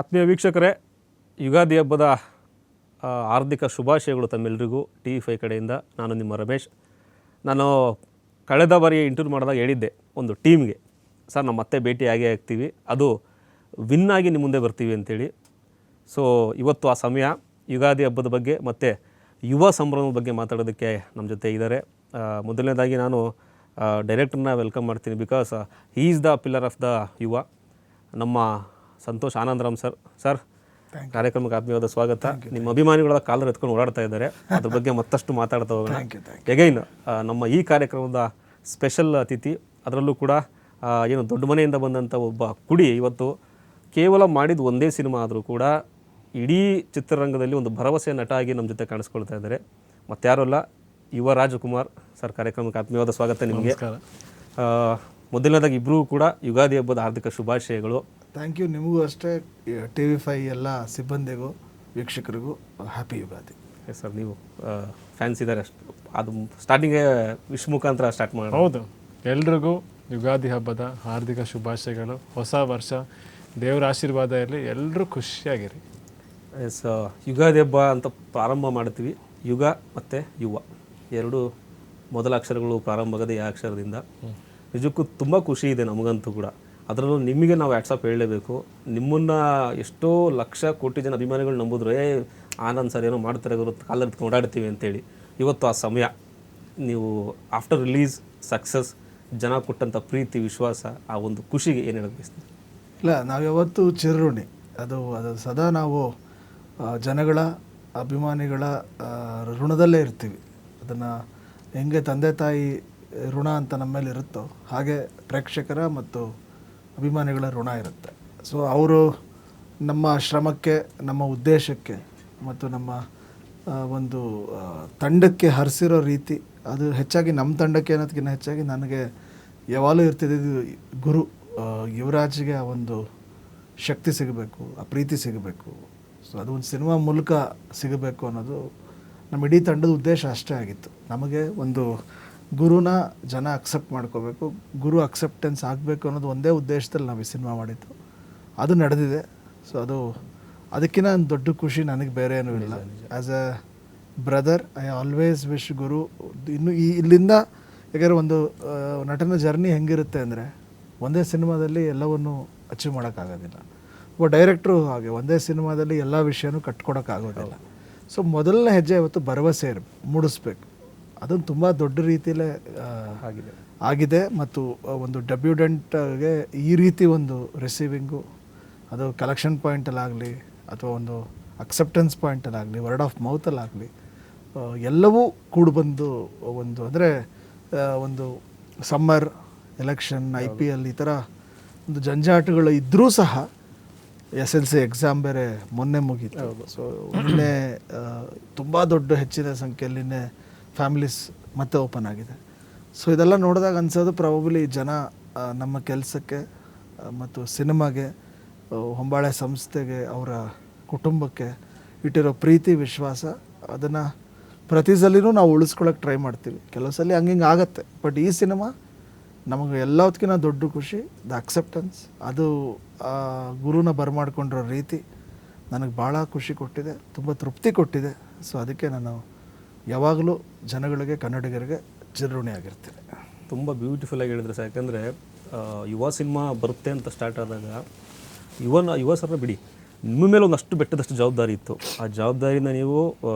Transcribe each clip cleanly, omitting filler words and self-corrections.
ಆತ್ಮೀಯ ವೀಕ್ಷಕರೇ, ಯುಗಾದಿ ಹಬ್ಬದ ಹಾರ್ದಿಕ ಶುಭಾಶಯಗಳು ತಮ್ಮೆಲ್ಲರಿಗೂ. TV5 ಕಡೆಯಿಂದ ನಾನು ನಿಮ್ಮ ರಮೇಶ್. ನಾನು ಕಳೆದ ಬಾರಿ ಇಂಟರ್ವ್ಯೂ ಮಾಡಿದಾಗ ಹೇಳಿದ್ದೆ ಒಂದು ಟೀಮ್ಗೆ, ಸರ್ ನಮ್ಮ ಮತ್ತೆ ಭೇಟಿ ಆಗೇ ಆಗ್ತೀವಿ, ಅದು ವಿನ್ನಾಗಿ ನಿಮ್ಮ ಮುಂದೆ ಬರ್ತೀವಿ ಅಂತೇಳಿ. ಸೊ ಇವತ್ತು ಆ ಸಮಯ. ಯುಗಾದಿ ಹಬ್ಬದ ಬಗ್ಗೆ ಮತ್ತು ಯುವ ಸಂಭ್ರಮದ ಬಗ್ಗೆ ಮಾತಾಡೋದಕ್ಕೆ ನಮ್ಮ ಜೊತೆ ಇದ್ದಾರೆ. ಮೊದಲನೇದಾಗಿ ನಾನು ಡೈರೆಕ್ಟರ್ನ ವೆಲ್ಕಮ್ ಮಾಡ್ತೀನಿ, because he is the pillar of the ಯುವ. ನಮ್ಮ ಸಂತೋಷ್ ಆನಂದರಾಮ್ ಸರ್ ಕಾರ್ಯಕ್ರಮಕ್ಕೆ ಆತ್ಮೀಯವಾದ ಸ್ವಾಗತ. ನಿಮ್ಮ ಅಭಿಮಾನಿಗಳ ಕಾಲರ್ ಎತ್ಕೊಂಡು ಓಡಾಡ್ತಾ ಇದ್ದಾರೆ, ಅದ್ರ ಬಗ್ಗೆ ಮತ್ತಷ್ಟು ಮಾತಾಡ್ತಾ ಹೋಗೋಣ. ಎಗೈನ್ ನಮ್ಮ ಈ ಕಾರ್ಯಕ್ರಮದ ಸ್ಪೆಷಲ್ ಅತಿಥಿ, ಅದರಲ್ಲೂ ಕೂಡ ಏನು ದೊಡ್ಡ ಮನೆಯಿಂದ ಬಂದಂಥ ಒಬ್ಬ ಕುಡಿ ಇವತ್ತು ಕೇವಲ ಮಾಡಿದ ಒಂದೇ ಸಿನಿಮಾ ಆದರೂ ಕೂಡ ಇಡೀ ಚಿತ್ರರಂಗದಲ್ಲಿ ಒಂದು ಭರವಸೆ ನಟ ಆಗಿ ನಮ್ಮ ಜೊತೆ ಕಾಣಿಸ್ಕೊಳ್ತಾ ಇದ್ದಾರೆ. ಮತ್ತಾರೂ ಅಲ್ಲ, ಯುವ ರಾಜಕುಮಾರ್ ಸರ್. ಕಾರ್ಯಕ್ರಮಕ್ಕೆ ಆತ್ಮೀಯವಾದ ಸ್ವಾಗತ ನಿಮಗೆ. ಮೊದಲನೇದಾಗಿ ಇಬ್ಬರೂ ಕೂಡ ಯುಗಾದಿ ಹಬ್ಬದ ಹಾರ್ದಿಕ ಶುಭಾಶಯಗಳು. Thank you. ನಿಮಗೂ ಅಷ್ಟೇ, TV5 ಎಲ್ಲ ಸಿಬ್ಬಂದಿಗೂ ವೀಕ್ಷಕರಿಗೂ ಹ್ಯಾಪಿ ಯುಗಾದಿ. ಎಸ್ ಸರ್, ನೀವು ಫ್ಯಾನ್ಸ್ ಇದ್ದಾರೆ ಅಷ್ಟು, ಅದು ಸ್ಟಾರ್ಟಿಂಗೇ ವಿಶ್ ಮುಖಾಂತರ ಸ್ಟಾರ್ಟ್ ಮಾಡೋಣ. ಹೌದು, ಎಲ್ರಿಗೂ ಯುಗಾದಿ ಹಬ್ಬದ ಹಾರ್ದಿಕ ಶುಭಾಶಯಗಳು. ಹೊಸ ವರ್ಷ ದೇವರ ಆಶೀರ್ವಾದ ಇರಲಿ, ಎಲ್ಲರೂ ಖುಷಿಯಾಗಿರಿ. ಎಸ್, ಯುಗಾದಿ ಹಬ್ಬ ಅಂತ ಪ್ರಾರಂಭ ಮಾಡ್ತೀವಿ. ಯುಗ ಮತ್ತು ಯುವ ಎರಡು ಮೊದಲ ಅಕ್ಷರಗಳು ಪ್ರಾರಂಭ ಆಗೋದೇ ಆ ಅಕ್ಷರದಿಂದ. ನಿಜಕ್ಕೂ ತುಂಬ ಖುಷಿ ಇದೆ ನಮಗಂತೂ ಕೂಡ. ಅದರಲ್ಲೂ ನಿಮಗೆ ನಾವು ವಾಟ್ಸಪ್ ಹೇಳಲೇಬೇಕು. ನಿಮ್ಮನ್ನು ಎಷ್ಟೋ ಲಕ್ಷ ಕೋಟಿ ಜನ ಅಭಿಮಾನಿಗಳು ನಂಬಿದ್ರು, ಆನಂದ್ ಸರ್ ಏನೋ ಮಾಡ್ತಾರೆ ಗುರುತು, ಕಾಲರ್ ಎತ್ಕೊಂಡು ಓಡಾಡ್ತೀವಿ ಅಂತೇಳಿ. ಇವತ್ತು ಆ ಸಮಯ. ನೀವು ಆಫ್ಟರ್ ರಿಲೀಸ್ ಸಕ್ಸಸ್, ಜನ ಕೊಟ್ಟಂಥ ಪ್ರೀತಿ, ವಿಶ್ವಾಸ, ಆ ಒಂದು ಖುಷಿಗೆ ಏನು ಹೇಳೋದು ಬಯಸ್ತೀವಿ? ಇಲ್ಲ, ನಾವು ಯಾವತ್ತೂ ಚಿರಋಣಿ. ಅದು ಸದಾ ನಾವು ಜನಗಳ ಅಭಿಮಾನಿಗಳ ಋಣದಲ್ಲೇ ಇರ್ತೀವಿ. ಅದನ್ನು ಹೆಂಗೆ ತಂದೆ ತಾಯಿ ಋಣ ಅಂತ ನಮ್ಮ ಮೇಲೆ ಇರುತ್ತೋ ಹಾಗೆ ಪ್ರೇಕ್ಷಕರ ಮತ್ತು ಅಭಿಮಾನಿಗಳ ಋಣ ಇರುತ್ತೆ. ಸೊ ಅವರು ನಮ್ಮ ಶ್ರಮಕ್ಕೆ, ನಮ್ಮ ಉದ್ದೇಶಕ್ಕೆ ಮತ್ತು ನಮ್ಮ ಒಂದು ತಂಡಕ್ಕೆ ಹರಿಸಿರೋ ರೀತಿ, ಅದು ಹೆಚ್ಚಾಗಿ ನಮ್ಮ ತಂಡಕ್ಕೆ ಅನ್ನೋದಕ್ಕಿಂತ ಹೆಚ್ಚಾಗಿ ನನಗೆ ಯಾವಾಗಲೂ ಇರ್ತಿದ್ದು ಗುರು ಯುವರಾಜ್ಗೆ ಆ ಒಂದು ಶಕ್ತಿ ಸಿಗಬೇಕು, ಆ ಪ್ರೀತಿ ಸಿಗಬೇಕು. ಸೊ ಅದು ಒಂದು ಸಿನಿಮಾ ಮೂಲಕ ಸಿಗಬೇಕು ಅನ್ನೋದು ನಮ್ಮ ಇಡೀ ತಂಡದ ಉದ್ದೇಶ ಅಷ್ಟೇ ಆಗಿತ್ತು. ನಮಗೆ ಒಂದು ಗುರುನ ಜನ ಅಕ್ಸೆಪ್ಟ್ ಮಾಡ್ಕೋಬೇಕು, ಗುರು ಅಕ್ಸೆಪ್ಟೆನ್ಸ್ ಆಗಬೇಕು ಅನ್ನೋದು ಒಂದೇ ಉದ್ದೇಶದಲ್ಲಿ ನಾವು ಈ ಸಿನಿಮಾ ಮಾಡಿದ್ದು. ಅದು ನಡೆದಿದೆ. ಸೊ ಅದಕ್ಕಿಂತ ದೊಡ್ಡ ಖುಷಿ ನನಗೆ ಬೇರೆ ಏನೂ ಇಲ್ಲ. As a brother, I always wish ಗುರು ಇನ್ನು ಇಲ್ಲಿಂದ, ಯಾಕಂದರೆ ಒಂದು ನಟನ ಜರ್ನಿ ಹೆಂಗಿರುತ್ತೆ ಅಂದರೆ, ಒಂದೇ ಸಿನಿಮಾದಲ್ಲಿ ಎಲ್ಲವನ್ನು ಅಚೀವ್ ಮಾಡೋಕ್ಕಾಗೋದಿಲ್ಲ. ಒಬ್ಬ ಡೈರೆಕ್ಟ್ರು ಹಾಗೆ ಒಂದೇ ಸಿನಿಮಾದಲ್ಲಿ ಎಲ್ಲ ವಿಷಯನೂ ಕಟ್ಕೊಡೋಕ್ಕಾಗೋದಿಲ್ಲ. ಸೊ ಮೊದಲನೇ ಹೆಜ್ಜೆ ಇವತ್ತು ಭರವಸೆ ಮೂಡಿಸ್ಬೇಕು. ಅದೊಂದು ತುಂಬ ದೊಡ್ಡ ರೀತಿಯಲ್ಲೇ ಆಗಿದೆ. ಮತ್ತು ಒಂದು ಡೆಬ್ಯೂಡೆಂಟ್ಗೆ ಈ ರೀತಿ ಒಂದು ರಿಸೀವಿಂಗು, ಅದು ಕಲೆಕ್ಷನ್ ಪಾಯಿಂಟಲ್ಲಾಗಲಿ ಅಥವಾ ಒಂದು ಅಕ್ಸೆಪ್ಟೆನ್ಸ್ ಪಾಯಿಂಟಲ್ಲಾಗಲಿ, ವರ್ಡ್ ಆಫ್ ಮೌತಲ್ಲಾಗಲಿ, ಎಲ್ಲವೂ ಕೂಡಿಬಂದು ಒಂದು ಅಂದರೆ ಒಂದು ಸಮ್ಮರ್ ಎಲೆಕ್ಷನ್, IPL ಈ ಥರ ಒಂದು ಜಂಜಾಟಗಳು ಇದ್ದರೂ ಸಹ SLC ಎಕ್ಸಾಮ್ ಬೇರೆ ಮೊನ್ನೆ ಮುಗೀತು. ಸೊ ನಿನ್ನೆ ತುಂಬ ದೊಡ್ಡ ಹೆಚ್ಚಿನ ಸಂಖ್ಯೆಯಲ್ಲಿನೇ ಫ್ಯಾಮಿಲೀಸ್ ಮತ್ತೆ ಓಪನ್ ಆಗಿದೆ. ಸೊ ಇದೆಲ್ಲ ನೋಡಿದಾಗ ಅನ್ಸೋದು ಪ್ರಾಬಬ್ಲಿ ಜನ ನಮ್ಮ ಕೆಲಸಕ್ಕೆ ಮತ್ತು ಸಿನಿಮಾಗೆ, ಹೊಂಬಾಳೆ ಸಂಸ್ಥೆಗೆ, ಅವರ ಕುಟುಂಬಕ್ಕೆ ಇಟ್ಟಿರೋ ಪ್ರೀತಿ, ವಿಶ್ವಾಸ, ಅದನ್ನು ಪ್ರತಿ ಸಲಿನೂ ನಾವು ಉಳಿಸ್ಕೊಳ್ಳೋಕೆ ಟ್ರೈ ಮಾಡ್ತೀವಿ. ಕೆಲವು ಸಲ ಹಂಗೆ ಆಗತ್ತೆ. ಬಟ್ ಈ ಸಿನಿಮಾ ನಮಗೆ ಎಲ್ಲದಕ್ಕಿಂತ ದೊಡ್ಡ ಖುಷಿ ದ ಅಕ್ಸೆಪ್ಟೆನ್ಸ್. ಅದು ಗುರುನ ಬರಮಾಡ್ಕೊಂಡಿರೋ ರೀತಿ ನನಗೆ ಭಾಳ ಖುಷಿ ಕೊಟ್ಟಿದೆ, ತುಂಬ ತೃಪ್ತಿ ಕೊಟ್ಟಿದೆ. ಸೊ ಅದಕ್ಕೆ ನಾನು ಯಾವಾಗಲೂ ಜನಗಳಿಗೆ, ಕನ್ನಡಿಗರಿಗೆ ಚಿರಋಣಿ ಆಗಿರ್ತೀನಿ. ತುಂಬ ಬ್ಯೂಟಿಫುಲ್ಲಾಗಿ ಹೇಳಿದ್ರೆ ಸರ್. ಯಾಕಂದರೆ ಯುವ ಸಿನಿಮಾ ಬರುತ್ತೆ ಅಂತ ಸ್ಟಾರ್ಟ್ ಆದಾಗ ಯುವ ಸರ್ನ ಬಿಡಿ, ನಿಮ್ಮ ಮೇಲೆ ಒಂದಷ್ಟು ಬೆಟ್ಟದಷ್ಟು ಜವಾಬ್ದಾರಿ ಇತ್ತು. ಆ ಜವಾಬ್ದಾರಿನ ನೀವು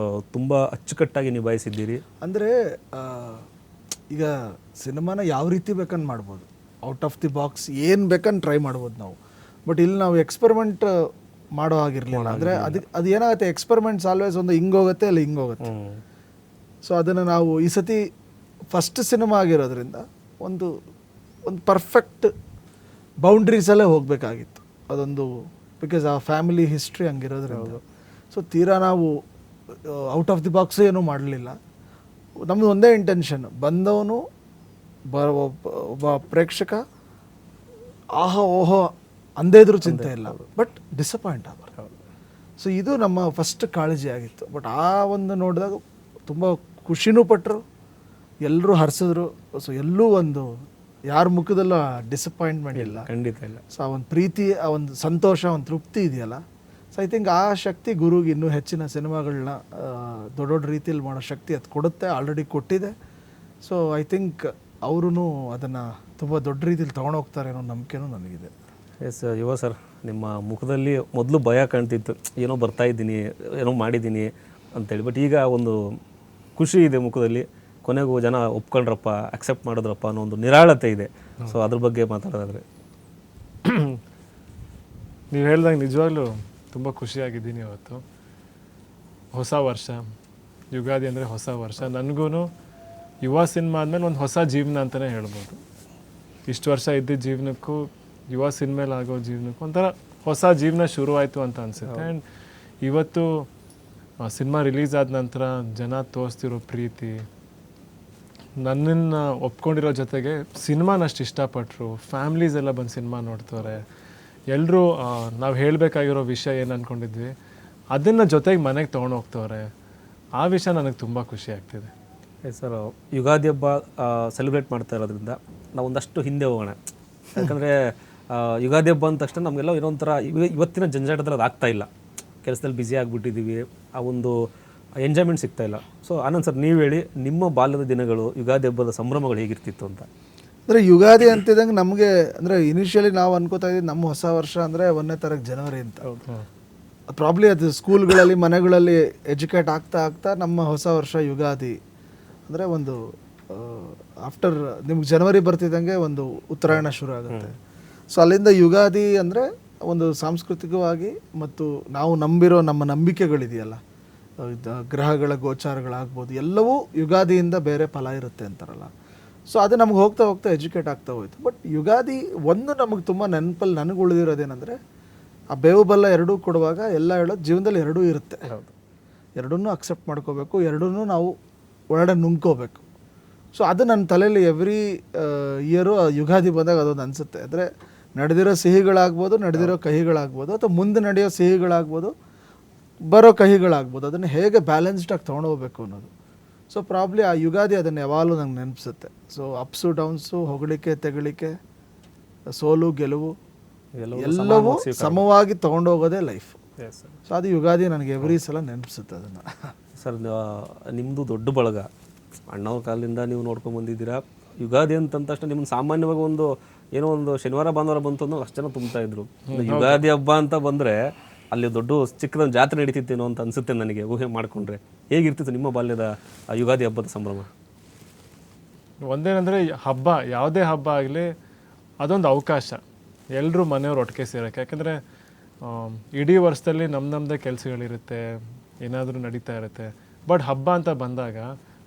ತುಂಬ ಅಚ್ಚುಕಟ್ಟಾಗಿ ನಿಭಾಯಿಸಿದ್ದೀರಿ. ಅಂದರೆ ಈಗ ಸಿನಿಮಾನ ಯಾವ ರೀತಿ ಬೇಕಂತ ಮಾಡ್ಬೋದು, ಔಟ್ ಆಫ್ ದಿ ಬಾಕ್ಸ್ ಏನು ಬೇಕಂತ ಟ್ರೈ ಮಾಡ್ಬೋದು ನಾವು. ಬಟ್ ಇಲ್ಲಿ ನಾವು ಎಕ್ಸ್ಪೆರಿಮೆಂಟ್ ಮಾಡೋ ಆಗಿರಲಿಲ್ಲ. ಅಂದರೆ ಅದು ಏನಾಗುತ್ತೆ, ಎಕ್ಸ್ಪೆರಿಮೆಂಟ್ಸ್ ಆಲ್ವೇಸ್ ಒಂದು ಹಿಂಗೋಗುತ್ತೆ, ಅಲ್ಲಿ ಹಿಂಗೋಗುತ್ತೆ. ಸೊ ಅದನ್ನು ನಾವು ಈ ಸತಿ ಫಸ್ಟ್ ಸಿನಿಮಾ ಆಗಿರೋದ್ರಿಂದ ಒಂದು ಪರ್ಫೆಕ್ಟ್ ಬೌಂಡ್ರೀಸಲ್ಲೇ ಹೋಗಬೇಕಾಗಿತ್ತು. ಅದೊಂದು ಬಿಕಾಸ್ ಆ ಫ್ಯಾಮಿಲಿ ಹಿಸ್ಟ್ರಿ ಹಂಗಿರೋದ್ರಿಂದ. ಸೊ ತೀರಾ ನಾವು ಔಟ್ ಆಫ್ ದಿ ಬಾಕ್ಸ್ ಏನೂ ಮಾಡಲಿಲ್ಲ. ನಮ್ಮದು ಒಂದೇ ಇಂಟೆನ್ಷನ್, ಬಂದವನು ಒಬ್ಬ ಪ್ರೇಕ್ಷಕ ಆಹೋ ಓಹೋ ಅಂದೇ ಇದ್ರೂ ಚಿಂತೆ ಇಲ್ಲ, ಬಟ್ ಡಿಸಪಾಯಿಂಟ್ ಆಗಬಾರ್ದು. ಸೊ ಇದು ನಮ್ಮ ಫಸ್ಟ್ ಕಾಳಜಿ ಆಗಿತ್ತು. ಬಟ್ ಆ ಒಂದು ನೋಡಿದಾಗ ತುಂಬ ಖುಷಿನೂ ಪಟ್ಟರು, ಎಲ್ಲರೂ ಹರಿಸಿದ್ರು. ಸೊ ಎಲ್ಲೂ ಒಂದು ಯಾರ ಮುಖದಲ್ಲೂ ಡಿಸಪಾಯಿಂಟ್ಮೆಂಟ್ ಇಲ್ಲ. ಖಂಡಿತ ಇಲ್ಲ. ಸೊ ಆ ಒಂದು ಪ್ರೀತಿ, ಆ ಒಂದು ಸಂತೋಷ, ಒಂದು ತೃಪ್ತಿ ಇದೆಯಲ್ಲ, ಸೊ ಐ ಥಿಂಕ್ ಆ ಶಕ್ತಿ ಗುರುಗೆ ಇನ್ನೂ ಹೆಚ್ಚಿನ ಸಿನಿಮಾಗಳನ್ನ ದೊಡ್ಡ ದೊಡ್ಡ ರೀತಿಯಲ್ಲಿ ಮಾಡೋ ಶಕ್ತಿ ಅದು ಕೊಡುತ್ತೆ, ಆಲ್ರೆಡಿ ಕೊಟ್ಟಿದೆ. ಸೊ ಐ ಥಿಂಕ್ ಅವರು ಅದನ್ನು ತುಂಬ ದೊಡ್ಡ ರೀತಿಯಲ್ಲಿ ತೊಗೊಂಡೋಗ್ತಾರೆ ಅನ್ನೋ ನಂಬಿಕೆನೂ ನನಗಿದೆ. ಎಸ್ ಯುವ ಸರ್, ನಿಮ್ಮ ಮುಖದಲ್ಲಿ ಮೊದಲು ಭಯ ಕಾಣ್ತಿತ್ತು, ಏನೋ ಬರ್ತಾ ಇದ್ದೀನಿ, ಏನೋ ಮಾಡಿದ್ದೀನಿ ಅಂತೇಳಿ, ಬಟ್ ಈಗ ಒಂದು ಖುಷಿ ಇದೆ ಮುಖದಲ್ಲಿ. ಕೊನೆಗೂ ಜನ ಒಪ್ಕೊಂಡ್ರಪ್ಪ, ಅಕ್ಸೆಪ್ಟ್ ಮಾಡಿದ್ರಪ್ಪ ಅನ್ನೋ ಒಂದು ನಿರಾಳತೆ ಇದೆ. ಸೊ ಅದ್ರ ಬಗ್ಗೆ ಮಾತಾಡೋದಾದ್ರೆ ನೀವು ಹೇಳ್ದಾಗ ನಿಜವಾಗ್ಲೂ ತುಂಬ ಖುಷಿಯಾಗಿದ್ದೀನಿ ಇವತ್ತು. ಹೊಸ ವರ್ಷ, ಯುಗಾದಿ ಅಂದರೆ ಹೊಸ ವರ್ಷ. ನನಗೂ ಯುವ ಸಿನಿಮಾ ಆದಮೇಲೆ ಒಂದು ಹೊಸ ಜೀವನ ಅಂತಲೇ ಹೇಳ್ಬೋದು. ಇಷ್ಟು ವರ್ಷ ಇದ್ದಿದ್ದ ಜೀವನಕ್ಕೂ ಯುವ ಸಿನಿಮೇಲೆ ಆಗೋ ಜೀವನಕ್ಕೂ ಒಂಥರ ಹೊಸ ಜೀವನ ಶುರುವಾಯಿತು ಅಂತ ಅನಿಸುತ್ತೆ. ಆ್ಯಂಡ್ ಇವತ್ತು ಸಿನಿಮಾ ರಿಲೀಸ್ ಆದ ನಂತರ ಜನ ತೋರಿಸ್ತಿರೋ ಪ್ರೀತಿ, ನನ್ನನ್ನು ಒಪ್ಕೊಂಡಿರೋ ಜೊತೆಗೆ ಸಿನಿಮಾನಷ್ಟು ಇಷ್ಟಪಟ್ಟರು, ಫ್ಯಾಮ್ಲೀಸ್ ಎಲ್ಲ ಬಂದು ಸಿನಿಮಾ ನೋಡ್ತಾರೆ, ಎಲ್ಲರೂ ನಾವು ಹೇಳಬೇಕಾಗಿರೋ ವಿಷಯ ಏನು ಅಂದ್ಕೊಂಡಿದ್ವಿ ಅದನ್ನು ಜೊತೆಗೆ ಮನೆಗೆ ತೊಗೊಂಡು ಹೋಗ್ತವ್ರೆ. ಆ ವಿಷಯ ನನಗೆ ತುಂಬ ಖುಷಿ ಆಗ್ತಿದೆ. ಸರ್, ಯುಗಾದಿ ಹಬ್ಬ ಸೆಲೆಬ್ರೇಟ್ ಮಾಡ್ತಾ ಇರೋದ್ರಿಂದ ನಾವು ಒಂದಷ್ಟು ಹಿಂದೆ ಹೋಗೋಣ. ಯಾಕಂದರೆ ಯುಗಾದಿ ಹಬ್ಬ ಅಂದ ತಕ್ಷಣ ನಮಗೆಲ್ಲ ಏನೋ ಒಂಥರ ಇವತ್ತಿನ ಜಂಜಾಟದಲ್ಲಿ ಅದು ಆಗ್ತಾ ಇಲ್ಲ, ಕೆಲಸದಲ್ಲಿ ಬ್ಯುಸಿ ಆಗಿಬಿಟ್ಟಿದ್ದೀವಿ, ಆ ಒಂದು ಎಂಜಾಯ್ಮೆಂಟ್ ಸಿಗ್ತಾ ಇಲ್ಲ. ಸೊ ಆನಂದ್ ಸರ್, ನೀವು ಹೇಳಿ, ನಿಮ್ಮ ಬಾಲ್ಯದ ದಿನಗಳು, ಯುಗಾದಿ ಹಬ್ಬದ ಸಂಭ್ರಮಗಳು ಹೇಗಿರ್ತಿತ್ತು ಅಂತ. ಅಂದರೆ ಯುಗಾದಿ ಅಂತಿದ್ದಂಗೆ ನಮಗೆ, ಅಂದರೆ ಇನಿಷಿಯಲಿ ನಾವು ಅನ್ಕೋತಾ ಇದ್ದೀವಿ ನಮ್ಮ ಹೊಸ ವರ್ಷ ಅಂದರೆ 1ನೇ ತಾರೀಕು ಜನವರಿ ಅಂತ. ಪ್ರಾಬ್ಲಿ ಅದು ಸ್ಕೂಲ್ಗಳಲ್ಲಿ, ಮನೆಗಳಲ್ಲಿ ಎಜುಕೇಟ್ ಆಗ್ತಾ ಆಗ್ತಾ ನಮ್ಮ ಹೊಸ ವರ್ಷ ಯುಗಾದಿ ಅಂದರೆ ಒಂದು ಆಫ್ಟರ್ ನಿಮ್ಗೆ ಜನವರಿ ಬರ್ತಿದ್ದಂಗೆ ಒಂದು ಉತ್ತರಾಯಣ ಶುರು ಆಗುತ್ತೆ. ಸೊ ಅಲ್ಲಿಂದ ಯುಗಾದಿ ಅಂದರೆ ಒಂದು ಸಾಂಸ್ಕೃತಿಕವಾಗಿ ಮತ್ತು ನಾವು ನಂಬಿರೋ ನಮ್ಮ ನಂಬಿಕೆಗಳಿದೆಯಲ್ಲ, ಗ್ರಹಗಳ ಗೋಚಾರಗಳಾಗ್ಬೋದು, ಎಲ್ಲವೂ ಯುಗಾದಿಯಿಂದ ಬೇರೆ ಫಲ ಇರುತ್ತೆ ಅಂತಾರಲ್ಲ. ಸೊ ಅದು ನಮ್ಗೆ ಹೋಗ್ತಾ ಹೋಗ್ತಾ ಎಜುಕೇಟ್ ಆಗ್ತಾ ಹೋಯ್ತು. ಬಟ್ ಯುಗಾದಿ ಒಂದು ನಮಗೆ ತುಂಬ ನೆನಪಲ್ಲಿ ನನಗೆ ಉಳಿದಿರೋದೇನೆಂದರೆ, ಆ ಬೇವು ಬೆಲ್ಲ ಎರಡೂ ಕೊಡುವಾಗ ಎಲ್ಲ ಹೇಳೋದು ಜೀವನದಲ್ಲಿ ಎರಡೂ ಇರುತ್ತೆ, ಎರಡನ್ನೂ ಅಕ್ಸೆಪ್ಟ್ ಮಾಡ್ಕೋಬೇಕು, ಎರಡನ್ನೂ ನಾವು ಒಳಗಡೆ ನುಂಗ್ಕೋಬೇಕು. ಸೊ ಅದು ನನ್ನ ತಲೆಯಲ್ಲಿ ಎವ್ರಿ ಇಯರು ಯುಗಾದಿ ಬಂದಾಗ ಅದೊಂದು ಅನಿಸುತ್ತೆ. ಅಂದರೆ ನಡೆದಿರೋ ಸಿಹಿಗಳಾಗ್ಬೋದು, ನಡೆದಿರೋ ಕಹಿಗಳಾಗ್ಬೋದು, ಅಥವಾ ಮುಂದೆ ನಡೆಯೋ ಸಿಹಿಗಳಾಗ್ಬೋದು, ಬರೋ ಕಹಿಗಳಾಗ್ಬೋದು, ಅದನ್ನು ಹೇಗೆ ಬ್ಯಾಲೆನ್ಸ್ಡಾಗಿ ತೊಗೊಂಡೋಗ್ಬೇಕು ಅನ್ನೋದು. ಸೊ ಪ್ರಾಬ್ಲಿ ಆ ಯುಗಾದಿ ಅದನ್ನು ಯಾವಾಗಲೂ ನಂಗೆ ನೆನಪಿಸುತ್ತೆ. ಸೊ ಅಪ್ಸು ಡೌನ್ಸು, ಹೊಗಳಿಕೆ ತೆಗಳಿಕೆ, ಸೋಲು ಗೆಲುವು ಎಲ್ಲವೂ ಸಮವಾಗಿ ತೊಗೊಂಡೋಗೋದೇ ಲೈಫ್. ಸೊ ಅದು ಯುಗಾದಿ ನನಗೆ ಎವ್ರಿ ಸಲ ನೆನಪಿಸುತ್ತೆ ಅದನ್ನು. ಸರ್, ನಿಮ್ಮದು ದೊಡ್ಡ ಬಳಗ, ಅಣ್ಣವ್ರ ಕಾಲದಿಂದ ನೀವು ನೋಡ್ಕೊಂಡು ಬಂದಿದ್ದೀರಾ. ಯುಗಾದಿ ಅಂತ ತಕ್ಷಣ ನಿಮ್ಮನ್ನು ಸಾಮಾನ್ಯವಾಗಿ ಒಂದು ಏನೋ ಒಂದು ಶನಿವಾರ ಭಾನುವಾರ ಬಂತು ಅನ್ನೋ ಅಷ್ಟು ಜನ ತುಂಬ್ತಾ ಇದ್ರು. ಯುಗಾದಿ ಹಬ್ಬ ಅಂತ ಬಂದರೆ ಅಲ್ಲಿ ದೊಡ್ಡ ಚಿಕ್ಕದೊಂದು ಜಾತ್ರೆ ನಡೀತಿತ್ತೇನೋ ಅಂತ ಅನಿಸುತ್ತೆ ನನಗೆ, ಊಹೆ ಮಾಡಿಕೊಂಡ್ರೆ. ಹೇಗಿರ್ತಿತ್ತು ನಿಮ್ಮ ಬಾಲ್ಯದ ಯುಗಾದಿ ಹಬ್ಬದ ಸಂಭ್ರಮ? ಒಂದೇನೆಂದರೆ ಹಬ್ಬ, ಯಾವುದೇ ಹಬ್ಬ ಆಗಲಿ ಅದೊಂದು ಅವಕಾಶ ಎಲ್ಲರೂ ಮನೆಯವ್ರು ಒಟ್ಟಿಗೆ ಸೇರೋಕ್ಕೆ. ಯಾಕೆಂದರೆ ಇಡೀ ವರ್ಷದಲ್ಲಿ ನಮ್ಮದೇ ಕೆಲಸಗಳಿರುತ್ತೆ, ಏನಾದರೂ ನಡೀತಾ ಇರುತ್ತೆ. ಬಟ್ ಹಬ್ಬ ಅಂತ ಬಂದಾಗ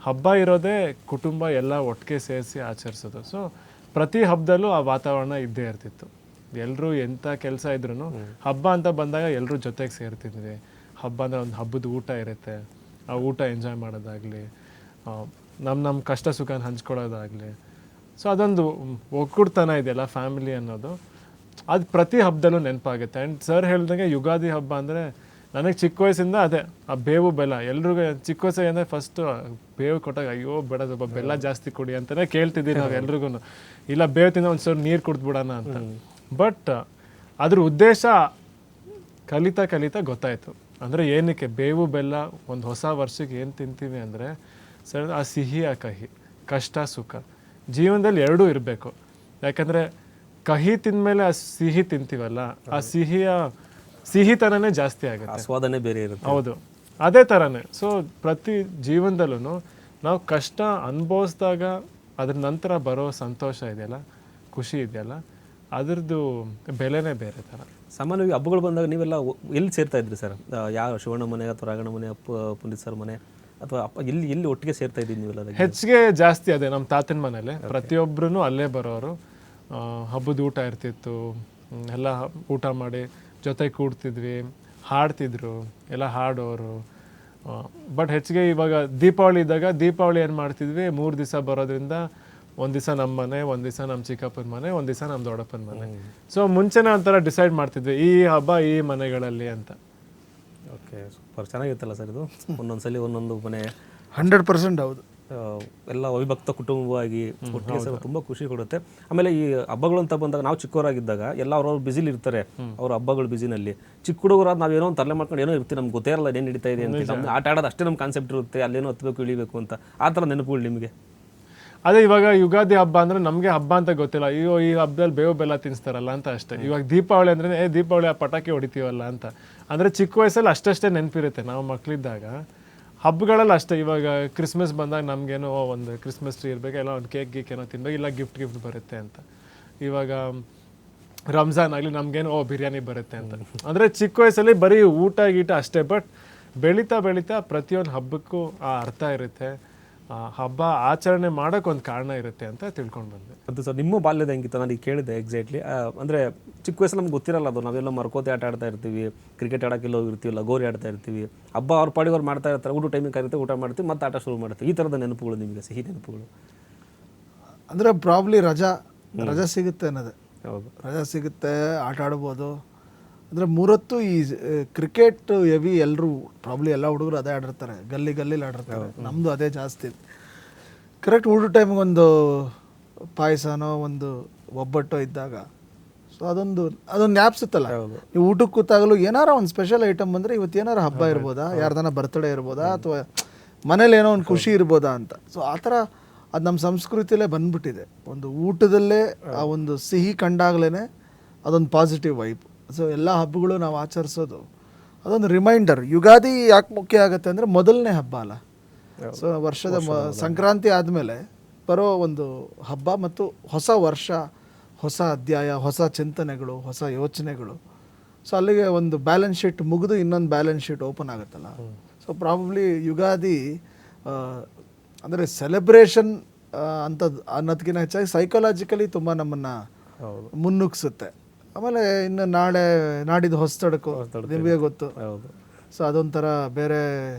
ಹಬ್ಬ ಇರೋದೇ ಕುಟುಂಬ ಎಲ್ಲ ಒಟ್ಟಿಗೆ ಸೇರಿಸಿ ಆಚರಿಸೋದು. ಸೊ ಪ್ರತಿ ಹಬ್ಬದಲ್ಲೂ ಆ ವಾತಾವರಣ ಇದ್ದೇ ಇರ್ತಿತ್ತು. ಎಲ್ಲರೂ ಎಂಥ ಕೆಲಸ ಇದ್ರೂ ಹಬ್ಬ ಅಂತ ಬಂದಾಗ ಎಲ್ಲರೂ ಜೊತೆಗೆ ಸೇರ್ತಿದ್ವಿ. ಹಬ್ಬ ಅಂದರೆ ಒಂದು ಹಬ್ಬದ ಊಟ ಇರುತ್ತೆ, ಆ ಊಟ ಎಂಜಾಯ್ ಮಾಡೋದಾಗಲಿ, ನಮ್ಮ ಕಷ್ಟ ಸುಖನ ಹಂಚ್ಕೊಳ್ಳೋದಾಗಲಿ. ಸೊ ಅದೊಂದು ಒಕ್ಕೂಡ್ತನ ಇದೆಯಲ್ಲ, ಫ್ಯಾಮಿಲಿ ಅನ್ನೋದು, ಅದು ಪ್ರತಿ ಹಬ್ಬದಲ್ಲೂ ನೆನಪಾಗುತ್ತೆ. ಆ್ಯಂಡ್ ಸರ್ ಹೇಳ್ದಂಗೆ ಯುಗಾದಿ ಹಬ್ಬ ಅಂದರೆ ನನಗೆ ಚಿಕ್ಕ ವಯಸ್ಸಿಂದ ಅದೇ ಆ ಬೇವು ಬೆಲ್ಲ. ಎಲ್ರಿಗೂ ಚಿಕ್ಕ ವಯಸ್ಸಿಗೆ ಅಂದರೆ ಫಸ್ಟು ಬೇವು ಕೊಟ್ಟಾಗ ಅಯ್ಯೋ ಬೇಡ ಸ್ವಲ್ಪ ಬೆಲ್ಲ ಜಾಸ್ತಿ ಕೊಡಿ ಅಂತಲೇ ಕೇಳ್ತಿದ್ದೀವಿ ನಾವು ಎಲ್ರಿಗೂ. ಇಲ್ಲ ಬೇವು ತಿಂದ ಒಂದು ಸ್ವಲ್ಪ ನೀರು ಕುಡಿದ್ಬಿಡೋಣ ಅಂತ. ಬಟ್ ಅದ್ರ ಉದ್ದೇಶ ಕಲಿತಾ ಗೊತ್ತಾಯಿತು. ಅಂದರೆ ಏನಕ್ಕೆ ಬೇವು ಬೆಲ್ಲ ಒಂದು ಹೊಸ ವರ್ಷಕ್ಕೆ ಏನು ತಿಂತೀವಿ ಅಂದರೆ, ಸರ್ ಆ ಸಿಹಿ ಆ ಕಹಿ, ಕಷ್ಟ ಸುಖ, ಜೀವನದಲ್ಲಿ ಎರಡೂ ಇರಬೇಕು. ಯಾಕಂದರೆ ಕಹಿ ತಿಂದಮೇಲೆ ಆ ಸಿಹಿ ತಿಂತೀವಲ್ಲ, ಆ ಸಿಹಿತನನೇ ಜಾಸ್ತಿ ಆಗುತ್ತೆ, ಆಸ್ವಾದನೆ ಬೇರೆ ಇರುತ್ತೆ. ಹೌದು, ಅದೇ ಥರನೇ. ಸೊ ಪ್ರತಿ ಜೀವನದಲ್ಲೂ ನಾವು ಕಷ್ಟ ಅನುಭವಿಸಿದಾಗ ಅದ್ರ ನಂತರ ಬರೋ ಸಂತೋಷ ಇದೆಯಲ್ಲ, ಖುಷಿ ಇದೆಯಲ್ಲ, ಅದರದ್ದು ಬೆಲೆನೇ ಬೇರೆ ಥರ. ಸಾಮಾನ್ಯವಾಗಿ ಹಬ್ಬಗಳು ಬಂದಾಗ ನೀವೆಲ್ಲ ಎಲ್ಲಿ ಸೇರ್ತಾ ಇದ್ರಿ ಸರ್? ಯಾವ ಶಿವಣ್ಣ ಮನೆ ಅಥವಾ ರಾಘಣ್ಣ ಮನೆ, ಪುನೀತ್ ಸರ್ ಮನೆ, ಅಥವಾ ಎಲ್ಲಿ ಒಟ್ಟಿಗೆ ಸೇರ್ತಾ ಇದ್ದೀವಿ ನೀವೆಲ್ಲ? ಹೆಚ್ಚಿಗೆ ಜಾಸ್ತಿ ಅದೇ ನಮ್ಮ ತಾತನ ಮನೇಲೆ. ಪ್ರತಿಯೊಬ್ಬರೂ ಅಲ್ಲೇ ಬರೋರು. ಹಬ್ಬದ ಊಟ ಇರ್ತಿತ್ತು, ಎಲ್ಲ ಊಟ ಮಾಡಿ ಜೊತೆಗೆ ಕೂಡ್ತಿದ್ವಿ, ಹಾಡ್ತಿದ್ರು, ಎಲ್ಲ ಹಾಡೋರು. ಬಟ್ ಹೆಚ್ಚಿಗೆ ಇವಾಗ ದೀಪಾವಳಿ ಇದ್ದಾಗ ದೀಪಾವಳಿ ಏನು ಮಾಡ್ತಿದ್ವಿ, 3 ದಿವಸ ಬರೋದ್ರಿಂದ ಒಂದು ದಿವಸ ನಮ್ಮ ಮನೆ, ಒಂದು ದಿವಸ ನಮ್ಮ ಚಿಕ್ಕಪ್ಪನ ಮನೆ, ಒಂದು ದಿವಸ ನಮ್ಮ ದೊಡ್ಡಪ್ಪನ ಮನೆ. ಸೊ ಮುಂಚೆನೇ ಒಂಥರ ಡಿಸೈಡ್ ಮಾಡ್ತಿದ್ವಿ ಈ ಹಬ್ಬ ಈ ಮನೆಗಳಲ್ಲಿ ಅಂತ. ಓಕೆ, ಸೂಪರ್, ಚೆನ್ನಾಗಿತ್ತಲ್ಲ ಸರ್ ಇದು? ಒಂದೊಂದ್ಸಲಿ ಒಂದೊಂದು ಮನೆ. 100% ಹೌದು. ಎಲ್ಲ ಅವಿಭಕ್ತ ಕುಟುಂಬವಾಗಿ ಒಟ್ಟಿಗೆ ಸೇರೋ ತುಂಬ ಖುಷಿ ಕೊಡುತ್ತೆ. ಆಮೇಲೆ ಈ ಹಬ್ಬಗಳು ಅಂತ ಬಂದಾಗ ನಾವು ಚಿಕ್ಕವರಾಗಿದ್ದಾಗ ಎಲ್ಲ ಅವ್ರವ್ರು ಬ್ಯುಸಿಲಿ ಇರ್ತಾರೆ, ಅವ್ರ ಹಬ್ಬಗಳು ಬ್ಯುಸಿನಲ್ಲಿ. ಚಿಕ್ಕ ಹುಡುಗರಾದ ನಾವೇನೋ ಒಂದು ತಲೆ ಮಾಡ್ಕೊಂಡು ಏನೋ ಇರ್ತೀವಿ, ನಮ್ಗೆ ಗೊತ್ತೇ ಇರಲ್ಲ ಏನು ನಡೀತಾ ಇದೆ ಅಂತ. ನಮ್ಗೆ ಆಟ ಆಡೋದು ಅಷ್ಟೇ ನಮ್ಮ ಕಾನ್ಸೆಪ್ಟ್ ಇರುತ್ತೆ, ಅಲ್ಲೇನೋ ಹತ್ತಬೇಕು ಇಳಿಬೇಕು ಅಂತ. ಆ ಥರ ನೆನಪುಗಳು ನಿಮಗೆ? ಅದೇ ಇವಾಗ ಯುಗಾದಿ ಹಬ್ಬ ಅಂದ್ರೆ ನಮಗೆ ಹಬ್ಬ ಅಂತ ಗೊತ್ತಿಲ್ಲ, ಅಯ್ಯೋ ಈ ಹಬ್ಬದಲ್ಲಿ ಬೇವು ಬೆಲ್ಲ ತಿನ್ನಿಸ್ತಾರಲ್ಲ ಅಂತ ಅಷ್ಟೇ. ಇವಾಗ ದೀಪಾವಳಿ ಅಂದ್ರೆ ದೀಪಾವಳಿ ಆ ಪಟಾಕಿ ಹೊಡಿತೀವಲ್ಲ ಅಂತ. ಅಂದರೆ ಚಿಕ್ಕ ವಯಸ್ಸಲ್ಲಿ ಅಷ್ಟೇ ನೆನಪಿರುತ್ತೆ ನಾವು ಮಕ್ಕಳಿದ್ದಾಗ. ಹಬ್ಬಗಳಲ್ಲಿ ಅಷ್ಟೇ. ಇವಾಗ ಕ್ರಿಸ್ಮಸ್ ಬಂದಾಗ ನಮಗೇನೋ ಒಂದು ಕ್ರಿಸ್ಮಸ್ ಟ್ರೀ ಇರಬೇಕು, ಎಲ್ಲ ಒಂದು ಕೇಕ್ ಗೀಕ್ ಏನೋ ತಿನ್ಬೇಕು, ಇಲ್ಲ ಗಿಫ್ಟ್ ಬರುತ್ತೆ ಅಂತ. ಇವಾಗ ರಂಜಾನ್ ಆಗಲಿ ನಮಗೇನೋ ಬಿರಿಯಾನಿ ಬರುತ್ತೆ ಅಂತ. ಅಂದರೆ ಚಿಕ್ಕ ವಯಸ್ಸಲ್ಲಿ ಬರೀ ಊಟ ಗೀಟ ಅಷ್ಟೇ. ಬಟ್ ಬೆಳೀತಾ ಬೆಳೀತಾ ಪ್ರತಿಯೊಂದು ಹಬ್ಬಕ್ಕೂ ಆ ಅರ್ಥ ಇರುತ್ತೆ, ಹಬ್ಬ ಆಚರಣೆ ಮಾಡೋಕೆ ಒಂದು ಕಾರಣ ಇರುತ್ತೆ ಅಂತ ತಿಳ್ಕೊಂಡು ಬಂದೆ. ಅದು ಸರ್ ನಿಮ್ಮ ಬಾಲ್ಯದ ಹೆಂಗಿತ್ತು? ನಾನು ಈಗ ಕೇಳಿದೆ ಎಕ್ಸಾಕ್ಟ್ಲಿ. ಅಂದರೆ ಚಿಕ್ಕ ವಯಸ್ಸಲ್ಲಿ ನಮ್ಗೆ ಗೊತ್ತಿರಲ್ಲ ಅದು, ನಾವೆಲ್ಲ ಮರ್ಕೋತಿ ಆಟ ಆಡ್ತಾ ಇರ್ತೀವಿ, ಕ್ರಿಕೆಟ್ ಆಡೋಕ್ಕೆಲ್ಲ ಹೋಗಿರ್ತೀವಿ, ಲಗೋರಿ ಆಡ್ತಾ ಇರ್ತೀವಿ. ಹಬ್ಬ ಅವ್ರ ಪಾಡಿಗೆ ಅವ್ರು ಮಾಡ್ತಾ ಇರ್ತಾರೆ, ಊಟ ಟೈಮಿಗೆ ಕರೀತೆ, ಊಟ ಮಾಡ್ತೀವಿ, ಮತ್ತೆ ಆಟ ಶುರು ಮಾಡ್ತೀವಿ. ಈ ಥರದ ನೆನಪುಗಳು ನಿಮಗೆ, ಸಿಹಿ ನೆನಪುಗಳು? ಅಂದರೆ ಪ್ರಾಬ್ಲಿ ರಜಾ ಸಿಗುತ್ತೆ ಅನ್ನೋದೇ. ಹೌದು, ರಜಾ ಸಿಗುತ್ತೆ, ಆಟ ಆಡ್ಬೋದು. ಅಂದರೆ ಮೂರತ್ತು ಈ ಕ್ರಿಕೆಟ್ ಹೆವಿ ಎಲ್ಲರೂ ಪ್ರಾಬ್ಲಿ ಎಲ್ಲ ಹುಡುಗರು ಅದೇ ಆಡಿರ್ತಾರೆ, ಗಲ್ಲಿಲಿ ಆಡಿರ್ತಾರೆ. ನಮ್ಮದು ಅದೇ ಜಾಸ್ತಿ. ಕರೆಕ್ಟ್ ಊಟ ಟೈಮ್ಗೆ ಒಂದು ಪಾಯಸನೋ ಒಂದು ಒಬ್ಬಟ್ಟೋ ಇದ್ದಾಗ ಸೊ ಅದೊಂದು ಜ್ಞಾಪಿಸುತ್ತಲ್ಲ. ನೀವು ಊಟಕ್ಕೆ ಕೂತಾಗಲೂ ಏನಾರ ಒಂದು ಸ್ಪೆಷಲ್ ಐಟಮ್ ಬಂದರೆ ಇವತ್ತು ಏನಾರ ಹಬ್ಬ ಇರ್ಬೋದಾ, ಯಾರ್ದಾನ ಬರ್ತ್ಡೇ ಇರ್ಬೋದಾ, ಅಥವಾ ಮನೇಲಿ ಏನೋ ಒಂದು ಖುಷಿ ಇರ್ಬೋದಾ ಅಂತ. ಸೊ ಆ ಥರ ಅದು ನಮ್ಮ ಸಂಸ್ಕೃತಿಯಲ್ಲೇ ಬಂದ್ಬಿಟ್ಟಿದೆ. ಒಂದು ಊಟದಲ್ಲೇ ಆ ಒಂದು ಸಿಹಿ ಕಂಡಾಗಲೇ ಅದೊಂದು ಪಾಸಿಟಿವ್ ವೈಬ್. ಸೊ ಎಲ್ಲ ಹಬ್ಬಗಳು ನಾವು ಆಚರಿಸೋದು ಅದೊಂದು ರಿಮೈಂಡರ್. ಯುಗಾದಿ ಯಾಕೆ ಮುಖ್ಯ ಆಗುತ್ತೆ ಅಂದರೆ ಮೊದಲನೇ ಹಬ್ಬ ಅಲ್ಲ. ಸೊ ವರ್ಷದ ಸಂಕ್ರಾಂತಿ ಆದಮೇಲೆ ಬರೋ ಒಂದು ಹಬ್ಬ ಮತ್ತು ಹೊಸ ವರ್ಷ, ಹೊಸ ಅಧ್ಯಾಯ, ಹೊಸ ಚಿಂತನೆಗಳು, ಹೊಸ ಯೋಚನೆಗಳು. ಸೊ ಅಲ್ಲಿಗೆ ಒಂದು ಬ್ಯಾಲೆನ್ಸ್ ಶೀಟ್ ಮುಗಿದು ಇನ್ನೊಂದು ಬ್ಯಾಲೆನ್ಸ್ ಶೀಟ್ ಓಪನ್ ಆಗುತ್ತಲ್ಲ. ಸೊ ಪ್ರಾಬಬ್ಲಿ ಯುಗಾದಿ ಅಂದರೆ ಸೆಲೆಬ್ರೇಷನ್ ಅನ್ನೋದಕ್ಕಿಂತ ಹೆಚ್ಚಾಗಿ ಸೈಕಾಲಜಿಕಲಿ ತುಂಬ ನಮ್ಮನ್ನು ಮುನ್ನುಗ್ಸುತ್ತೆ. ಆಮೇಲೆ ಇನ್ನು ನಾಡಿದ್ದು ಹೊಸತಡಕು ನಿಮಗೆ ಗೊತ್ತು. ಸೊ ಅದೊಂಥರ ಬೇರೆ.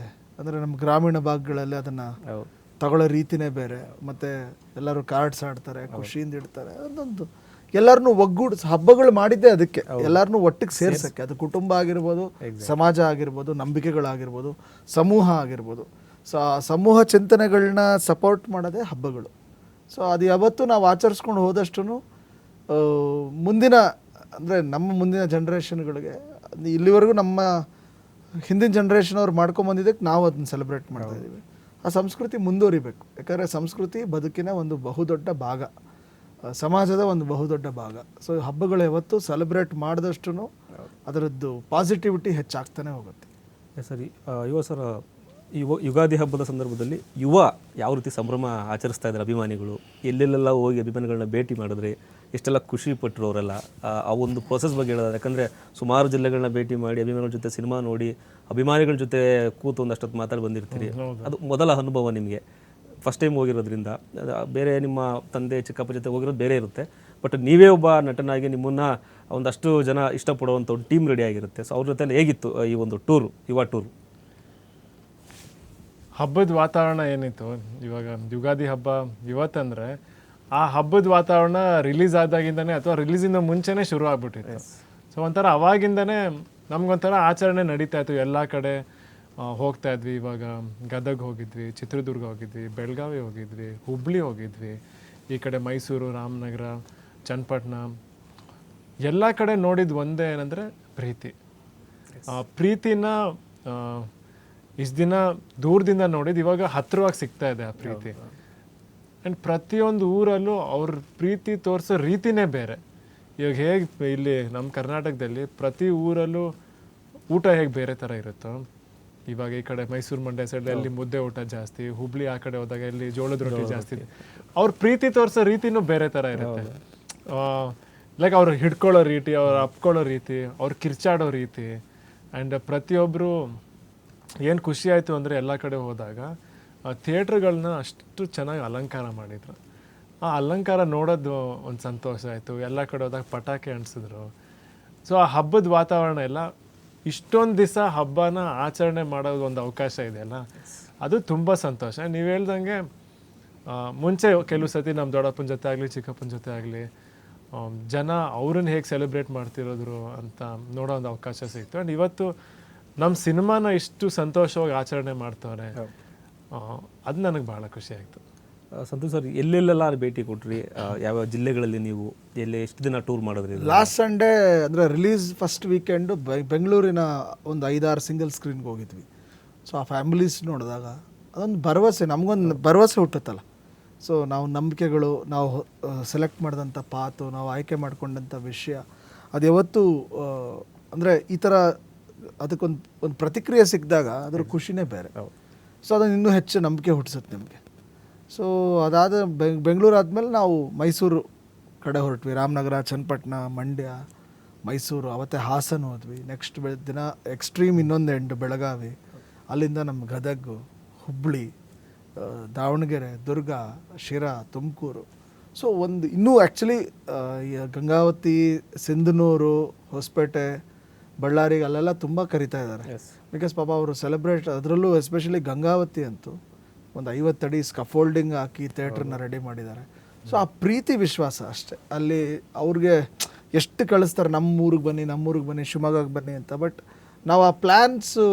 ಅಂದರೆ ನಮ್ಮ ಗ್ರಾಮೀಣ ಭಾಗಗಳಲ್ಲಿ ಅದನ್ನು ತಗೊಳ್ಳೋ ರೀತಿನೇ ಬೇರೆ. ಮತ್ತು ಎಲ್ಲರೂ ಕಾರ್ಡ್ಸ್ ಆಡ್ತಾರೆ, ಖುಷಿಯಿಂದ ಇಡ್ತಾರೆ. ಅದೊಂದು ಎಲ್ಲರನ್ನೂ ಒಗ್ಗೂಡಿಸಿ ಹಬ್ಬಗಳು ಮಾಡಿದ್ದೇ ಅದಕ್ಕೆ, ಎಲ್ಲರನ್ನೂ ಒಟ್ಟಿಗೆ ಸೇರ್ಸೋಕ್ಕೆ. ಅದು ಕುಟುಂಬ ಆಗಿರ್ಬೋದು, ಸಮಾಜ ಆಗಿರ್ಬೋದು, ನಂಬಿಕೆಗಳಾಗಿರ್ಬೋದು, ಸಮೂಹ ಆಗಿರ್ಬೋದು. ಸೊ ಆ ಸಮೂಹ ಚಿಂತನೆಗಳನ್ನ ಸಪೋರ್ಟ್ ಮಾಡೋದೇ ಹಬ್ಬಗಳು. ಸೊ ಅದು ಯಾವತ್ತೂ ನಾವು ಆಚರಿಸ್ಕೊಂಡು ಹೋದಷ್ಟು ಮುಂದಿನ ಅಂದರೆ ನಮ್ಮ ಮುಂದಿನ ಜನ್ರೇಷನ್ಗಳಿಗೆ, ಇಲ್ಲಿವರೆಗೂ ನಮ್ಮ ಹಿಂದಿನ ಜನ್ರೇಷನ್ ಅವ್ರು ಮಾಡ್ಕೊಂಬಂದಿದ್ದಕ್ಕೆ ನಾವು ಅದನ್ನ ಸೆಲೆಬ್ರೇಟ್ ಮಾಡ್ತಾ ಇದ್ದೀವಿ. ಆ ಸಂಸ್ಕೃತಿ ಮುಂದುವರಿಬೇಕು. ಯಾಕಂದರೆ ಸಂಸ್ಕೃತಿ ಬದುಕಿನ ಒಂದು ಬಹುದೊಡ್ಡ ಭಾಗ, ಸಮಾಜದ ಒಂದು ಬಹುದೊಡ್ಡ ಭಾಗ. ಸೊ ಹಬ್ಬಗಳು ಯಾವತ್ತೂ ಸೆಲೆಬ್ರೇಟ್ ಮಾಡಿದಷ್ಟು ಅದರದ್ದು ಪಾಸಿಟಿವಿಟಿ ಹೆಚ್ಚಾಗ್ತಾನೆ ಹೋಗುತ್ತೆ. ಸರಿ ಸರ್, ಯುಗಾದಿ ಹಬ್ಬದ ಸಂದರ್ಭದಲ್ಲಿ ಯುವ ಯಾವ ರೀತಿ ಸಂಭ್ರಮ ಆಚರಿಸ್ತಾ ಇದ್ದಾರೆ ಅಭಿಮಾನಿಗಳು? ಎಲ್ಲೆಲ್ಲೆಲ್ಲ ಹೋಗಿ ಅಭಿಮಾನಿಗಳನ್ನ ಭೇಟಿ ಮಾಡಿದ್ರೆ ಎಷ್ಟೆಲ್ಲ ಖುಷಿ ಪಟ್ಟರು ಅವರೆಲ್ಲ, ಆ ಒಂದು ಪ್ರೊಸೆಸ್ ಬಗ್ಗೆ ಹೇಳೋದು. ಯಾಕಂದರೆ ಸುಮಾರು ಜಿಲ್ಲೆಗಳನ್ನ ಭೇಟಿ ಮಾಡಿ ಅಭಿಮಾನಿಗಳ ಜೊತೆ ಸಿನಿಮಾ ನೋಡಿ ಅಭಿಮಾನಿಗಳ ಜೊತೆ ಕೂತು ಒಂದಷ್ಟೊತ್ತು ಮಾತಾಡಿ ಬಂದಿರ್ತೀರಿ. ಅದು ಮೊದಲ ಅನುಭವ ನಿಮಗೆ, ಫಸ್ಟ್ ಟೈಮ್ ಹೋಗಿರೋದ್ರಿಂದ. ಬೇರೆ ನಿಮ್ಮ ತಂದೆ ಚಿಕ್ಕಪ್ಪ ಜೊತೆ ಹೋಗಿರೋದು ಬೇರೆ ಇರುತ್ತೆ. ಬಟ್ ನೀವೇ ಒಬ್ಬ ನಟನಾಗಿ ನಿಮ್ಮನ್ನು ಒಂದಷ್ಟು ಜನ ಇಷ್ಟಪಡುವಂಥ ಒಂದು ಟೀಮ್ ರೆಡಿ ಆಗಿರುತ್ತೆ. ಸೊ ಅವ್ರ ಜೊತೆ ಹೇಗಿತ್ತು ಈ ಒಂದು ಟೂರು, ಯುವ ಟೂರು? ಹಬ್ಬದ ವಾತಾವರಣ ಏನಿತ್ತು ಇವಾಗ ಯುಗಾದಿ ಹಬ್ಬ ಇವತ್ತಂದರೆ, ಆ ಹಬ್ಬದ ವಾತಾವರಣ ರಿಲೀಸ್ ಆದಾಗಿಂದನೇ ಅಥವಾ ರಿಲೀಸಿಂದ ಮುಂಚೆನೇ ಶುರು ಆಗ್ಬಿಟ್ಟಿತ್ತು. ಸೊ ಒಂಥರ ಅವಾಗಿಂದನೇ ನಮ್ಗೊಂಥರ ಆಚರಣೆ ನಡೀತಾ ಇತ್ತು. ಎಲ್ಲ ಕಡೆ ಹೋಗ್ತಾ ಇದ್ವಿ. ಇವಾಗ ಗದಗ ಹೋಗಿದ್ವಿ, ಚಿತ್ರದುರ್ಗ ಹೋಗಿದ್ವಿ, ಬೆಳಗಾವಿ ಹೋಗಿದ್ವಿ, ಹುಬ್ಳಿ ಹೋಗಿದ್ವಿ, ಈ ಕಡೆ ಮೈಸೂರು, ರಾಮನಗರ, ಚನ್ನಪಟ್ಟಣ, ಎಲ್ಲ ಕಡೆ ನೋಡಿದ್ದು ಒಂದೇ ಏನಂದರೆ ಪ್ರೀತಿ. ಪ್ರೀತಿನ ಇಷ್ಟು ದಿನ ದೂರದಿಂದ ನೋಡಿದ್ದು ಇವಾಗ ಹತ್ತಿರವಾಗಿ ಸಿಗ್ತಾ ಇದೆ ಆ ಪ್ರೀತಿ. ಆ್ಯಂಡ್ ಪ್ರತಿಯೊಂದು ಊರಲ್ಲೂ ಅವ್ರ ಪ್ರೀತಿ ತೋರಿಸೋ ರೀತಿನೇ ಬೇರೆ. ಇವಾಗ ಹೇಗೆ ಇಲ್ಲಿ ನಮ್ಮ ಕರ್ನಾಟಕದಲ್ಲಿ ಪ್ರತಿ ಊರಲ್ಲೂ ಊಟ ಹೇಗೆ ಬೇರೆ ಥರ ಇರುತ್ತೋ, ಇವಾಗ ಈ ಕಡೆ ಮೈಸೂರು ಮಂಡ್ಯ ಸೈಡ್ ಅಲ್ಲಿ ಮುದ್ದೆ ಊಟ ಜಾಸ್ತಿ, ಹುಬ್ಳಿ ಆ ಕಡೆ ಹೋದಾಗ ಇಲ್ಲಿ ಜೋಳದ ರೊಟ್ಟಿ ಜಾಸ್ತಿ. ಅವ್ರ ಪ್ರೀತಿ ತೋರಿಸೋ ರೀತಿನೂ ಬೇರೆ ಥರ ಇರುತ್ತೆ. ಲೈಕ್ ಅವ್ರು ಹಿಡ್ಕೊಳ್ಳೋ ರೀತಿ, ಅವ್ರು ಅಪ್ಕೊಳ್ಳೋ ರೀತಿ, ಅವ್ರು ಕಿರ್ಚಾಡೋ ರೀತಿ. ಆ್ಯಂಡ್ ಪ್ರತಿಯೊಬ್ಬರು ಏನು ಖುಷಿ ಆಯಿತು ಅಂದರೆ ಎಲ್ಲ ಕಡೆ ಹೋದಾಗ ಥಿಯೇಟ್ರ್ಗಳನ್ನ ಅಷ್ಟು ಚೆನ್ನಾಗಿ ಅಲಂಕಾರ ಮಾಡಿದ್ರು. ಆ ಅಲಂಕಾರ ನೋಡೋದು ಒಂದು ಸಂತೋಷ ಆಯಿತು. ಎಲ್ಲ ಕಡೆ ಹೋದಾಗ ಪಟಾಕಿ ಅಂಟಿಸಿದ್ರು. ಸೊ ಆ ಹಬ್ಬದ ವಾತಾವರಣ ಎಲ್ಲ ಇಷ್ಟೊಂದು ದಿವಸ ಹಬ್ಬನ ಆಚರಣೆ ಮಾಡೋದು ಒಂದು ಅವಕಾಶ ಇದೆಯಲ್ಲ, ಅದು ತುಂಬ ಸಂತೋಷ. ನೀವು ಹೇಳ್ದಂಗೆ ಮುಂಚೆ ಕೆಲವು ಸತಿ ನಮ್ಮ ದೊಡ್ಡಪ್ಪನ ಜೊತೆ ಆಗಲಿ ಚಿಕ್ಕಪ್ಪನ ಜೊತೆ ಆಗಲಿ ಜನ ಅವ್ರನ್ನ ಹೇಗೆ ಸೆಲೆಬ್ರೇಟ್ ಮಾಡ್ತಿರೋದ್ರು ಅಂತ ನೋಡೋ ಒಂದು ಅವಕಾಶ ಸಿಕ್ತು. ಆ್ಯಂಡ್ ಇವತ್ತು ನಮ್ಮ ಸಿನಿಮಾನ ಇಷ್ಟು ಸಂತೋಷವಾಗಿ ಆಚರಣೆ ಮಾಡ್ತವ್ರೆ. ಅದು ನನಗೆ ಭಾಳ ಖುಷಿ ಆಯಿತು. ಸಂತೋಷ್ ಸರ್, ಎಲ್ಲೆಲ್ಲೆಲ್ಲ ಭೇಟಿ ಕೊಟ್ರಿ? ಯಾವ ಜಿಲ್ಲೆಗಳಲ್ಲಿ ನೀವು ಎಲ್ಲಿ ಎಷ್ಟು ದಿನ ಟೂರ್ ಮಾಡಿದ್ರಿ? ಲಾಸ್ಟ್ ಸಂಡೇ ಅಂದರೆ ರಿಲೀಸ್ ಫಸ್ಟ್ ವೀಕೆಂಡು ಬೆಂಗಳೂರಿನ ಒಂದು 5-6 ಸಿಂಗಲ್ ಸ್ಕ್ರೀನ್ಗೆ ಹೋಗಿದ್ವಿ. ಸೊ ಆ ಫ್ಯಾಮಿಲೀಸ್ ನೋಡಿದಾಗ ಅದೊಂದು ಭರವಸೆ, ನಮಗೊಂದು ಭರವಸೆ ಹುಟ್ಟುತ್ತಲ್ಲ. ಸೊ ನಾವು ನಂಬಿಕೆಗಳು, ನಾವು ಸೆಲೆಕ್ಟ್ ಮಾಡಿದಂಥ ಪಾತು, ನಾವು ಆಯ್ಕೆ ಮಾಡಿಕೊಂಡಂಥ ವಿಷಯ, ಅದು ಯಾವತ್ತೂ ಅಂದರೆ ಈ ಥರ ಅದಕ್ಕೊಂದು ಪ್ರತಿಕ್ರಿಯೆ ಸಿಕ್ಕಿದಾಗ ಅದರ ಖುಷಿನೇ ಬೇರೆ. ಸೊ ಅದನ್ನು ಇನ್ನೂ ಹೆಚ್ಚು ನಂಬಿಕೆ ಹುಟ್ಟಿಸುತ್ತೆ ನಿಮಗೆ. ಸೊ ಅದಾದ ಬೆಂಗಳೂರು ಆದಮೇಲೆ ನಾವು ಮೈಸೂರು ಕಡೆ ಹೊರಟ್ವಿ. ರಾಮನಗರ, ಚನ್ನಪಟ್ಟಣ, ಮಂಡ್ಯ, ಮೈಸೂರು, ಅವತ್ತೇ ಹಾಸನ ಹೋದ್ವಿ. ನೆಕ್ಸ್ಟ್ ದಿನ ಎಕ್ಸ್ಟ್ರೀಮ್ ಇನ್ನೊಂದು ಎಂಡ್ ಬೆಳಗಾವಿ, ಅಲ್ಲಿಂದ ನಮ್ಮ ಗದಗ, ಹುಬ್ಬಳ್ಳಿ, ದಾವಣಗೆರೆ, ದುರ್ಗ, ಶಿರಾ, ತುಮಕೂರು. ಸೊ ಒಂದು ಇನ್ನೂ ಆ್ಯಕ್ಚುಲಿ ಗಂಗಾವತಿ, ಸಿಂಧನೂರು, ಹೊಸಪೇಟೆ, ಬಳ್ಳಾರಿಗೆ ಅಲ್ಲೆಲ್ಲ ತುಂಬ ಕರಿತಾ ಇದ್ದಾರೆ. ಬಿಕಾಸ್ ಪಾಪ ಅವರು ಸೆಲೆಬ್ರೇಟ್, ಅದರಲ್ಲೂ ಎಸ್ಪೆಷಲಿ ಗಂಗಾವತಿ ಅಂತೂ ಒಂದು 50 ಅಡಿ ಸ್ಕಫೋಲ್ಡಿಂಗ್ ಹಾಕಿ ಥಿಯೇಟ್ರನ್ನ ರೆಡಿ ಮಾಡಿದ್ದಾರೆ. ಸೊ ಆ ಪ್ರೀತಿ ವಿಶ್ವಾಸ ಅಷ್ಟೇ. ಅಲ್ಲಿ ಅವ್ರಿಗೆ ಎಷ್ಟು ಕಳಿಸ್ತಾರೆ, ನಮ್ಮೂರಿಗೆ ಬನ್ನಿ, ಶಿವಮೊಗ್ಗಕ್ಕೆ ಬನ್ನಿ ಅಂತ. ಬಟ್ ನಾವು ಆ ಪ್ಲ್ಯಾನ್ಸು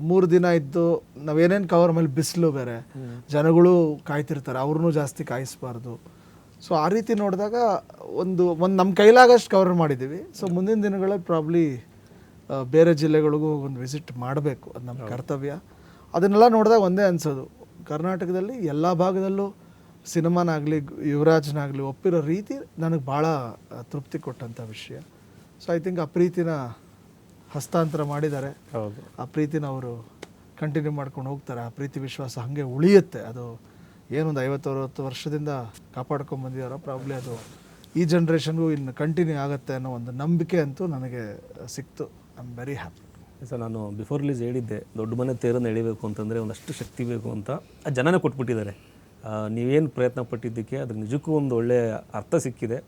3 ದಿನ ಇದ್ದು ನಾವೇನೇನು ಕವರ್ ಮೇಲೆ ಬಿಸಿಲು ಬೇರೆ, ಜನಗಳು ಕಾಯ್ತಿರ್ತಾರೆ, ಅವ್ರನ್ನೂ ಜಾಸ್ತಿ ಕಾಯಿಸ್ಬಾರ್ದು. ಸೊ ಆ ರೀತಿ ನೋಡಿದಾಗ ಒಂದು ನಮ್ಮ ಕೈಲಾಗಷ್ಟು ಕವರ್ ಮಾಡಿದ್ದೀವಿ. ಸೊ ಮುಂದಿನ ದಿನಗಳಲ್ಲಿ ಪ್ರಾಬ್ಲಿ ಬೇರೆ ಜಿಲ್ಲೆಗಳಿಗೂ ಒಂದು ವಿಸಿಟ್ ಮಾಡಬೇಕು, ಅದು ನಮ್ಮ ಕರ್ತವ್ಯ. ಅದನ್ನೆಲ್ಲ ನೋಡಿದಾಗ ಒಂದೇ ಅನಿಸೋದು, ಕರ್ನಾಟಕದಲ್ಲಿ ಎಲ್ಲ ಭಾಗದಲ್ಲೂ ಸಿನಿಮಾನಾಗಲಿ, ಯುವರಾಜ್ನಾಗಲಿ ಒಪ್ಪಿರೋ ರೀತಿ ನನಗೆ ಭಾಳ ತೃಪ್ತಿ ಕೊಟ್ಟಂಥ ವಿಷಯ. ಸೊ ಐ ಥಿಂಕ್ ಆ ಪ್ರೀತಿನ ಹಸ್ತಾಂತರ ಮಾಡಿದ್ದಾರೆ. ಹೌದು, ಆ ಪ್ರೀತಿನ ಅವರು ಕಂಟಿನ್ಯೂ ಮಾಡ್ಕೊಂಡು ಹೋಗ್ತಾರೆ. ಆ ಪ್ರೀತಿ ವಿಶ್ವಾಸ ಹಾಗೆ ಉಳಿಯುತ್ತೆ. ಅದು ಏನೊಂದು 50-60 ವರ್ಷದಿಂದ ಕಾಪಾಡ್ಕೊಂಡು ಬಂದಿದ್ದಾರೋ ಪ್ರಾಬ್ಲಿ ಅದು ಈ ಜನ್ರೇಷನ್ಗೂ ಇನ್ನು ಕಂಟಿನ್ಯೂ ಆಗುತ್ತೆ ಅನ್ನೋ ಒಂದು ನಂಬಿಕೆ ಅಂತೂ ನನಗೆ ಸಿಕ್ತು. I am very happy. Sir, ನಾನು ಬಿಫೋರ್ ರಿಲೀಸ್ ಹೇಳಿದ್ದೆ, ದೊಡ್ಡ ಮನೆ ತೇರನ್ನು ಎಳಿಬೇಕು ಅಂತಂದರೆ ಒಂದಷ್ಟು ಶಕ್ತಿ ಬೇಕು ಅಂತ. ಆ ಜನನೇ ಕೊಟ್ಬಿಟ್ಟಿದ್ದಾರೆ. ನೀವೇನು ಪ್ರಯತ್ನ ಪಟ್ಟಿದ್ದಕ್ಕೆ ಅದಕ್ಕೆ ನಿಜಕ್ಕೂ ಒಂದು ಒಳ್ಳೆಯ ಅರ್ಥ ಸಿಕ್ಕಿದೆ,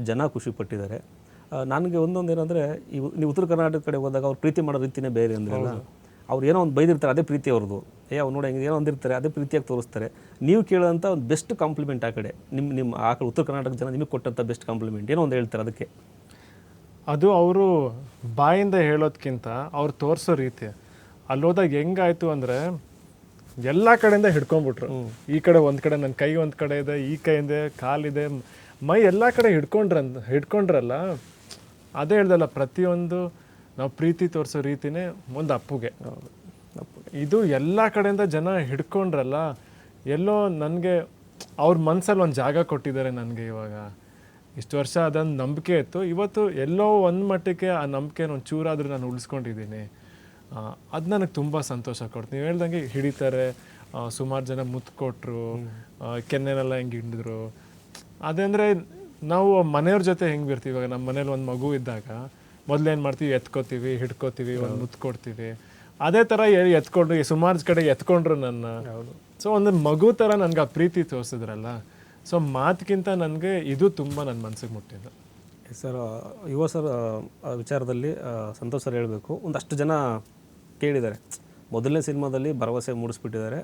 ಜನ ಖುಷಿ ಪಟ್ಟಿದ್ದಾರೆ. ನನಗೆ ಒಂದೊಂದು ಏನಂದರೆ, ನೀವು ಉತ್ತರ ಕರ್ನಾಟಕ ಕಡೆ ಹೋದಾಗ ಅವ್ರು ಪ್ರೀತಿ ಮಾಡೋ ರೀತಿಯೇ ಬೇರೆ ಅಂದ್ರಲ್ಲ. ಅವ್ರು ಏನೋ ಒಂದು ಬೈದಿರ್ತಾರೆ, ಅದೇ ಪ್ರೀತಿ ಅವ್ರದ್ದು. ಅವ್ರು ನೋಡಿ ಹೆಂಗೆ ಏನೋ ಒಂದಿರ್ತಾರೆ, ಅದೇ ಪ್ರೀತಿಯಾಗಿ ತೋರಿಸ್ತಾರೆ. ನೀವು ಕೇಳೋಂಥ ಒಂದು ಬೆಸ್ಟ್ ಕಾಂಪ್ಲಿಮೆಂಟ್ ಆ ಕಡೆ ನಿಮ್ಮ ಆ ಕಡೆ ಉತ್ತರ ಕರ್ನಾಟಕ ಜನ ನಿಮಗೆ ಕೊಟ್ಟಂಥ ಬೆಸ್ಟ್ ಕಾಂಪ್ಲಿಮೆಂಟ್ ಏನೋ ಒಂದು ಹೇಳ್ತಾರೆ. ಅದಕ್ಕೆ ಅದು ಅವರು ಬಾಯಿಂದ ಹೇಳೋದಕ್ಕಿಂತ ಅವ್ರು ತೋರಿಸೋ ರೀತಿ. ಅಲ್ಲಿ ಹೋದಾಗ ಹೆಂಗಾಯ್ತು ಅಂದರೆ, ಎಲ್ಲ ಕಡೆಯಿಂದ ಹಿಡ್ಕೊಂಡ್ಬಿಟ್ರು. ಈ ಕಡೆ ಒಂದು ಕಡೆ ನನ್ನ ಕೈ ಒಂದು ಕಡೆ ಇದೆ, ಈ ಕೈಯಿಂದ ಕಾಲಿದೆ, ಮೈ ಎಲ್ಲ ಕಡೆ ಹಿಡ್ಕೊಂಡ್ರಲ್ಲ. ಅದೇ ಹೇಳ್ದಲ್ಲ, ಪ್ರತಿಯೊಂದು ನಾವು ಪ್ರೀತಿ ತೋರಿಸೋ ರೀತಿನೇ ಒಂದು ಅಪ್ಪುಗೆ. ಇದು ಎಲ್ಲ ಕಡೆಯಿಂದ ಜನ ಹಿಡ್ಕೊಂಡ್ರಲ್ಲ, ಎಲ್ಲೋ ನನಗೆ ಅವ್ರ ಮನಸ್ಸಲ್ಲಿ ಒಂದು ಜಾಗ ಕೊಟ್ಟಿದ್ದಾರೆ ನನಗೆ. ಇವಾಗ ಇಷ್ಟು ವರ್ಷ ಅದೊಂದು ನಂಬಿಕೆ ಇತ್ತು, ಇವತ್ತು ಎಲ್ಲೋ ಒಂದು ಮಟ್ಟಕ್ಕೆ ಆ ನಂಬಿಕೆನ ಒಂದು ಚೂರಾದರೂ ನಾನು ಉಳಿಸ್ಕೊಂಡಿದ್ದೀನಿ. ಅದು ನನಗೆ ತುಂಬ ಸಂತೋಷ ಕೊಡ್ತು. ನೀವು ಹೇಳ್ದಂಗೆ ಹಿಡಿತಾರೆ, ಸುಮಾರು ಜನ ಮುತ್ತು ಕೊಟ್ಟರು, ಕೆನ್ನೆನೆಲ್ಲ ಹೆಂಗೆ ಹಿಡಿದ್ರು. ಅದಂದರೆ ನಾವು ಮನೆಯವ್ರ ಜೊತೆ ಹೆಂಗೆ ಬಿರ್ತೀವಿ. ಇವಾಗ ನಮ್ಮ ಮನೇಲಿ ಒಂದು ಮಗು ಇದ್ದಾಗ ಮೊದಲೇನು ಮಾಡ್ತೀವಿ, ಎತ್ಕೋತೀವಿ, ಹಿಡ್ಕೋತೀವಿ, ಒಂದು ಮುತ್ತು ಕೊಡ್ತೀವಿ. ಅದೇ ಥರ ಎತ್ಕೊಂಡು ಸುಮಾರು ಕಡೆ ಎತ್ಕೊಂಡ್ರು ನನ್ನ. ಸೊ ಒಂದು ಮಗು ಥರ ನನಗೆ ಆ ಪ್ರೀತಿ ತೋರಿಸಿದ್ರಲ್ಲ. ಸೊ ಮಾತಿಗಿಂತ ನನಗೆ ಇದು ತುಂಬ ನನ್ನ ಮನಸ್ಸಿಗೆ ಮುಟ್ಟಿದ್ದು. ಸರ್, ಯುವ ಸರ್ ವಿಚಾರದಲ್ಲಿ ಸಂತೋಷ್ ಸರ್ ಹೇಳಬೇಕು, ಒಂದಷ್ಟು ಜನ ಕೇಳಿದ್ದಾರೆ. ಮೊದಲನೇ ಸಿನಿಮಾದಲ್ಲಿ ಭರವಸೆ ಮೂಡಿಸ್ಬಿಟ್ಟಿದ್ದಾರೆ,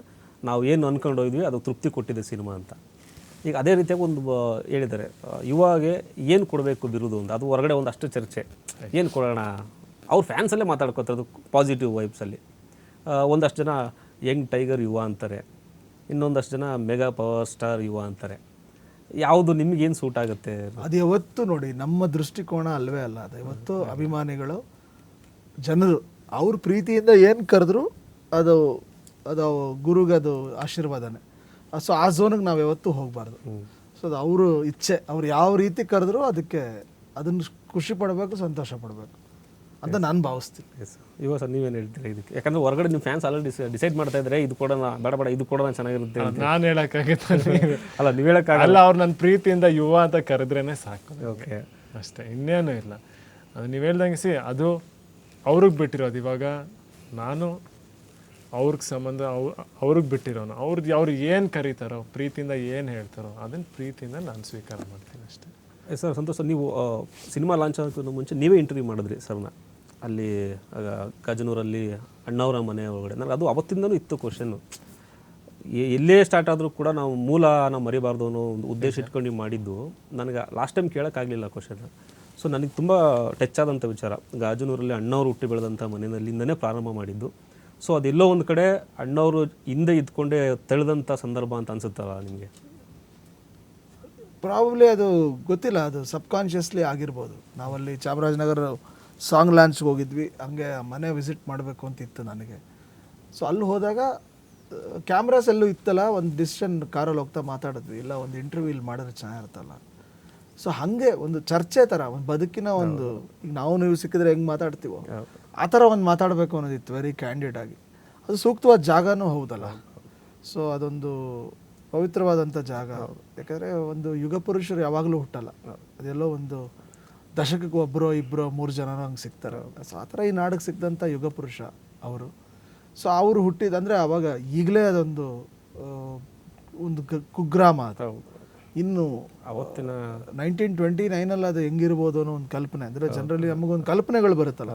ನಾವು ಏನು ಅಂದ್ಕೊಂಡು ಹೋದ್ವಿ ಅದು ತೃಪ್ತಿ ಕೊಟ್ಟಿದೆ ಸಿನಿಮಾ ಅಂತ. ಈಗ ಅದೇ ರೀತಿಯಾಗಿ ಒಂದು ಹೇಳಿದ್ದಾರೆ, ಯುವಾಗೆ ಏನು ಕೊಡಬೇಕು ಬಿರುದು ಅಂತ. ಅದು ಹೊರಗಡೆ ಒಂದಷ್ಟು ಚರ್ಚೆ, ಏನು ಕೊಡೋಣ, ಅವ್ರ ಫ್ಯಾನ್ಸಲ್ಲೇ ಮಾತಾಡ್ಕೊತಾರೆ ಪಾಸಿಟಿವ್ ವೈಬ್ಸಲ್ಲಿ. ಒಂದಷ್ಟು ಜನ ಯಂಗ್ ಟೈಗರ್ ಯುವ ಅಂತಾರೆ, ಇನ್ನೊಂದಷ್ಟು ಜನ ಮೆಗಾ ಪವರ್ ಸ್ಟಾರ್ ಯುವ ಅಂತಾರೆ. ಯಾವುದು ನಿಮಗೇನು ಸೂಟ್ ಆಗುತ್ತೆ? ಅದು ಯಾವತ್ತು ನೋಡಿ, ನಮ್ಮ ದೃಷ್ಟಿಕೋನ ಅಲ್ವೇ ಅಲ್ಲ. ಅದು ಯಾವತ್ತು ಅಭಿಮಾನಿಗಳು, ಜನರು ಅವ್ರ ಪ್ರೀತಿಯಿಂದ ಏನು ಕರೆದ್ರು ಅದು ಅದು ಗುರುಗೆ ಅದು ಆಶೀರ್ವಾದನೇ. ಸೊ ಆ ಝೋನಿಗೆ ನಾವು ಯಾವತ್ತೂ ಹೋಗಬಾರ್ದು. ಸೊ ಅದು ಅವರು ಇಚ್ಛೆ, ಅವ್ರು ಯಾವ ರೀತಿ ಕರೆದ್ರು ಅದಕ್ಕೆ ಅದನ್ನು ಖುಷಿ ಪಡಬೇಕು, ಸಂತೋಷ ಪಡಬೇಕು ಅಂತ ನಾನು ಭಾವಿಸ್ತೀನಿ. ಇವಾಗ ಸರ್ ನೀವೇನು ಹೇಳ್ತೀರಾ ಇದಕ್ಕೆ? ಯಾಕಂದರೆ ಹೊರಗಡೆ ನಿಮ್ಮ ಫ್ಯಾನ್ಸ್ ಆಲ್ರೆಡಿ ಡಿಸೈಡ್ ಮಾಡ್ತಾ ಇದ್ದಾರೆ, ಇದು ಕೊಡೋಣ, ಬೇಡ ಇದು ಕೊಡೋಣ, ಚೆನ್ನಾಗಿರುತ್ತೆ. ನಾನು ಹೇಳೋಕ್ಕಾಗುತ್ತೆ ಅಲ್ಲ, ನೀವು ಹೇಳೋಕ್ಕಾಗಲ್ಲ. ಅವ್ರು ನನ್ನ ಪ್ರೀತಿಯಿಂದ ಯುವ ಅಂತ ಕರೆದ್ರೇ ಸಾಕು. ಓಕೆ, ಅಷ್ಟೇ, ಇನ್ನೇನು ಇಲ್ಲ. ಅದು ನೀವು ಹೇಳ್ದಂಗೆ ಅದು ಅವ್ರಿಗೆ ಬಿಟ್ಟಿರೋದು. ಇವಾಗ ನಾನು ಅವ್ರಿಗೆ ಸಂಬಂಧ ಅವ್ರಿಗೆ ಬಿಟ್ಟಿರೋನು. ಅವ್ರು ಏನು ಕರೀತಾರೋ, ಪ್ರೀತಿಯಿಂದ ಏನು ಹೇಳ್ತಾರೋ ಅದನ್ನು ಪ್ರೀತಿಯಿಂದ ನಾನು ಸ್ವೀಕಾರ ಮಾಡ್ತೀನಿ ಅಷ್ಟೇ. ಸರ್, ಸಂತೋಷ್ ಸರ್, ನೀವು ಸಿನಿಮಾ ಲಾಂಚ್ ಆಗೋಕ್ಕಿಂತ ಮುಂಚೆ ನೀವೇ ಇಂಟರ್ವ್ಯೂ ಮಾಡಿದ್ರಿ ಸರ್ನ ಅಲ್ಲಿ ಕಾಜನೂರಲ್ಲಿ ಅಣ್ಣವರ ಮನೆ ಒಳಗಡೆ. ನನಗೆ ಅದು ಅವತ್ತಿಂದನೂ ಇತ್ತು ಕ್ವಶನ್ನು. ಎಲ್ಲೇ ಸ್ಟಾರ್ಟ್ ಆದರೂ ಕೂಡ ನಾವು ಮೂಲನ ಮರಿಬಾರ್ದು ಅನ್ನೋ ಒಂದು ಉದ್ದೇಶ ಇಟ್ಕೊಂಡು ನೀವು ಮಾಡಿದ್ದು ನನಗೆ ಲಾಸ್ಟ್ ಟೈಮ್ ಕೇಳೋಕ್ಕಾಗಲಿಲ್ಲ ಕ್ವಶನ್. ಸೊ ನನಗೆ ತುಂಬ ಟಚ್ ಆದಂಥ ವಿಚಾರ. ಗಾಜನೂರಲ್ಲಿ ಅಣ್ಣವ್ರು ಹುಟ್ಟಿ ಬೆಳೆದಂಥ ಮನೆಯಲ್ಲಿಂದನೇ ಪ್ರಾರಂಭ ಮಾಡಿದ್ದು. ಸೊ ಅದೆಲ್ಲೋ ಒಂದು ಕಡೆ ಅಣ್ಣವರು ಹಿಂದೆ ಇದ್ಕೊಂಡೇ ತಳೆದಂಥ ಸಂದರ್ಭ ಅಂತ ಅನ್ಸುತ್ತಲ್ಲ ನಿಮಗೆ? ಪ್ರಾಬಬ್ಲಿ ಅದು ಗೊತ್ತಿಲ್ಲ, ಅದು ಸಬ್ಕಾನ್ಷಿಯಸ್ಲಿ ಆಗಿರ್ಬೋದು. ನಾವಲ್ಲಿ ಚಾಮರಾಜನಗರ ಸಾಂಗ್ ಲಾಂಚ್ಗೆ ಹೋಗಿದ್ವಿ, ಹಂಗೆ ಮನೆ ವಿಸಿಟ್ ಮಾಡಬೇಕು ಅಂತ ಇತ್ತು ನನಗೆ. ಸೊ ಅಲ್ಲಿ ಹೋದಾಗ ಕ್ಯಾಮ್ರಾಸ್ ಎಲ್ಲೂ ಇತ್ತಲ್ಲ, ಒಂದು ಡಿಸಿಷನ್ ಕಾರಲ್ಲಿ ಹೋಗ್ತಾ ಮಾತಾಡಿದ್ವಿ, ಇಲ್ಲ ಒಂದು ಇಂಟರ್ವ್ಯೂ ಇಲ್ಲಿ ಮಾಡಿದ್ರೆ ಚೆನ್ನಾಗಿರುತ್ತಲ್ಲ. ಸೊ ಹಾಗೆ ಒಂದು ಚರ್ಚೆ ಥರ, ಒಂದು ಬದುಕಿನ ಒಂದು, ಈಗ ನಾವು ನೀವು ಸಿಕ್ಕಿದ್ರೆ ಹೆಂಗೆ ಮಾತಾಡ್ತೀವೋ ಆ ಥರ ಒಂದು ಮಾತಾಡಬೇಕು ಅನ್ನೋದಿತ್ತು, ವೆರಿ ಕ್ಯಾಂಡಿಡ್ ಆಗಿ. ಅದು ಸೂಕ್ತವಾದ ಜಾಗನೂ ಹೌದಲ್ಲ. ಸೊ ಅದೊಂದು ಪವಿತ್ರವಾದಂಥ ಜಾಗ. ಯಾಕಂದರೆ ಒಂದು ಯುಗ ಪುರುಷರು ಯಾವಾಗಲೂ ಹುಟ್ಟಲ್ಲ, ಅದೆಲ್ಲೋ ಒಂದು ದಶಕಕ್ಕೆ ಒಬ್ಬರೋ ಇಬ್ಬರೋ 3 ಜನನೂ ಹಂಗೆ ಸಿಗ್ತಾರೆ. ಸೊ ಆ ಥರ ಈ ನಾಡಿಗೆ ಸಿಕ್ಕಿದಂಥ ಯುಗ ಪುರುಷ ಅವರು. ಸೊ ಅವರು ಹುಟ್ಟಿದಂದರೆ ಆವಾಗ ಈಗಲೇ ಅದೊಂದು ಒಂದು ಕುಗ್ರಾಮ ಅದು. ಇನ್ನು ಅವತ್ತಿನ 1929 ಅದು ಹೆಂಗಿರ್ಬೋದು ಅನ್ನೋ ಒಂದು ಕಲ್ಪನೆ, ಅಂದರೆ ಜನರಲಿ ನಮಗೊಂದು ಕಲ್ಪನೆಗಳು ಬರುತ್ತಲ್ಲ.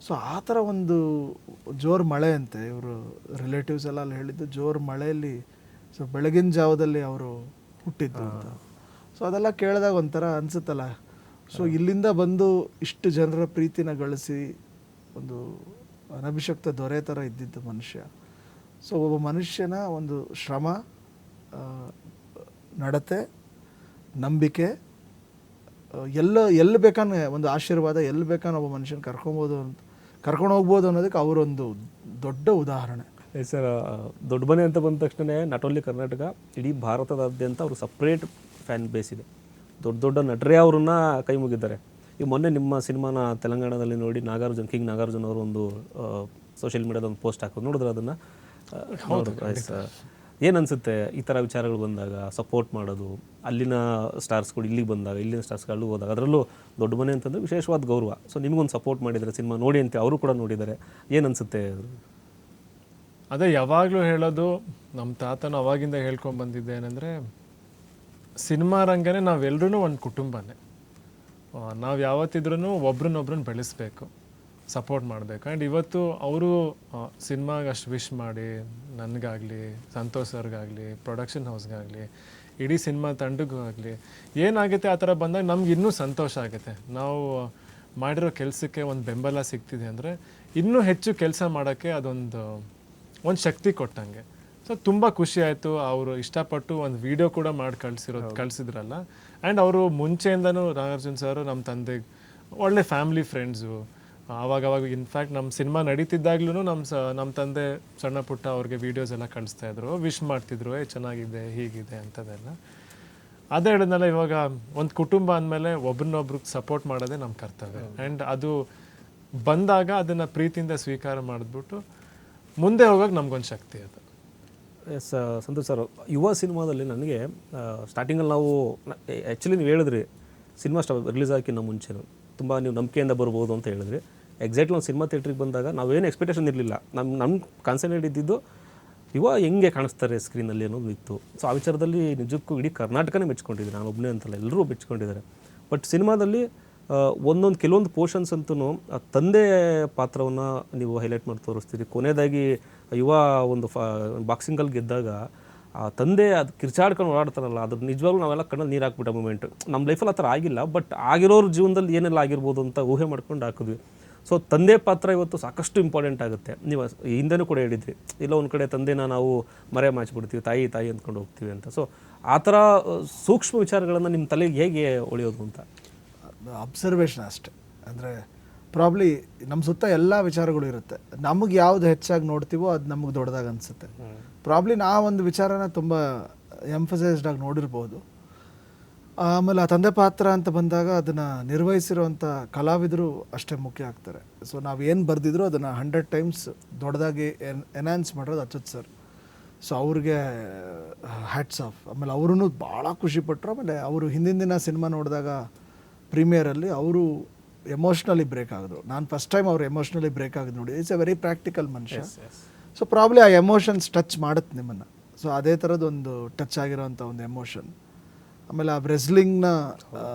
ಸೊ ಆ ಥರ ಒಂದು ಜೋರು ಮಳೆ ಅಂತೆ, ಇವರು ರಿಲೇಟಿವ್ಸ್ ಎಲ್ಲ ಅಲ್ಲಿ ಹೇಳಿದ್ದು, ಜೋರು ಮಳೆಯಲ್ಲಿ ಸೊ ಬೆಳಗಿನ ಜಾವದಲ್ಲಿ ಅವರು ಹುಟ್ಟಿದ್ದು ಅಂತ. ಸೊ ಅದೆಲ್ಲ ಕೇಳಿದಾಗ ಒಂಥರ ಅನಿಸುತ್ತಲ್ಲ. ಸೊ ಇಲ್ಲಿಂದ ಬಂದು ಇಷ್ಟು ಜನರ ಪ್ರೀತಿನ ಗಳಿಸಿ ಒಂದು ಅನಭಿಷಕ್ತ ದೊರೆ ಥರ ಇದ್ದಿದ್ದು ಮನುಷ್ಯ. ಸೊ ಒಬ್ಬ ಮನುಷ್ಯನ ಒಂದು ಶ್ರಮ, ನಡತೆ, ನಂಬಿಕೆ, ಎಲ್ಲಿ ಬೇಕಾನೆ ಒಂದು ಆಶೀರ್ವಾದ, ಎಲ್ಲಿ ಬೇಕಾನೆ ಒಬ್ಬ ಮನುಷ್ಯನ ಕರ್ಕೊಂಡು ಹೋಗ್ಬೋದು ಅನ್ನೋದಕ್ಕೆ ಅವರೊಂದು ದೊಡ್ಡ ಉದಾಹರಣೆ. ಸರ್, ದೊಡ್ಡ ಮನೆ ಅಂತ ಬಂದ ತಕ್ಷಣ ನಾಟ್ ಓನ್ಲಿ ಕರ್ನಾಟಕ, ಇಡೀ ಭಾರತದಾದ್ಯಂತ ಅವರು ಸಪ್ರೇಟ್ ಫ್ಯಾನ್ ಬೇಸ್ ಇದೆ. ದೊಡ್ಡ ದೊಡ್ಡ ನಟರೇ ಅವ್ರನ್ನ ಕೈ ಮುಗಿದ್ದಾರೆ. ಈಗ ಮೊನ್ನೆ ನಿಮ್ಮ ಸಿನಿಮಾನ ತೆಲಂಗಾಣದಲ್ಲಿ ನೋಡಿ ನಾಗಾರ್ಜುನ್, ಕಿಂಗ್ ನಾಗಾರ್ಜುನ್ ಅವರು ಒಂದು ಸೋಷಿಯಲ್ ಮೀಡಿಯಾದ ಒಂದು ಪೋಸ್ಟ್ ಹಾಕೋದು ನೋಡಿದ್ರೆ ಅದನ್ನು ಏನು ಅನಿಸುತ್ತೆ ಈ ಥರ ವಿಚಾರಗಳು ಬಂದಾಗ ಸಪೋರ್ಟ್ ಮಾಡೋದು, ಅಲ್ಲಿನ ಸ್ಟಾರ್ಸ್ಗಳು ಇಲ್ಲಿಗೆ ಬಂದಾಗ, ಇಲ್ಲಿನ ಸ್ಟಾರ್ಸ್ಗಳು ಹೋದಾಗ, ಅದರಲ್ಲೂ ದೊಡ್ಡ ಮನೆ ಅಂತಂದರೆ ವಿಶೇಷವಾದ ಗೌರವ. ಸೊ ನಿಮಗೊಂದು ಸಪೋರ್ಟ್ ಮಾಡಿದರೆ ಸಿನಿಮಾ ನೋಡಿ ಅಂತ ಅವರು ಕೂಡ ನೋಡಿದ್ದಾರೆ, ಏನು ಅನಿಸುತ್ತೆ? ಅದೇ ಯಾವಾಗಲೂ ಹೇಳೋದು, ನಮ್ಮ ತಾತನ ಅವಾಗಿಂದ ಹೇಳ್ಕೊಂಡು ಬಂದಿದ್ದೆ ಏನಂದರೆ, ಸಿನಿಮಾ ರಂಗನೇ ನಾವೆಲ್ಲರೂ ಒಂದು ಕುಟುಂಬನೇ. ನಾವು ಯಾವತ್ತಿದ್ರೂ ಒಬ್ರನ್ನೊಬ್ರನ್ನ ಬೆಳೆಸಬೇಕು, ಸಪೋರ್ಟ್ ಮಾಡಬೇಕು. ಆ್ಯಂಡ್ ಇವತ್ತು ಅವರು ಸಿನಿಮಾಗೆ ಅಷ್ಟು ವಿಶ್ ಮಾಡಿ, ನನಗಾಗಲಿ, ಸಂತೋಷ್ ಸರ್ಗಾಗಲಿ, ಪ್ರೊಡಕ್ಷನ್ ಹೌಸ್ಗಾಗಲಿ, ಇಡೀ ಸಿನಿಮಾ ತಂಡಕ್ಕೂ ಆಗಲಿ, ಏನಾಗುತ್ತೆ ಆ ಥರ ಬಂದಾಗ ನಮ್ಗೆ ಇನ್ನೂ ಸಂತೋಷ ಆಗುತ್ತೆ. ನಾವು ಮಾಡಿರೋ ಕೆಲಸಕ್ಕೆ ಒಂದು ಬೆಂಬಲ ಸಿಗ್ತಿದೆ ಅಂದರೆ ಇನ್ನೂ ಹೆಚ್ಚು ಕೆಲಸ ಮಾಡೋಕ್ಕೆ ಅದೊಂದು ಶಕ್ತಿ ಕೊಟ್ಟಂಗೆ. ಸೊ ತುಂಬ ಖುಷಿ ಆಯಿತು. ಅವರು ಇಷ್ಟಪಟ್ಟು ಒಂದು ವಿಡಿಯೋ ಕೂಡ ಮಾಡಿ ಕಳಿಸಿದ್ರಲ್ಲ. ಆ್ಯಂಡ್ ಅವರು ಮುಂಚೆಯಿಂದನೂ ನಾಗಾರ್ಜುನ್ ಸರ್ ನಮ್ಮ ತಂದೆಗೆ ಒಳ್ಳೆ ಫ್ಯಾಮಿಲಿ ಫ್ರೆಂಡ್ಸು. ಆವಾಗವಾಗ ಇನ್ಫ್ಯಾಕ್ಟ್ ನಮ್ಮ ಸಿನಿಮಾ ನಡೀತಿದ್ದಾಗ್ಲೂ ನಮ್ಮ ತಂದೆ ಸಣ್ಣ ಪುಟ್ಟ ಅವ್ರಿಗೆ ವೀಡಿಯೋಸ್ ಎಲ್ಲ ಕಳಿಸ್ತಾಯಿದ್ರು, ವಿಶ್ ಮಾಡ್ತಿದ್ರು, ಚೆನ್ನಾಗಿದೆ ಹೀಗಿದೆ ಅಂಥದ್ದೆಲ್ಲ. ಅದೇ ಹೇಳಿದ್ನಲ್ಲ, ಇವಾಗ ಒಂದು ಕುಟುಂಬ ಅಂದಮೇಲೆ ಒಬ್ರನ್ನೊಬ್ರಿಗೆ ಸಪೋರ್ಟ್ ಮಾಡೋದೇ ನಮ್ಮ ಕರ್ತವ್ಯ. ಆ್ಯಂಡ್ ಅದು ಬಂದಾಗ ಅದನ್ನು ಪ್ರೀತಿಯಿಂದ ಸ್ವೀಕಾರ ಮಾಡಿದ್ಬಿಟ್ಟು ಮುಂದೆ ಹೋಗೋಕೆ ನಮ್ಗೊಂದು ಶಕ್ತಿ ಅದು. ಎಸ್ ಸಂತೋಷ್ ಸರ್, ಯುವ ಸಿನಿಮಾದಲ್ಲಿ ನನಗೆ ಸ್ಟಾರ್ಟಿಂಗಲ್ಲಿ ನಾವು ಆ್ಯಕ್ಚುಲಿ ನೀವು ಹೇಳಿದ್ರಿ ಸಿನಿಮಾ ರಿಲೀಸ್ ಆಗಿನ ಮುಂಚೆ ತುಂಬ ನೀವು ನಂಬಿಕೆಯಿಂದ ಬರ್ಬೋದು ಅಂತ ಹೇಳಿದ್ರಿ. ಎಕ್ಸಾಕ್ಟ್ಲಿ ಒಂದು ಸಿನಿಮಾ ಥಿಯೇಟ್ರಿಗೆ ಬಂದಾಗ ನಾವೇನು ಎಕ್ಸ್ಪೆಕ್ಟೇಷನ್ ಇರಲಿಲ್ಲ. ನಮ್ಮ ಕಾನ್ಸಂಟ್ರೇಟ್ ಇದ್ದಿದ್ದು ಯುವ ಹೆಂಗೆ ಕಾಣಿಸ್ತಾರೆ ಸ್ಕ್ರೀನಲ್ಲಿ ಅನ್ನೋದು ಇತ್ತು. ಸೊ ಆ ವಿಚಾರದಲ್ಲಿ ನಿಜಕ್ಕೂ ಇಡೀ ಕರ್ನಾಟಕನೇ ಮೆಚ್ಕೊಂಡಿದ್ದೆ, ನಾನು ಒಬ್ಬನೇ ಅಂತಲ್ಲ, ಎಲ್ಲರೂ ಮೆಚ್ಕೊಂಡಿದ್ದಾರೆ. ಬಟ್ ಸಿನಿಮಾದಲ್ಲಿ ಕೆಲವೊಂದು ಪೋರ್ಷನ್ಸ್ ಅಂತೂ ತಂದೆ ಪಾತ್ರವನ್ನು ನೀವು ಹೈಲೈಟ್ ಮಾಡಿ ತೋರಿಸ್ತೀರಿ. ಕೊನೆಯದಾಗಿ ಯುವ ಒಂದು ಬಾಕ್ಸಿಂಗಲ್ಲಿ ಗೆದ್ದಾಗ ಆ ತಂದೆ ಅದು ಕಿರ್ಚಾಡ್ಕೊಂಡು ಓಡಾಡ್ತಾರಲ್ಲ, ಅದು ನಿಜವಾಗ್ಲೂ ನಾವೆಲ್ಲ ಕಣ್ಣಲ್ಲಿ ನೀರು ಹಾಕ್ಬಿಟ್ಟ ಮೂಮೆಂಟ್. ನಮ್ಮ ಲೈಫಲ್ಲಿ ಆ ಥರ ಆಗಿಲ್ಲ, ಬಟ್ ಆಗಿರೋರ ಜೀವನದಲ್ಲಿ ಏನೆಲ್ಲ ಆಗಿರ್ಬೋದು ಅಂತ ಊಹೆ ಮಾಡ್ಕೊಂಡು ಹಾಕಿದ್ವಿ. ಸೊ ತಂದೆ ಪಾತ್ರ ಇವತ್ತು ಸಾಕಷ್ಟು ಇಂಪಾರ್ಟೆಂಟ್ ಆಗುತ್ತೆ. ನೀವು ಹಿಂದೆನೂ ಕೂಡ ಹೇಳಿದ್ರಿ, ಇಲ್ಲ ಒಂದು ಕಡೆ ತಂದೆನ ನಾವು ಮರೆ ಮಾಚಿಬಿಡ್ತೀವಿ, ತಾಯಿ ಅಂದ್ಕೊಂಡು ಹೋಗ್ತೀವಿ ಅಂತ. ಸೊ ಆ ಥರ ಸೂಕ್ಷ್ಮ ವಿಚಾರಗಳನ್ನು ನಿಮ್ಮ ತಲೆಗೆ ಹೇಗೆ ಉಳಿಯೋದು ಅಂತ? ಅಬ್ಸರ್ವೇಷನ್ ಅಷ್ಟೆ. ಅಂದರೆ ಪ್ರಾಬ್ಲಿ ನಮ್ಮ ಸುತ್ತ ಎಲ್ಲ ವಿಚಾರಗಳು ಇರುತ್ತೆ, ನಮಗೆ ಯಾವುದು ಹೆಚ್ಚಾಗಿ ನೋಡ್ತೀವೋ ಅದು ನಮಗೆ ದೊಡ್ಡದಾಗ ಅನಿಸುತ್ತೆ. ಪ್ರಾಬ್ಲಿ ಒಂದು ವಿಚಾರನ ತುಂಬ ಎಂಫಸೈಸ್ಡಾಗಿ ನೋಡಿರ್ಬೋದು. ಆಮೇಲೆ ಆ ತಂದೆ ಪಾತ್ರ ಅಂತ ಬಂದಾಗ ಅದನ್ನು ನಿರ್ವಹಿಸಿರೋವಂಥ ಕಲಾವಿದರು ಅಷ್ಟೇ ಮುಖ್ಯ ಆಗ್ತಾರೆ. ಸೊ ನಾವು ಏನು ಬರೆದಿದ್ರು ಅದನ್ನು 100 ಟೈಮ್ಸ್ ದೊಡ್ಡದಾಗಿ ಎನ್ಹಾನ್ಸ್ ಮಾಡೋದು ಅಚ್ಯುತ್ ಸರ್. ಸೊ ಅವ್ರಿಗೆ ಹ್ಯಾಟ್ಸ್ ಆಫ್. ಆಮೇಲೆ ಅವರೂ ಭಾಳ ಖುಷಿಪಟ್ಟರು. ಆಮೇಲೆ ಅವರು ಹಿಂದಿನ ದಿನ ಸಿನಿಮಾ ನೋಡಿದಾಗ ಪ್ರೀಮಿಯರಲ್ಲಿ ಅವರು ಎಮೋಷ್ನಲಿ ಬ್ರೇಕ್ ಆಗಿದ್ರು. ನಾನು ಫಸ್ಟ್ ಟೈಮ್ ಅವ್ರು ಎಮೋಷ್ನಲಿ ಬ್ರೇಕ್ ಆಗಿದ್ದು ನೋಡಿ. ಇಟ್ಸ್ ಎ ವೆರಿ ಪ್ರಾಕ್ಟಿಕಲ್ ಮನುಷ್ಯ. ಸೊ ಪ್ರಾಬ್ಲಿ ಆ ಎಮೋಷನ್ಸ್ ಟಚ್ ಮಾಡುತ್ತೆ ನಿಮ್ಮನ್ನು. ಸೊ ಅದೇ ಥರದ್ದೊಂದು ಟಚ್ ಆಗಿರೋವಂಥ ಒಂದು ಎಮೋಷನ್. ಆಮೇಲೆ ಆ ರೆಸ್ಲಿಂಗ್ನ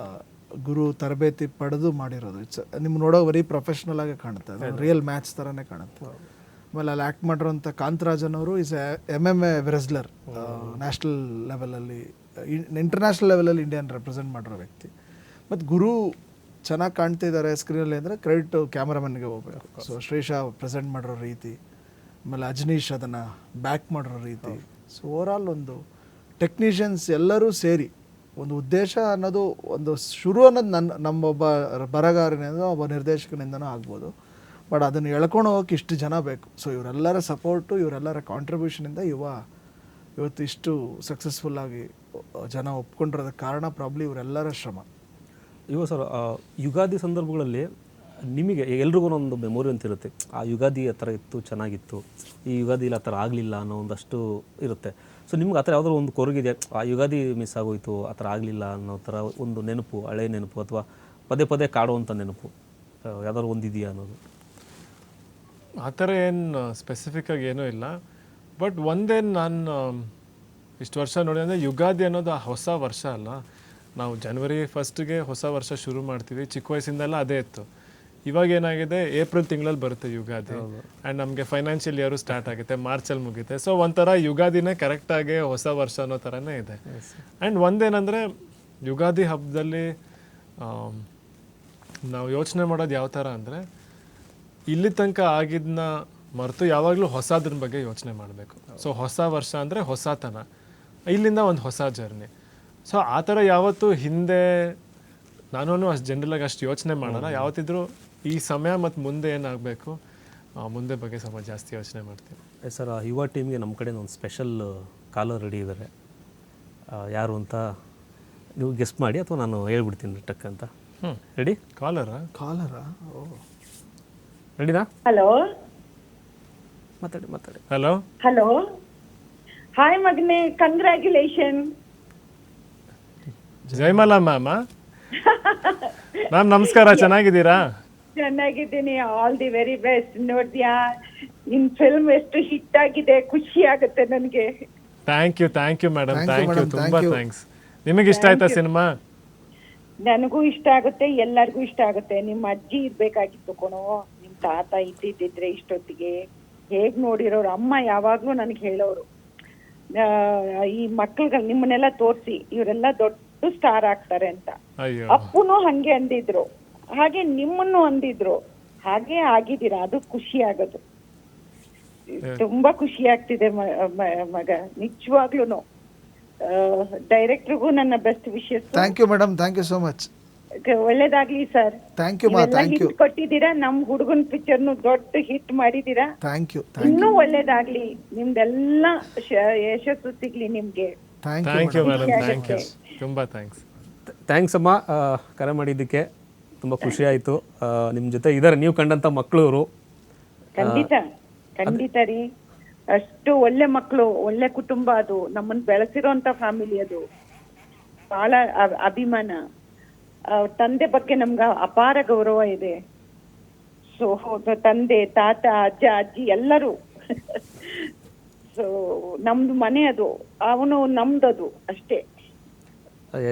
ಗುರು ತರಬೇತಿ ಪಡೆದು ಮಾಡಿರೋದು. ಇಟ್ಸ್ ನಿಮ್ಗೆ ನೋಡೋ ವೆರಿ ಪ್ರೊಫೆಷ್ನಲ್ ಆಗಿ ಕಾಣುತ್ತೆ, ರಿಯಲ್ ಮ್ಯಾಚ್ ಥರನೇ ಕಾಣುತ್ತೆ. ಆಮೇಲೆ ಅಲ್ಲಿ ಆ್ಯಕ್ಟ್ ಮಾಡಿರೋಂಥ ಕಾಂತರಾಜನ್ ಅವರು ಈಸ್ MMA ರೆಸ್ಲರ್, ನ್ಯಾಷನಲ್ ಲೆವೆಲಲ್ಲಿ, ಇಂಟರ್ನ್ಯಾಷನಲ್ ಲೆವೆಲಲ್ಲಿ ಇಂಡಿಯನ್ ರೆಪ್ರೆಸೆಂಟ್ ಮಾಡಿರೋ ವ್ಯಕ್ತಿ. ಮತ್ತು ಗುರು ಚೆನ್ನಾಗಿ ಕಾಣ್ತಿದ್ದಾರೆ ಸ್ಕ್ರೀನಲ್ಲಿ ಅಂದರೆ ಕ್ರೆಡಿಟ್ ಕ್ಯಾಮ್ರಾಮನ್ಗೆ ಹೋಗಬೇಕು. ಸೊ ಶ್ರೀಶಾ ಪ್ರೆಸೆಂಟ್ ಮಾಡಿರೋ ರೀತಿ, ಆಮೇಲೆ ಅಜನೀಶ್ ಅದನ್ನು ಬ್ಯಾಕ್ ಮಾಡಿರೋ ರೀತಿ. ಸೊ ಓವರಾಲ್ ಒಂದು ಟೆಕ್ನಿಷಿಯನ್ಸ್ ಎಲ್ಲರೂ ಸೇರಿ ಒಂದು ಉದ್ದೇಶ ಅನ್ನೋದು ಒಂದು ಶುರು ಅನ್ನೋದು ನಮ್ಮೊಬ್ಬ ಬರಹಗಾರನಿಂದ ಒಬ್ಬ ನಿರ್ದೇಶಕನಿಂದನೂ ಆಗ್ಬೋದು, ಬಟ್ ಅದನ್ನು ಎಳ್ಕೊಂಡು ಹೋಗೋಕೆ ಇಷ್ಟು ಜನ ಬೇಕು. ಸೊ ಇವರೆಲ್ಲರ ಸಪೋರ್ಟು, ಇವರೆಲ್ಲರ ಕಾಂಟ್ರಿಬ್ಯೂಷನಿಂದ ಇವತ್ತು ಇಷ್ಟು ಸಕ್ಸಸ್ಫುಲ್ಲಾಗಿ ಜನ ಒಪ್ಕೊಂಡಿರೋದಕ್ಕೆ ಕಾರಣ ಪ್ರಾಬ್ಲಿ ಇವರೆಲ್ಲರ ಶ್ರಮ. ಇವಾಗ ಸರ್ ಯುಗಾದಿ ಸಂದರ್ಭಗಳಲ್ಲಿ ನಿಮಗೆ ಎಲ್ರಿಗೂ ಒಂದು ಮೆಮೊರಿ ಅಂತ ಇರುತ್ತೆ, ಆ ಯುಗಾದಿ ಆ ಥರ ಇತ್ತು ಚೆನ್ನಾಗಿತ್ತು, ಈ ಯುಗಾದಿಲಿ ಆ ಥರ ಆಗಲಿಲ್ಲ ಅನ್ನೋ ಒಂದಷ್ಟು ಇರುತ್ತೆ. ಸೊ ನಿಮ್ಗೆ ಆ ಥರ ಯಾವ್ದಾದ್ರು ಒಂದು ಕೊರಗಿದೆ, ಆ ಯುಗಾದಿ ಮಿಸ್ ಆಗೋಯ್ತು, ಆ ಥರ ಆಗಲಿಲ್ಲ ಅನ್ನೋ ಥರ ಒಂದು ನೆನಪು, ಹಳೆ ನೆನಪು ಅಥವಾ ಪದೇ ಪದೇ ಕಾಡುವಂಥ ನೆನಪು ಯಾವ್ದಾದ್ರು ಒಂದಿದೆಯಾ ಅನ್ನೋದು? ಆ ಥರ ಏನು ಸ್ಪೆಸಿಫಿಕ್ಕಾಗಿ ಏನೂ ಇಲ್ಲ. ಬಟ್ ಒಂದೇನು ನಾನು ಇಷ್ಟು ವರ್ಷ ನೋಡಿ ಅಂದರೆ ಯುಗಾದಿ ಅನ್ನೋದು ಆ ಹೊಸ ವರ್ಷ ಅಲ್ಲ. ನಾವು ಜನವರಿ 1ಗೆ ಹೊಸ ವರ್ಷ ಶುರು ಮಾಡ್ತೀವಿ, ಚಿಕ್ಕ ವಯಸ್ಸಿಂದೆಲ್ಲ ಅದೇ ಇತ್ತು. ಇವಾಗ ಏನಾಗಿದೆ, ಏಪ್ರಿಲ್ ತಿಂಗಳಲ್ಲಿ ಬರುತ್ತೆ ಯುಗಾದಿ, ಆ್ಯಂಡ್ ನಮಗೆ ಫೈನಾನ್ಷಿಯಲ್ ಇಯರು ಸ್ಟಾರ್ಟ್ ಆಗುತ್ತೆ, ಮಾರ್ಚಲ್ಲಿ ಮುಗುತ್ತೆ. ಸೊ ಒಂಥರ ಯುಗಾದಿನೇ ಕರೆಕ್ಟಾಗಿ ಹೊಸ ವರ್ಷ ಅನ್ನೋ ಥರನೇ ಇದೆ. ಆ್ಯಂಡ್ ಒಂದೇನಂದರೆ ಯುಗಾದಿ ಹಬ್ಬದಲ್ಲಿ ನಾವು ಯೋಚನೆ ಮಾಡೋದು ಯಾವ ಥರ ಅಂದರೆ, ಇಲ್ಲಿ ತನಕ ಆಗಿದ್ದನ್ನ ಮರೆತು ಯಾವಾಗಲೂ ಹೊಸದ್ರ ಬಗ್ಗೆ ಯೋಚನೆ ಮಾಡಬೇಕು. ಸೊ ಹೊಸ ವರ್ಷ ಅಂದರೆ ಹೊಸತನ, ಇಲ್ಲಿಂದ ಒಂದು ಹೊಸ ಜರ್ನಿ. ಸೊ ಆ ಥರ ಯಾವತ್ತೂ ಹಿಂದೆ ನಾನು ಅಷ್ಟು ಜನರಲಾಗಿ ಅಷ್ಟು ಯೋಚನೆ ಮಾಡೋಣ. ಯಾವತ್ತಿದ್ರೂ ಈ ಸಮಯ ಮತ್ತು ಮುಂದೆ ಏನಾಗಬೇಕು, ಮುಂದೆ ಬಗ್ಗೆ ಸ್ವಲ್ಪ ಜಾಸ್ತಿ ಯೋಚನೆ ಮಾಡ್ತೀನಿ. ಸರ್ ಯುವ ಟೀಮ್ಗೆ ನಮ್ಮ ಕಡೆಯಿಂದ ಒಂದು ಸ್ಪೆಷಲ್ ಕಾಲರ್ ರೆಡಿ ಇದ್ದಾರೆ, ಯಾರು ಅಂತ ನೀವು ಗೆಸ್ಟ್ ಮಾಡಿ ಅಥವಾ ನಾನು ಹೇಳ್ಬಿಡ್ತೀನಿ ಟಕ್ ಅಂತ. ರೆಡಿ? ಕಾಲರಾ? ರೆಡಿನಾ? ಹಲೋ, ಮಾತಾಡಿ. ಹಲೋ, ಹಾಯ್ ಮಗನೇ, ಕಂಗ್ರ್ಯಾಚುಲೇಷನ್. ಜಯಮಾಲಾ ಮ್ಯಾಮ್. ಮ್ಯಾಮ್ ನಮಸ್ಕಾರ, ಚೆನ್ನಾಗಿದ್ದೀರಾ? ಚೆನ್ನಾಗಿದ್ದೀನಿ, ಆಲ್ ದಿ ವೆರಿ ಬೆಸ್ಟ್. ನೋಡ್ದ್ಯಾ ನಿನ್ ಫಿಲ್ಮ್ ಎಷ್ಟು ಹಿಟ್ ಆಗಿದೆ, ಖುಷಿ ಆಗುತ್ತೆ ನನಗೆ. Thank you madam, thank you, ತುಂಬಾ ಥ್ಯಾಂಕ್ಸ್. ನಿಮಗೆ ಇಷ್ಟ ಆಯ್ತಾ ಸಿನಿಮಾ? ನನಗೂ ಇಷ್ಟ ಆಗುತ್ತೆ, ಎಲ್ಲರಿಗೂ ಇಷ್ಟ ಆಗುತ್ತೆ. ನಿಮ್ಮ ಅಜ್ಜಿ ಇರ್ಬೇಕಾಗಿತ್ತು ಕಣೋ, ನಿಮ್ ತಾತ ಇದ್ದಿದ್ರೆ ಇಷ್ಟೊತ್ತಿಗೆ ಹೇಗ್ ನೋಡಿರೋರು. ಅಮ್ಮ ಯಾವಾಗ್ಲೂ ನನಗೆ ಹೇಳೋರು, ಈ ಮಕ್ಳುಗಳು ನಿಮ್ಮನ್ನೆಲ್ಲ ತೋರಿಸಿ ಇವರೆಲ್ಲ ದೊಡ್ಡ ಸ್ಟಾರ್ ಆಗ್ತಾರೆ ಅಂತ. ಅಪ್ಪುನು ಹಂಗೆ ಅಂದಿದ್ರು, ಹಾಗೆ ನಿಮ್ಮನ್ನು ಅಂದಿದ್ರು, ಹಾಗೆ ಆಗಿದ್ದೀರಾ. ಅದು ಖುಷಿ ಆಗೋದು, ತುಂಬಾ ಖುಷಿ ಆಗ್ತಿದೆ ಮಗ, ನಿಜವಾಗ್ಲೂ. ಡೈರೆಕ್ಟರ್ಗೂ ನನ್ನ best wishes. Thank you madam, thank you so much. ಒಳ್ಳೇದಾಗ್ಲಿ ಸರ್. ಥ್ಯಾಂಕ್ ಯು ಮಾ, ಥ್ಯಾಂಕ್ ಯು. ಕೊಟ್ಟಿದ್ದೀರಾ, ನಮ್ ಹುಡುಗನ್ ಪಿಕ್ಚರ್ನು ದೊಡ್ಡ ಹಿಟ್ ಮಾಡಿದೀರಾ. Thank you. ಇನ್ನೂ ಒಳ್ಳೇದಾಗ್ಲಿ, ನಿಮ್ದೆಲ್ಲ ಯಶಸ್ಸು ಸಿಗ್ಲಿ ನಿಮ್ಗೆ. Thank you madam, thank you, ತುಂಬಾ ಥ್ಯಾಂಕ್ಸ್. ಥ್ಯಾಂಕ್ಸ್ ಅಮ್ಮ, ಕರೆ ಮಾಡಿದ್ದಕ್ಕೆ ತುಂಬ ಖುಷಿ ಆಯಿತು. ನಿಮ್ಮ ಜೊತೆ ಇದ್ದಾರೆ ನೀವು ಕಂಡಂಥ ಮಕ್ಕಳು ಇವರು. ಖಂಡಿತ ರೀ, ಅಷ್ಟು ಒಳ್ಳೆ ಮಕ್ಕಳು, ಒಳ್ಳೆ ಕುಟುಂಬ. ಅದು ನಮ್ಮನ್ನ ಬೆಳೆಸಿರೋಂತ ಫ್ಯಾಮಿಲಿ, ಅದು ಬಹಳ ಅಭಿಮಾನ. ತಂದೆ ಬಗ್ಗೆ ನಮ್ಗೆ ಅಪಾರ ಗೌರವ ಇದೆ. ಸೊ ತಂದೆ, ತಾತ, ಅಜ್ಜ, ಅಜ್ಜಿ ಎಲ್ಲರೂ. ಸೊ ನಮ್ದು ಮನೆ ಅದು, ಅವನು ನಮ್ದದು ಅಷ್ಟೇ.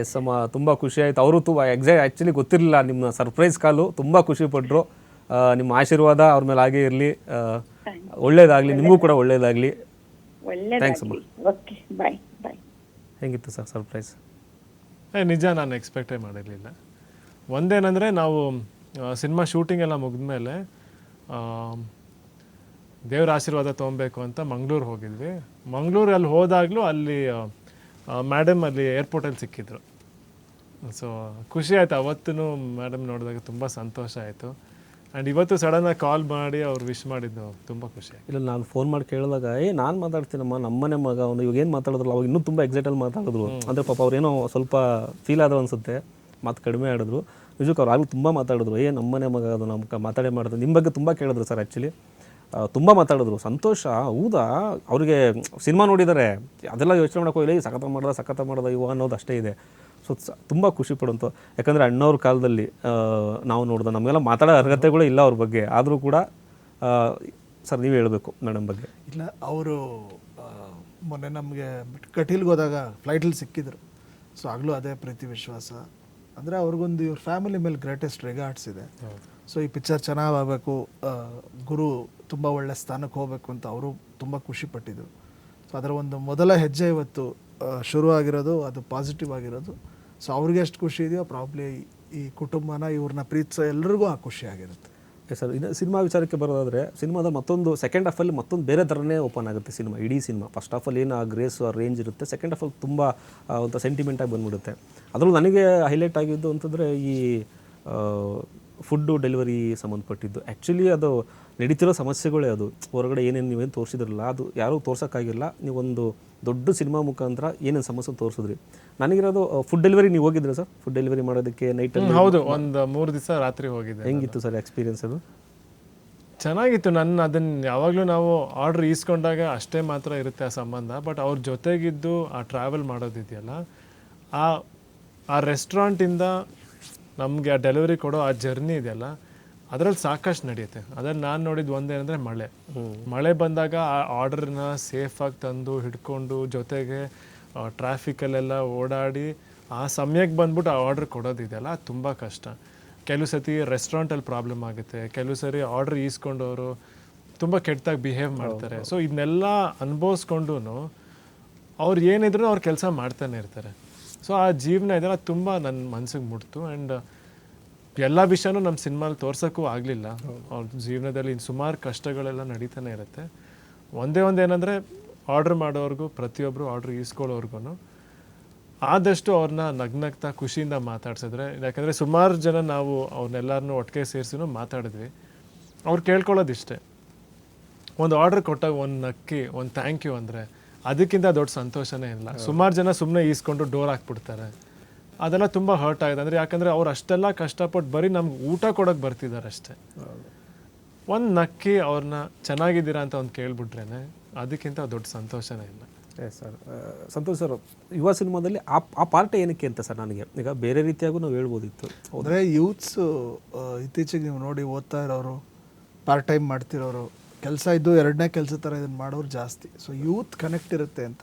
ಎಸ್ ಅಮ್ಮ, ತುಂಬ ಖುಷಿ ಆಯಿತು. ಅವರು ಆ್ಯಕ್ಚುಲಿ ಗೊತ್ತಿರಲಿಲ್ಲ ನಿಮ್ಮ ಸರ್ಪ್ರೈಸ್ ಕಾಲು, ತುಂಬ ಖುಷಿಪಟ್ಟರು. ನಿಮ್ಮ ಆಶೀರ್ವಾದ ಅವ್ರ ಮೇಲೆ ಹಾಗೆ ಇರಲಿ, ಒಳ್ಳೇದಾಗಲಿ, ನಿಮಗೂ ಕೂಡ ಒಳ್ಳೇದಾಗಲಿ. ಥ್ಯಾಂಕ್ಸ್ ಅಮ್ಮ. ಓಕೆ, ಬಾಯ್ ಬಾಯ್. ಹೆಂಗಿತ್ತು ಸರ್ ಸರ್ಪ್ರೈಸ್? ನಿಜ, ನಾನು ಎಕ್ಸ್ಪೆಕ್ಟೇ ಮಾಡಿರಲಿಲ್ಲ. ಒಂದೇನಂದರೆ, ನಾವು ಸಿನಿಮಾ ಶೂಟಿಂಗ್ ಎಲ್ಲ ಮುಗಿದ್ಮೇಲೆ ದೇವ್ರ ಆಶೀರ್ವಾದ ತೊಗೊಬೇಕು ಅಂತ ಮಂಗಳೂರು ಹೋಗಿದ್ವಿ. ಮಂಗಳೂರಲ್ಲಿ ಹೋದಾಗಲೂ ಅಲ್ಲಿ ಮೇಡಮ್ ಅಲ್ಲಿ ಏರ್ಪೋರ್ಟಲ್ಲಿ ಸಿಕ್ಕಿದ್ರು. ಸೊ ಖುಷಿ ಆಯಿತು. ಅವತ್ತೂ ಮೇಡಮ್ ನೋಡಿದಾಗ ತುಂಬ ಸಂತೋಷ ಆಯಿತು. ಆ್ಯಂಡ್ ಇವತ್ತು ಸಡನ್ನಾಗಿ ಕಾಲ್ ಮಾಡಿ ಅವ್ರು ವಿಶ್ ಮಾಡಿದ್ದು ತುಂಬ ಖುಷಿ. ಇಲ್ಲ, ನಾನು ಫೋನ್ ಮಾಡಿ ಕೇಳಿದಾಗ ನಾನು ಮಾತಾಡ್ತೀನಮ್ಮ, ನಮ್ಮನೆ ಮಗ ಅವನು, ಇವಾಗ ಏನು ಮಾತಾಡಿದ್ರು ಅವಾಗ ಇನ್ನೂ ತುಂಬ ಎಕ್ಸೈಟಲ್ಲಿ ಮಾತಾಡಿದ್ರು. ಅಂದರೆ ಪಾಪ ಅವ್ರೇನೋ ಸ್ವಲ್ಪ ಫೀಲ್ ಆದ್ರು ಅನಿಸುತ್ತೆ, ಮಾತು ಕಡಿಮೆ ಆಡಿದ್ರು. ನಿಜಕ್ಕೂ ಅವ್ರು ಆಗಲೂ ತುಂಬ ಮಾತಾಡಿದ್ರು, ನಮ್ಮನೆ ಮಗ ಅದು, ನಮ್ಮ ಮಾತಾಡೇ ಮಾಡಿದ್ರು. ನಿಮ್ಮ ಬಗ್ಗೆ ತುಂಬ ಕೇಳಿದ್ರು ಸರ್. ಆ್ಯಕ್ಚುಲಿ ತುಂಬ ಮಾತಾಡಿದ್ರು. ಸಂತೋಷ, ಹೌದಾ, ಅವರಿಗೆ ಸಿನಿಮಾ ನೋಡಿದ್ದಾರೆ, ಅದೆಲ್ಲ ಯೋಚನೆ ಮಾಡೋಕೆ ಹೋಗಿಲ್ಲ, ಸಖತ ಮಾಡ್ದ ಇವ ಅನ್ನೋದು ಅಷ್ಟೇ ಇದೆ. ಸೊ ತುಂಬ ಖುಷಿ ಪಡುವಂಥ, ಯಾಕಂದರೆ ಅಣ್ಣವ್ರ ಕಾಲದಲ್ಲಿ ನಾವು ನೋಡಿದ ನಮಗೆಲ್ಲ ಮಾತಾಡೋ ಅರ್ಹತೆಗಳೇ ಇಲ್ಲ ಅವ್ರ ಬಗ್ಗೆ. ಆದರೂ ಕೂಡ ಸರ್ ನೀವು ಹೇಳಬೇಕು ಮೇಡಮ್ ಬಗ್ಗೆ. ಇಲ್ಲ, ಅವರು ಮೊನ್ನೆ ನಮಗೆ ಕಟೀಲ್ಗೆ ಹೋದಾಗ ಫ್ಲೈಟಲ್ಲಿ ಸಿಕ್ಕಿದ್ರು. ಸೊ ಆಗಲೂ ಅದೇ ಪ್ರೀತಿ ವಿಶ್ವಾಸ. ಅಂದರೆ ಅವ್ರಿಗೊಂದು ಇವ್ರ ಫ್ಯಾಮಿಲಿ ಮೇಲೆ ಗ್ರೇಟೆಸ್ಟ್ ರಿಗಾರ್ಡ್ಸ್ ಇದೆ. ಸೊ ಈ ಪಿಕ್ಚರ್ ಚೆನ್ನಾಗಬೇಕು, ಗುರು ತುಂಬ ಒಳ್ಳೆ ಸ್ಥಾನಕ್ಕೆ ಹೋಗಬೇಕು ಅಂತ ಅವರು ತುಂಬ ಖುಷಿ ಪಟ್ಟಿದ್ರು. ಸೊ ಅದರ ಒಂದು ಮೊದಲ ಹೆಜ್ಜೆ ಇವತ್ತು ಶುರುವಾಗಿರೋದು, ಅದು ಪಾಸಿಟಿವ್ ಆಗಿರೋದು. ಸೊ ಅವ್ರಿಗೆ ಎಷ್ಟು ಖುಷಿ ಇದೆಯೋ ಪ್ರಾಬ್ಲಿ ಈ ಕುಟುಂಬನ, ಇವ್ರನ್ನ ಪ್ರೀತಿಸೋ ಎಲ್ರಿಗೂ ಆ ಖುಷಿ ಆಗಿರುತ್ತೆ. ಸರ್ ಇನ್ನು ಸಿನಿಮಾ ವಿಚಾರಕ್ಕೆ ಬರೋದಾದರೆ ಸಿನಿಮಾದ ಮತ್ತೊಂದು ಸೆಕೆಂಡ್ ಹಾಫಲ್ಲಿ ಮತ್ತೊಂದು ಬೇರೆ ಥರನೇ ಓಪನ್ ಆಗುತ್ತೆ ಸಿನಿಮಾ. ಇಡೀ ಸಿನಿಮಾ ಫಸ್ಟ್ ಹಾಫಲ್ಲಿ ಏನು ಆ ಗ್ರೇಸ್ ಆ ರೇಂಜ್ ಇರುತ್ತೆ, ಸೆಕೆಂಡ್ ಹಾಫಲ್ಲಿ ತುಂಬ ಒಂದು ಸೆಂಟಿಮೆಂಟಾಗಿ ಬಂದ್ಬಿಡುತ್ತೆ. ಅದರಲ್ಲೂ ನನಗೆ ಹೈಲೈಟ್ ಆಗಿದ್ದು ಅಂತಂದರೆ ಈ ಫುಡ್ಡು ಡೆಲಿವರಿ ಸಂಬಂಧಪಟ್ಟಿದ್ದು. ಆ್ಯಕ್ಚುಲಿ ಅದು ನಡೀತಿರೋ ಸಮಸ್ಯೆಗಳೇ ಅದು. ಹೊರಗಡೆ ಏನೇನು ನೀವೇನು ತೋರಿಸಿದ್ರಲ್ಲ ಅದು ಯಾರೂ ತೋರ್ಸೋಕ್ಕಾಗಿಲ್ಲ. ನೀವೊಂದು ದೊಡ್ಡ ಸಿನಿಮಾ ಮುಖಾಂತರ ಏನೇನು ಸಮಸ್ಯೆ ತೋರಿಸಿದ್ರಿ. ನನಗಿರೋದು ಫುಡ್ ಡೆಲಿವರಿ ನೀವು ಹೋಗಿದ್ರೆ ಸರ್, ಫುಡ್ ಡೆಲಿವರಿ ಮಾಡೋದಕ್ಕೆ ನೈಟಲ್ಲಿ? ಹೌದು, ಒಂದು 3 ದಿವಸ ರಾತ್ರಿ ಹೋಗಿದ್ದೆ. ಹೆಂಗಿತ್ತು ಸರ್ ಎಕ್ಸ್ಪೀರಿಯನ್ಸ್ ಅದು? ಚೆನ್ನಾಗಿತ್ತು. ಅದನ್ನು ಯಾವಾಗಲೂ ನಾವು ಆರ್ಡ್ರ್ ಈಸ್ಕೊಂಡಾಗ ಅಷ್ಟೇ ಮಾತ್ರ ಇರುತ್ತೆ ಆ ಸಂಬಂಧ. ಬಟ್ ಅವ್ರ ಜೊತೆಗಿದ್ದು ಆ ಟ್ರಾವೆಲ್ ಮಾಡೋದಿದೆಯಲ್ಲ, ಆ ರೆಸ್ಟೋರೆಂಟಿಂದ ನಮಗೆ ಆ ಡೆಲಿವರಿ ಕೊಡೋ ಆ ಜರ್ನಿ ಇದೆಯಲ್ಲ, ಅದರಲ್ಲಿ ಸಾಕಷ್ಟು ನಡೆಯುತ್ತೆ. ಅದ್ರಲ್ಲಿ ನಾನು ನೋಡಿದ್ದು ಒಂದೇನಂದರೆ ಮಳೆ ಬಂದಾಗ ಆ ಆರ್ಡ್ರನ್ನ ಸೇಫಾಗಿ ತಂದು ಹಿಡ್ಕೊಂಡು ಜೊತೆಗೆ ಟ್ರಾಫಿಕಲ್ಲೆಲ್ಲ ಓಡಾಡಿ ಆ ಸಮಯಕ್ಕೆ ಬಂದ್ಬಿಟ್ಟು ಆ ಆರ್ಡ್ರ್ ಕೊಡೋದಿದೆಯಲ್ಲ, ಅದು ತುಂಬ ಕಷ್ಟ. ಕೆಲವು ಸತಿ ರೆಸ್ಟೋರೆಂಟಲ್ಲಿ ಪ್ರಾಬ್ಲಮ್ ಆಗುತ್ತೆ, ಕೆಲವು ಸರಿ ಆರ್ಡ್ರ್ ಈಸ್ಕೊಂಡವರು ತುಂಬ ಕೆಟ್ಟದಾಗಿ ಬಿಹೇವ್ ಮಾಡ್ತಾರೆ. ಸೊ ಇದನ್ನೆಲ್ಲ ಅನುಭವಿಸ್ಕೊಂಡು ಅವ್ರು ಏನಿದ್ರು ಅವ್ರು ಕೆಲಸ ಮಾಡ್ತಾನೆ ಇರ್ತಾರೆ. ಸೊ ಆ ಜೀವನ ಇದೆಲ್ಲ ತುಂಬ ನನ್ನ ಮನಸ್ಸಿಗೆ ಮುಟ್ತು. ಆ್ಯಂಡ್ ಎಲ್ಲ ವಿಷಯನೂ ನಮ್ಮ ಸಿನಿಮಾಲಿ ತೋರ್ಸೋಕ್ಕೂ ಆಗಲಿಲ್ಲ. ಅವ್ರ ಜೀವನದಲ್ಲಿ ಸುಮಾರು ಕಷ್ಟಗಳೆಲ್ಲ ನಡೀತಾನೆ ಇರುತ್ತೆ. ಒಂದೇನಂದರೆ ಆರ್ಡ್ರ್ ಮಾಡೋರ್ಗೂ ಪ್ರತಿಯೊಬ್ಬರು ಆರ್ಡ್ರ್ ಈಸ್ಕೊಳ್ಳೋರ್ಗು ಆದಷ್ಟು ಅವ್ರನ್ನ ನಗ್ನಗ್ತಾ ಖುಷಿಯಿಂದ ಮಾತಾಡ್ಸಿದ್ರೆ, ಯಾಕಂದರೆ ಸುಮಾರು ಜನ ನಾವು ಅವ್ರನ್ನೆಲ್ಲರನ್ನೂ ಒಟ್ಟಿಗೆ ಸೇರಿಸಿನೂ ಮಾತಾಡಿದ್ವಿ. ಅವ್ರು ಕೇಳ್ಕೊಳ್ಳೋದಿಷ್ಟೇ, ಒಂದು ಆರ್ಡ್ರ್ ಕೊಟ್ಟಾಗ ಒಂದು ನಕ್ಕಿ ಒಂದು ಥ್ಯಾಂಕ್ ಯು ಅಂದರೆ ಅದಕ್ಕಿಂತ ದೊಡ್ಡ ಸಂತೋಷನೇ ಇಲ್ಲ. ಸುಮಾರು ಜನ ಸುಮ್ಮನೆ ಈಸ್ಕೊಂಡು ಡೋರ್ ಹಾಕ್ಬಿಡ್ತಾರೆ. ಅದೆಲ್ಲ ತುಂಬ ಹರ್ಟ್ ಆಗಿದೆ. ಅಂದರೆ ಯಾಕಂದರೆ ಅವ್ರು ಅಷ್ಟೆಲ್ಲ ಕಷ್ಟಪಟ್ಟು ಬರೀ ನಮ್ಗೆ ಊಟ ಕೊಡೋಕೆ ಬರ್ತಿದ್ದಾರೆ ಅಷ್ಟೇ. ಒಂದು ನಕ್ಕಿ ಅವ್ರನ್ನ ಚೆನ್ನಾಗಿದ್ದೀರಾ ಅಂತ ಒಂದು ಕೇಳ್ಬಿಟ್ರೇನೆ ಅದಕ್ಕಿಂತ ದೊಡ್ಡ ಸಂತೋಷನೇ ಇಲ್ಲ. ಸರ್ ಸಂತೋಷ್ ಸರ್, ಯುವ ಸಿನಿಮಾದಲ್ಲಿ ಆ ಪಾರ್ಟ್ ಏನಕ್ಕೆ ಅಂತ ಸರ್ ನನಗೆ ಈಗ ಬೇರೆ ರೀತಿಯಾಗೂ ನಾವು ಹೇಳ್ಬೋದಿತ್ತು. ಅಂದರೆ ಯೂತ್ಸು ಇತ್ತೀಚೆಗೆ ನೀವು ನೋಡಿ ಓದ್ತಾ ಇರೋರು, ಪಾರ್ಟ್ ಟೈಮ್ ಮಾಡ್ತಿರೋರು, ಕೆಲಸ ಇದ್ದು ಎರಡನೇ ಕೆಲಸ ಥರ ಇದನ್ನು ಮಾಡೋರು ಜಾಸ್ತಿ. ಸೊ ಯೂತ್ ಕನೆಕ್ಟ್ ಇರುತ್ತೆ ಅಂತ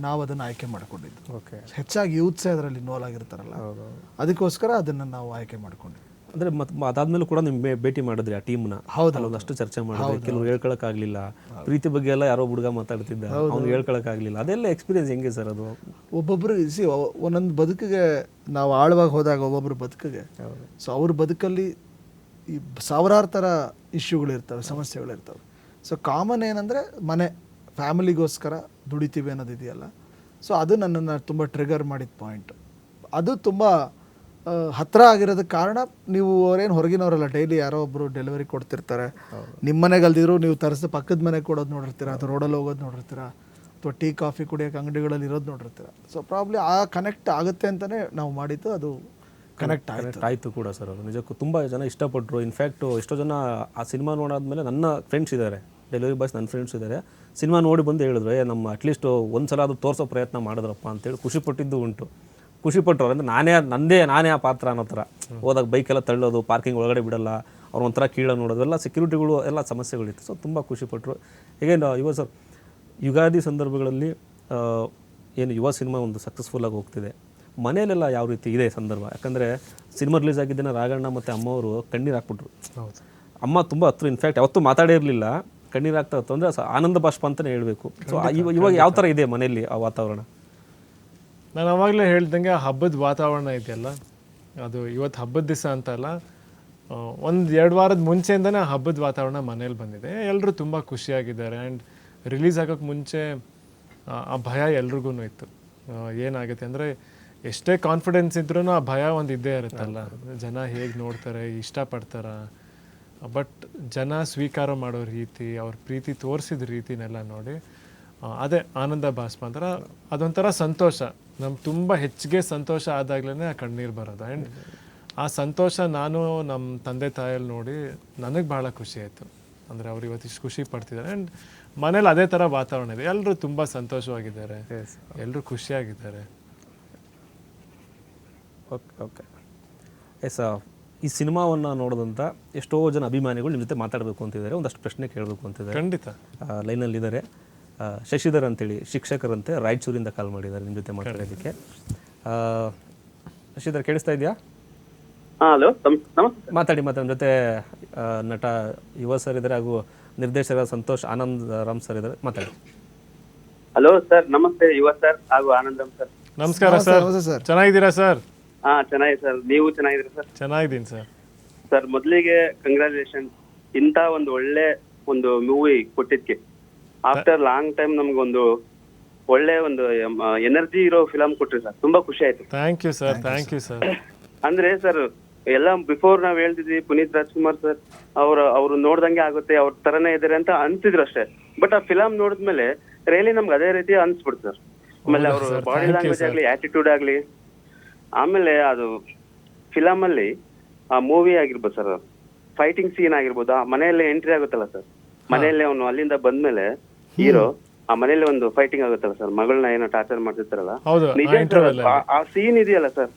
ನಾವು ಅದನ್ನು ಆಯ್ಕೆ ಮಾಡ್ಕೊಂಡಿದ್ದು. ಓಕೆ, ಹೆಚ್ಚಾಗಿ ಯೂತ್ಸೇ ಅದರಲ್ಲಿ ಇನ್ವಾಲ್ವ್ ಆಗಿರ್ತಾರಲ್ಲ, ಅದಕ್ಕೋಸ್ಕರ ಅದನ್ನು ನಾವು ಆಯ್ಕೆ ಮಾಡ್ಕೊಂಡಿದ್ವಿ. ಅಂದರೆ ಅದಾದ್ಮೇಲೂ ಕೂಡ ನಿಮ್ಗೆ ಭೇಟಿ ಮಾಡಿದ್ರಿ ಆ ಟೀಮ್ನ? ಹೌದಲ್ಲ, ಒಂದಷ್ಟು ಚರ್ಚೆ ಮಾಡಿದ್ರಿ. ಕೆಲವರು ಹೇಳ್ಕೊಳಕ್ಕಾಗಲಿಲ್ಲ, ಪ್ರೀತಿ ಬಗ್ಗೆ ಎಲ್ಲ ಯಾರೋ ಹುಡುಗ ಮಾತಾಡ್ತಿದ್ದ, ಅವ್ನು ಹೇಳ್ಕೊಳಕ್ಕಾಗಲಿಲ್ಲ. ಅದೆಲ್ಲ ಎಕ್ಸ್ಪೀರಿಯನ್ಸ್ ಹೆಂಗೆ ಸರ್ ಅದು? ಒಬ್ಬೊಬ್ಬರು ಒಂದೊಂದು ಬದುಕಿಗೆ ನಾವು ಆಳವಾಗಿ ಹೋದಾಗ ಒಬ್ಬೊಬ್ಬರು ಬದುಕಿಗೆ, ಸೊ ಅವ್ರ ಬದುಕಲ್ಲಿ ಈ ಸಾವಿರಾರು ಥರ ಇಶ್ಯೂಗಳಿರ್ತವೆ, ಸಮಸ್ಯೆಗಳಿರ್ತವೆ. ಸೊ ಕಾಮನ್ ಏನಂದರೆ ಮನೆ ಫ್ಯಾಮಿಲಿಗೋಸ್ಕರ ದುಡಿತೀವಿ ಅನ್ನೋದಿದೆಯಲ್ಲ, ಸೊ ಅದು ನನ್ನನ್ನು ತುಂಬ ಟ್ರಿಗರ್ ಮಾಡಿದ ಪಾಯಿಂಟ್. ಅದು ತುಂಬ ಹತ್ತಿರ ಆಗಿರೋದಕ್ಕೆ ಕಾರಣ, ನೀವು ಅವರೇನು ಹೊರಗಿನವರಲ್ಲ, ಡೈಲಿ ಯಾರೋ ಒಬ್ಬರು ಡೆಲಿವರಿ ಕೊಡ್ತಿರ್ತಾರೆ. ನಿಮ್ಮ ಮನೆಗೆ ಅಲ್ದಿದ್ರು ನೀವು ತರಿಸಿ ಪಕ್ಕದ ಮನೆಗೆ ಕೊಡೋದು ನೋಡಿರ್ತೀರ, ಅಥವಾ ರೋಡಲ್ಲಿ ಹೋಗೋದು ನೋಡಿರ್ತೀರ, ಅಥವಾ ಟೀ ಕಾಫಿ ಕುಡಿಯೋಕೆ ಅಂಗಡಿಗಳಲ್ಲಿ ಇರೋದು ನೋಡಿರ್ತೀರ. ಸೊ ಪ್ರಾಬ್ಲಿ ಆ ಕನೆಕ್ಟ್ ಆಗುತ್ತೆ ಅಂತಲೇ ನಾವು ಮಾಡಿದ್ದು, ಅದು ಕನೆಕ್ಟ್ ಆಯಿತು ಕೂಡ ಸರ್. ಅದು ನಿಜಕ್ಕೂ ತುಂಬ ಜನ ಇಷ್ಟಪಟ್ಟರು. ಇನ್ಫ್ಯಾಕ್ಟು ಎಷ್ಟೋ ಜನ ಆ ಸಿನಿಮಾ ನೋಡಾದ್ಮೇಲೆ, ನನ್ನ ಫ್ರೆಂಡ್ಸ್ ಇದ್ದಾರೆ, ಡೆಲಿವರಿ ಬಾಯ್ಸ್ ನನ್ನ ಫ್ರೆಂಡ್ಸ್ ಇದ್ದಾರೆ, ಸಿನಿಮಾ ನೋಡಿ ಬಂದು ಹೇಳಿದ್ರು, ನಮ್ಮ ಅಟ್ಲೀಸ್ಟ್ ಒಂದು ಸಲ ಅದು ತೋರಿಸೋ ಪ್ರಯತ್ನ ಮಾಡಿದ್ರಪ್ಪ ಅಂತೇಳಿ ಖುಷಿಪಟ್ಟಿದ್ದು ಉಂಟು. ಖುಷಿಪಟ್ಟರು ಅಂದರೆ ನಾನೇ ಆ ಪಾತ್ರ ಅನ್ನೋ ಥರ. ಹೋದಾಗ ಬೈಕೆಲ್ಲ ತಳ್ಳೋದು, ಪಾರ್ಕಿಂಗ್ ಒಳಗಡೆ ಬಿಡಲ್ಲ, ಅವ್ರು ಒಂಥರ ಕೀಳ ನೋಡೋದು, ಎಲ್ಲ ಸೆಕ್ಯೂರಿಟಿಗಳು ಎಲ್ಲ ಸಮಸ್ಯೆಗಳಿತ್ತು. ಸೊ ತುಂಬ ಖುಷಿಪಟ್ಟರು. ಹೀಗೆ ಯುವ ಸರ್, ಯುಗಾದಿ ಸಂದರ್ಭಗಳಲ್ಲಿ ಏನು ಯುವ ಸಿನಿಮಾ ಒಂದು ಸಕ್ಸಸ್ಫುಲ್ಲಾಗಿ ಹೋಗ್ತಿದೆ, ಮನೆಯಲ್ಲೆಲ್ಲ ಯಾವ ರೀತಿ ಇದೆ ಸಂದರ್ಭ? ಯಾಕಂದರೆ ಸಿನಿಮಾ ರಿಲೀಸ್ ಆಗಿದ್ದೇನೆ ರಾಘಣ್ಣ ಮತ್ತು ಅಮ್ಮವರು ಕಣ್ಣೀರು ಹಾಕ್ಬಿಟ್ರು. ಹೌದು, ಅಮ್ಮ ತುಂಬ ಹತ್ರ, ಇನ್ಫ್ಯಾಕ್ಟ್ ಯಾವತ್ತೂ ಮಾತಾಡೇ ಇರಲಿಲ್ಲ, ಕಣ್ಣೀರು ಆಗ್ತಾ ಇತ್ತು. ಅಂದರೆ ಆನಂದ ಬಾಷ್ಪ ಅಂತಲೇ ಹೇಳಬೇಕು. ಸೊ ಇವಾಗ ಯಾವ ಥರ ಇದೆ ಮನೆಯಲ್ಲಿ ಆ ವಾತಾವರಣ? ನಾನು ಆವಾಗಲೇ ಹೇಳ್ದಂಗೆ ಆ ಹಬ್ಬದ ವಾತಾವರಣ ಇದೆಯಲ್ಲ, ಅದು ಇವತ್ತು ಹಬ್ಬದ ದಿವಸ ಅಂತಲ್ಲ, 1-2 ವಾರದ ಮುಂಚೆಯಿಂದನೇ ಆ ಹಬ್ಬದ ವಾತಾವರಣ ಮನೇಲಿ ಬಂದಿದೆ. ಎಲ್ಲರೂ ತುಂಬ ಖುಷಿಯಾಗಿದ್ದಾರೆ. ಆ್ಯಂಡ್ ರಿಲೀಸ್ ಆಗೋಕ್ಕೆ ಮುಂಚೆ ಆ ಭಯ ಎಲ್ರಿಗೂ ಇತ್ತು. ಏನಾಗುತ್ತೆ ಅಂದರೆ, ಎಷ್ಟೇ ಕಾನ್ಫಿಡೆನ್ಸ್ ಇದ್ರೂ ಆ ಭಯ ಒಂದು ಇದ್ದೇ ಇರುತ್ತಲ್ಲ, ಜನ ಹೇಗೆ ನೋಡ್ತಾರೆ, ಇಷ್ಟಪಡ್ತಾರ. ಬಟ್ ಜನ ಸ್ವೀಕಾರ ಮಾಡೋ ರೀತಿ, ಅವ್ರ ಪ್ರೀತಿ ತೋರಿಸಿದ ರೀತಿನೆಲ್ಲ ನೋಡಿ ಅದೇ ಆನಂದ ಬಾಷ್ಪ ಅಂತಾರೆ. ಅದೊಂಥರ ಸಂತೋಷ. ನಮ್ಗೆ ತುಂಬ ಹೆಚ್ಚಿಗೆ ಸಂತೋಷ ಆದಾಗ್ಲೇ ಆ ಕಣ್ಣೀರು ಬರೋದು. ಆ್ಯಂಡ್ ಆ ಸಂತೋಷ ನಾನು ನಮ್ಮ ತಂದೆ ತಾಯಲ್ಲಿ ನೋಡಿ ನನಗೆ ಭಾಳ ಖುಷಿ ಆಯಿತು. ಅಂದರೆ ಅವ್ರು ಇವತ್ತು ಇಷ್ಟು ಖುಷಿ ಪಡ್ತಿದ್ದಾರೆ. ಆ್ಯಂಡ್ ಮನೇಲಿ ಅದೇ ಥರ ವಾತಾವರಣ ಇದೆ. ಎಲ್ಲರೂ ತುಂಬ ಸಂತೋಷವಾಗಿದ್ದಾರೆ, ಎಲ್ಲರೂ ಖುಷಿಯಾಗಿದ್ದಾರೆ. ಓಕೆ ಎಸ್, ಈ ಸಿನಿಮಾವನ್ನು ನೋಡಿದಂಥ ಎಷ್ಟೋ ಜನ ಅಭಿಮಾನಿಗಳು ನಿಮ್ಮ ಜೊತೆ ಮಾತಾಡಬೇಕು ಅಂತಿದ್ದಾರೆ, ಒಂದಷ್ಟು ಪ್ರಶ್ನೆ ಕೇಳಬೇಕು ಅಂತಿದ್ದಾರೆ. ಖಂಡಿತ. ಲೈನಲ್ಲಿದ್ದಾರೆ ಶಶಿಧರ್ ಅಂತೇಳಿ, ಶಿಕ್ಷಕರಂತೆ, ರಾಯಚೂರಿಂದ ಕಾಲ್ ಮಾಡಿದ್ದಾರೆ ನಿಮ್ಮ ಜೊತೆ ಮಾತಾಡೋದಕ್ಕೆ. ಶಶಿಧರ್ ಕೇಳಿಸ್ತಾ ಇದೆಯಾ? ಹಲೋ, ಮಾತಾಡಿ. ನಮ್ಮ ಜೊತೆ ನಟ ಯುವ ಸರ್ ಇದ್ದಾರೆ, ಹಾಗೂ ನಿರ್ದೇಶಕ ಸಂತೋಷ್ ಆನಂದ್ ರಾಮ್ ಸರ್ ಇದ್ದಾರೆ, ಮಾತಾಡಿ. ಹಲೋ ಸರ್, ನಮಸ್ತೆ ಯುವ ಸರ್ ಹಾಗೂ ಆನಂದಂ ಸರ್. ನಮಸ್ಕಾರ ಸರ್, ಚೆನ್ನಾಗಿದ್ದೀರಾ ಸರ್? ಚೆನ್ನಾಗಿದೆ ಸರ್, ನೀವು ಚೆನ್ನಾಗಿದ್ದೀರಾ ಸರ್? ಚೆನ್ನಾಗಿದ್ದೀನಿ ಸರ್. ಸರ್ ಮೊದಲಿಗೆ ಕಂಗ್ರಾಚುಲೇಷನ್ ಇಂಥ ಒಂದು ಒಳ್ಳೆ ಒಂದು ಮೂವಿ ಕೊಟ್ಟಿದ್ಕೆ. ಆಫ್ಟರ್ ಲಾಂಗ್ ಟೈಮ್ ನಮ್ಗೊಂದು ಒಳ್ಳೆ ಒಂದು ಎನರ್ಜಿ ಇರೋ ಫಿಲಂ ಕೊಟ್ರಿ ಸರ್, ತುಂಬಾ ಖುಷಿ ಆಯ್ತು. Thank you sir. ಅಂದ್ರೆ ಸರ್ ಎಲ್ಲ ಬಿಫೋರ್ ನಾವ್ ಹೇಳ್ತಿದ್ವಿ ಪುನೀತ್ ರಾಜ್ಕುಮಾರ್ ಸರ್ ಅವ್ರು ನೋಡ್ದಂಗೆ ಆಗುತ್ತೆ, ಅವ್ರ ತರನೇ ಇದಾರೆ ಅಂತ ಅನ್ಸಿದ್ರು ಅಷ್ಟೇ. ಬಟ್ ಆ ಫಿಲಂ ನೋಡಿದ್ಮೇಲೆ ರಿಯಲಿ ನಮ್ಗೆ ಅದೇ ರೀತಿ ಅನ್ಸ್ಬಿಡ್ತು ಸರ್. ಆಮೇಲೆ ಅವ್ರ ಬಾಡಿ ಲ್ಯಾಂಗ್ವೇಜ್ ಆಗ್ಲಿ, ಆಟಿಟ್ಯೂಡ್ ಆಗ್ಲಿ, ಆಮೇಲೆ ಅದು ಫಿಲಂ ಅಲ್ಲಿ ಆ ಮೂವಿ ಆಗಿರ್ಬೋದು ಸರ್, ಫೈಟಿಂಗ್ ಸೀನ್ ಆಗಿರ್ಬೋದು, ಆ ಮನೆಯಲ್ಲೇ ಎಂಟ್ರಿ ಆಗುತ್ತಲ್ಲ ಸರ್, ಮನೆಯಲ್ಲೇ ಅವನು ಅಲ್ಲಿಂದ ಬಂದ್ಮೇಲೆ ಹೀರೋ ಆ ಮನೆಯಲ್ಲಿ ಒಂದು ಫೈಟಿಂಗ್ ಆಗುತ್ತಲ್ಲ ಸರ್, ಮಗಳನ್ನ ಏನೋ ಟಾರ್ಚರ್ ಮಾಡ್ತಿರ್ತಾರಲ್ಲ, ನಿಜ ಆ ಸೀನ್ ಇದೆಯಲ್ಲ ಸರ್,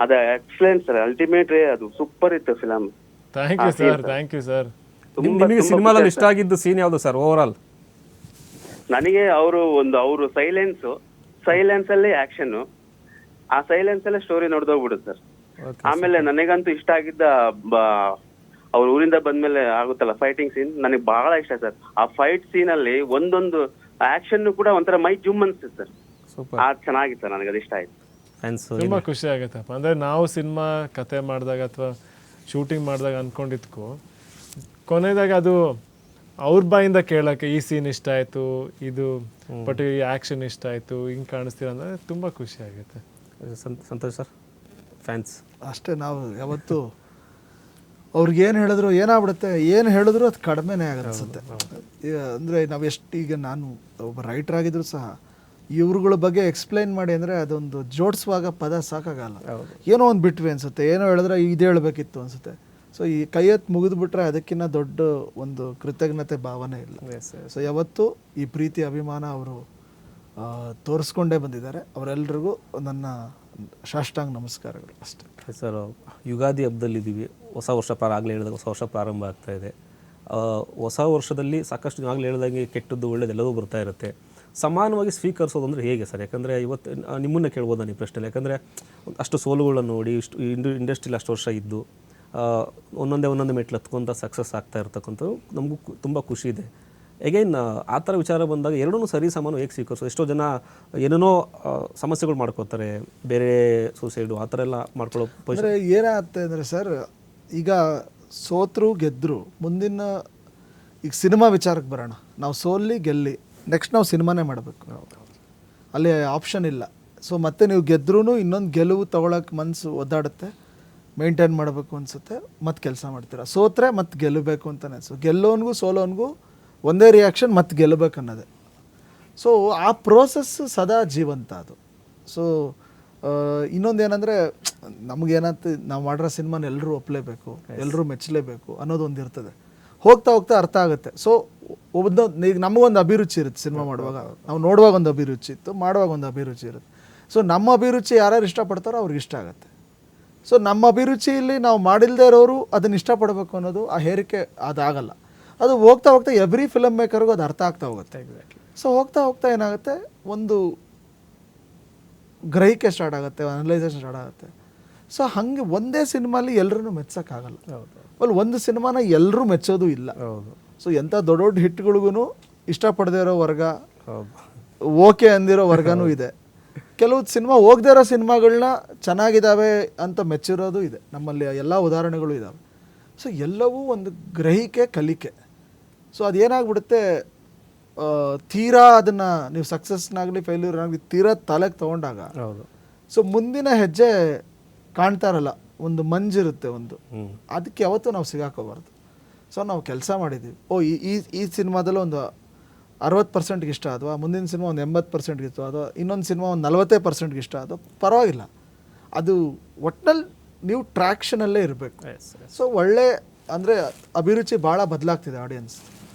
ಅದ ಎಕ್ಸಲೆಂಟ್ ಸರ್, ಅಲ್ಟಿಮೇಟ್ ಅದು ಸೂಪರ್ ಇತ್ತು ಫಿಲಂ. Thank you sir. ನಿಮಗೆ ಸಿನಿಮಾದಲ್ಲಿ ಇಷ್ಟ ಆಗಿದ್ದು ಸೀನ್ ಯಾವುದು ಸರ್ ಓವರ್ ಆಲ್? ನನಗೆ ಅವರು ಸೈಲೆನ್ಸ್ ಅಲ್ಲಿ ಆಕ್ಷನ್, ಆ ಸೈಲೆನ್ಸ್ ಅಲ್ಲೇ ಸ್ಟೋರಿ ನೋಡ್ದೋಗ್ಬಿಡುತ್ತೆ ಸರ್. ಆಮೇಲೆ ನನಗಂತೂ ಇಷ್ಟ ಆಗಿದ್ದ ಅವ್ರ ಊರಿಂದ ಬಂದ್ಮೇಲೆ ಆಗುತ್ತಲ್ಲ ಫೈಟಿಂಗ್ ಸೀನ್, ನನಗೆ ಬಹಳ ಇಷ್ಟ ಸರ್. ಆ ಫೈಟ್ ಸೀನ್ ಅಲ್ಲಿ ಒಂದೊಂದು ಆಕ್ಷನ್ ಕೂಡ ಒಂಥರ ಮೈ ಜುಮ್ ಅನ್ಸುತ್ತೆ ಸರ್. ಆ ಚೆನ್ನಾಗಿತ್ತು, ನನಗೆ ಅದು ಇಷ್ಟ ಆಯ್ತು. ತುಂಬಾ ಖುಷಿ ಆಗುತ್ತಪ್ಪ. ಅಂದ್ರೆ ನಾವು ಸಿನಿಮಾ ಕತೆ ಮಾಡಿದಾಗ ಅಥವಾ ಶೂಟಿಂಗ್ ಮಾಡಿದಾಗ ಅನ್ಕೊಂಡಿದ್ಕು ಕೊನೆದಾಗ ಅದು ಅವ್ರ ಬಾಯಿಂದ ಕೇಳಕ್ಕೆ ಈ ಸೀನ್ ಇಷ್ಟ ಆಯ್ತು, ಇದು ಪರ್ಟಿಕ್ಯುಲರ್ ಆಕ್ಷನ್ ಇಷ್ಟ ಆಯ್ತು, ಹಿಂಗ್ ಕಾಣಿಸ್ತೀರ ಅಂದ್ರೆ ತುಂಬಾ ಖುಷಿ ಆಗುತ್ತೆ. ಸಂತೋಷ್ ಸರ್, ಫ್ಯಾನ್ಸ್ ಅಷ್ಟೇ. ನಾವು ಯಾವತ್ತು ಅವ್ರಿಗೇನು ಹೇಳಿದ್ರು ಏನಾಗ್ಬಿಡುತ್ತೆ, ಏನು ಹೇಳಿದ್ರು ಅದು ಕಡಿಮೆನೇ ಆಗುತ್ತೆ. ಅಂದರೆ ನಾವು ಎಷ್ಟು, ಈಗ ನಾನು ಒಬ್ಬ ರೈಟರ್ ಆಗಿದ್ರು ಸಹ ಇವ್ರುಗಳ ಬಗ್ಗೆ ಎಕ್ಸ್ಪ್ಲೈನ್ ಮಾಡಿ ಅಂದರೆ ಅದೊಂದು ಜೋಡಿಸುವಾಗ ಪದ ಸಾಕಾಗಲ್ಲ. ಏನೋ ಒಂದು ಬಿಟ್ವಿ ಅನಿಸುತ್ತೆ, ಏನೋ ಹೇಳಿದ್ರೆ ಇದು ಹೇಳಬೇಕಿತ್ತು ಅನಿಸುತ್ತೆ. ಸೊ ಈ ಕೈ ಎತ್ತು ಮುಗಿದ್ಬಿಟ್ರೆ ಅದಕ್ಕಿಂತ ದೊಡ್ಡ ಒಂದು ಕೃತಜ್ಞತೆ ಭಾವನೆ ಇಲ್ಲ. ಸೊ ಯಾವತ್ತೂ ಈ ಪ್ರೀತಿ ಅಭಿಮಾನ ಅವರು ತೋರಿಸ್ಕೊಂಡೇ ಬಂದಿದ್ದಾರೆ. ಅವರೆಲ್ಲರಿಗೂ ನನ್ನ ಸಾಷ್ಟಾಂಗ ನಮಸ್ಕಾರಗಳು ಅಷ್ಟೇ. ಸರ್, ಯುಗಾದಿ ಹಬ್ಬದಲ್ಲಿದ್ದೀವಿ, ಹೊಸ ವರ್ಷ ಆಗಲೇ ಹೇಳಿದಾಗ ಹೊಸ ವರ್ಷ ಪ್ರಾರಂಭ ಆಗ್ತಾ ಇದೆ. ಹೊಸ ವರ್ಷದಲ್ಲಿ ಸಾಕಷ್ಟು ಆಗಲೇ ಹೇಳಿದಂಗೆ ಕೆಟ್ಟದ್ದು ಒಳ್ಳೇದೆಲ್ಲವೂ ಬರ್ತಾ ಇರುತ್ತೆ. ಸಮಾನವಾಗಿ ಸ್ವೀಕರಿಸೋದು ಅಂದರೆ ಹೇಗೆ ಸರ್? ಯಾಕಂದರೆ ಇವತ್ತು ನಿಮ್ಮನ್ನು ಕೇಳ್ಬೋದು ಈ ಪ್ರಶ್ನೆ. ಯಾಕಂದರೆ ಅಷ್ಟು ಸೋಲುಗಳನ್ನು ನೋಡಿ ಇಷ್ಟು ಇಂಡಸ್ಟ್ರಿಲಿ ಅಷ್ಟು ವರ್ಷ ಇದ್ದು ಒಂದೊಂದೇ ಮೆಟ್ಲು ಹತ್ಕೊಂತ ಸಕ್ಸಸ್ ಆಗ್ತಾ ಇರ್ತಕ್ಕಂಥದ್ದು ನಮಗೂ ತುಂಬ ಖುಷಿ ಇದೆ. ಎಗೈನ್ ಆ ಥರ ವಿಚಾರ ಬಂದಾಗ ಎರಡೂ ಸರಿ ಸಮಾನ ಹೇಗೆ ಸ್ವೀಕರಿಸೋದು? ಎಷ್ಟೋ ಜನ ಏನೇನೋ ಸಮಸ್ಯೆಗಳು ಮಾಡ್ಕೋತಾರೆ, ಬೇರೆ ಸೂಸೈಡು ಆ ಥರ ಎಲ್ಲ ಮಾಡ್ಕೊಳ್ಳೋ ಅಂದರೆ ಏನಾಗುತ್ತೆ ಅಂದರೆ ಸರ್, ಈಗ ಸೋತರು ಗೆದ್ದರು, ಮುಂದಿನ ಈಗ ಸಿನಿಮಾ ವಿಚಾರಕ್ಕೆ ಬರೋಣ. ನಾವು ಸೋಲ್ಲಿ ಗೆಲ್ಲಿ ನೆಕ್ಸ್ಟ್ ನಾವು ಸಿನಿಮಾನೇ ಮಾಡಬೇಕು, ಅಲ್ಲಿ ಆಪ್ಷನ್ ಇಲ್ಲ. ಸೊ ಮತ್ತೆ ನೀವು ಗೆದ್ರೂ ಇನ್ನೊಂದು ಗೆಲುವು ತೊಗೊಳಕ್ಕೆ ಮನಸ್ಸು ಒದ್ದಾಡುತ್ತೆ, ಮೇಂಟೈನ್ ಮಾಡಬೇಕು ಅನಿಸುತ್ತೆ, ಮತ್ತು ಕೆಲಸ ಮಾಡ್ತೀರಾ. ಸೋತ್ರೆ ಮತ್ತೆ ಗೆಲ್ಲಬೇಕು ಅಂತಲೇ ಅನಿಸು, ಗೆಲ್ಲೋನ್ಗೂ ಸೋಲೋನ್ಗೂ ಒಂದೇ ರಿಯಾಕ್ಷನ್, ಮತ್ತೆ ಗೆಲ್ಲಬೇಕು ಅನ್ನೋದೇ. ಸೊ ಆ ಪ್ರೋಸೆಸ್ ಸದಾ ಜೀವಂತ ಅದು. ಸೊ ಇನ್ನೊಂದೇನೆಂದರೆ ನಮಗೇನಂತ ನಾವು ಮಾಡಿರೋ ಸಿನಿಮಾನ ಎಲ್ಲರೂ ಒಪ್ಪಲೇಬೇಕು, ಎಲ್ಲರೂ ಮೆಚ್ಚಲೇಬೇಕು ಅನ್ನೋದೊಂದು ಇರ್ತದೆ. ಹೋಗ್ತಾ ಹೋಗ್ತಾ ಅರ್ಥ ಆಗುತ್ತೆ. ಸೊ ಈಗ ನಮಗೊಂದು ಅಭಿರುಚಿ ಇರುತ್ತೆ, ಸಿನಿಮಾ ಮಾಡುವಾಗ ನಾವು ನೋಡುವಾಗ ಒಂದು ಅಭಿರುಚಿ ಇತ್ತು, ಮಾಡುವಾಗ ಒಂದು ಅಭಿರುಚಿ ಇರುತ್ತೆ. ಸೊ ನಮ್ಮ ಅಭಿರುಚಿ ಯಾರ್ಯಾರು ಇಷ್ಟಪಡ್ತಾರೋ ಅವ್ರಿಗೆ ಇಷ್ಟ ಆಗುತ್ತೆ. ಸೊ ನಮ್ಮ ಅಭಿರುಚಿಯಲ್ಲಿ ನಾವು ಮಾಡಿಲ್ಲದೆ ಇರೋರು ಅದನ್ನು ಇಷ್ಟಪಡಬೇಕು ಅನ್ನೋದು ಆ ಹೇರಿಕೆ ಅದಾಗಲ್ಲ. ಅದು ಹೋಗ್ತಾ ಹೋಗ್ತಾ ಎವ್ರಿ ಫಿಲಮ್ ಮೇಕರ್ಗೂ ಅದು ಅರ್ಥ ಆಗ್ತಾ ಹೋಗುತ್ತೆ. ಸೊ ಹೋಗ್ತಾ ಹೋಗ್ತಾ ಏನಾಗುತ್ತೆ, ಒಂದು ಗ್ರಹಿಕೆ ಸ್ಟಾರ್ಟ್ ಆಗುತ್ತೆ, ಅನಲೈಸೇಷನ್ ಸ್ಟಾರ್ಟ್ ಆಗುತ್ತೆ. ಸೊ ಹಾಗೆ ಒಂದೇ ಸಿನಿಮಾಲಿ ಎಲ್ಲರೂ ಮೆಚ್ಚೋಕ್ಕಾಗಲ್ಲ. ಅಲ್ಲಿ ಒಂದು ಸಿನಿಮಾನ ಎಲ್ಲರೂ ಮೆಚ್ಚೋದು ಇಲ್ಲ. ಸೊ ಎಂಥ ದೊಡ್ಡ ದೊಡ್ಡ ಹಿಟ್ಗಳಿಗೂ ಇಷ್ಟಪಡದೇ ಇರೋ ವರ್ಗ, ಓಕೆ ಅಂದಿರೋ ವರ್ಗನೂ ಇದೆ. ಕೆಲವು ಸಿನಿಮಾ ಹೋಗದೇ ಇರೋ ಸಿನಿಮಾಗಳನ್ನ ಚೆನ್ನಾಗಿದ್ದಾವೆ ಅಂತ ಮೆಚ್ಚಿರೋದು ಇದೆ. ನಮ್ಮಲ್ಲಿ ಎಲ್ಲ ಉದಾಹರಣೆಗಳು ಇದ್ದಾವೆ. ಸೊ ಎಲ್ಲವೂ ಒಂದು ಗ್ರಹಿಕೆ, ಕಲಿಕೆ. ಸೊ ಅದೇನಾಗ್ಬಿಡುತ್ತೆ, ತೀರಾ ಅದನ್ನು ನೀವು ಸಕ್ಸಸ್ನಾಗಲಿ ಫೇಲ್ಯೂರ್ನಾಗಲಿ ತೀರಾ ತಲೆಗೆ ತೊಗೊಂಡಾಗ ಸೊ ಮುಂದಿನ ಹೆಜ್ಜೆ ಕಾಣ್ತಾ ಇರಲ್ಲ, ಒಂದು ಮಂಜಿರುತ್ತೆ ಒಂದು, ಅದಕ್ಕೆ ಯಾವತ್ತೂ ನಾವು ಸಿಗಾಕೋಬಾರ್ದು. ಸೊ ನಾವು ಕೆಲಸ ಮಾಡಿದ್ದೀವಿ, ಈ ಸಿನಿಮಾದಲ್ಲೂ ಒಂದು 60%ಗೆ ಇಷ್ಟ ಆದವಾ, ಮುಂದಿನ ಸಿನಿಮಾ ಒಂದು 80%ಗೆ ಇತ್ತು, ಅಥವಾ ಇನ್ನೊಂದು ಸಿನಿಮಾ ಒಂದು 40%ಗೆ ಇಷ್ಟ ಆದೋ ಪರವಾಗಿಲ್ಲ. ಅದು ಒಟ್ಟಿನಲ್ಲಿ ನೀವು ಟ್ರ್ಯಾಕ್ಷನಲ್ಲೇ ಇರಬೇಕು. ಸೊ ಒಳ್ಳೆ ಅಂದರೆ ಅಭಿರುಚಿ ಭಾಳ ಬದಲಾಗ್ತಿದೆ ಆಡಿಯನ್ಸ್.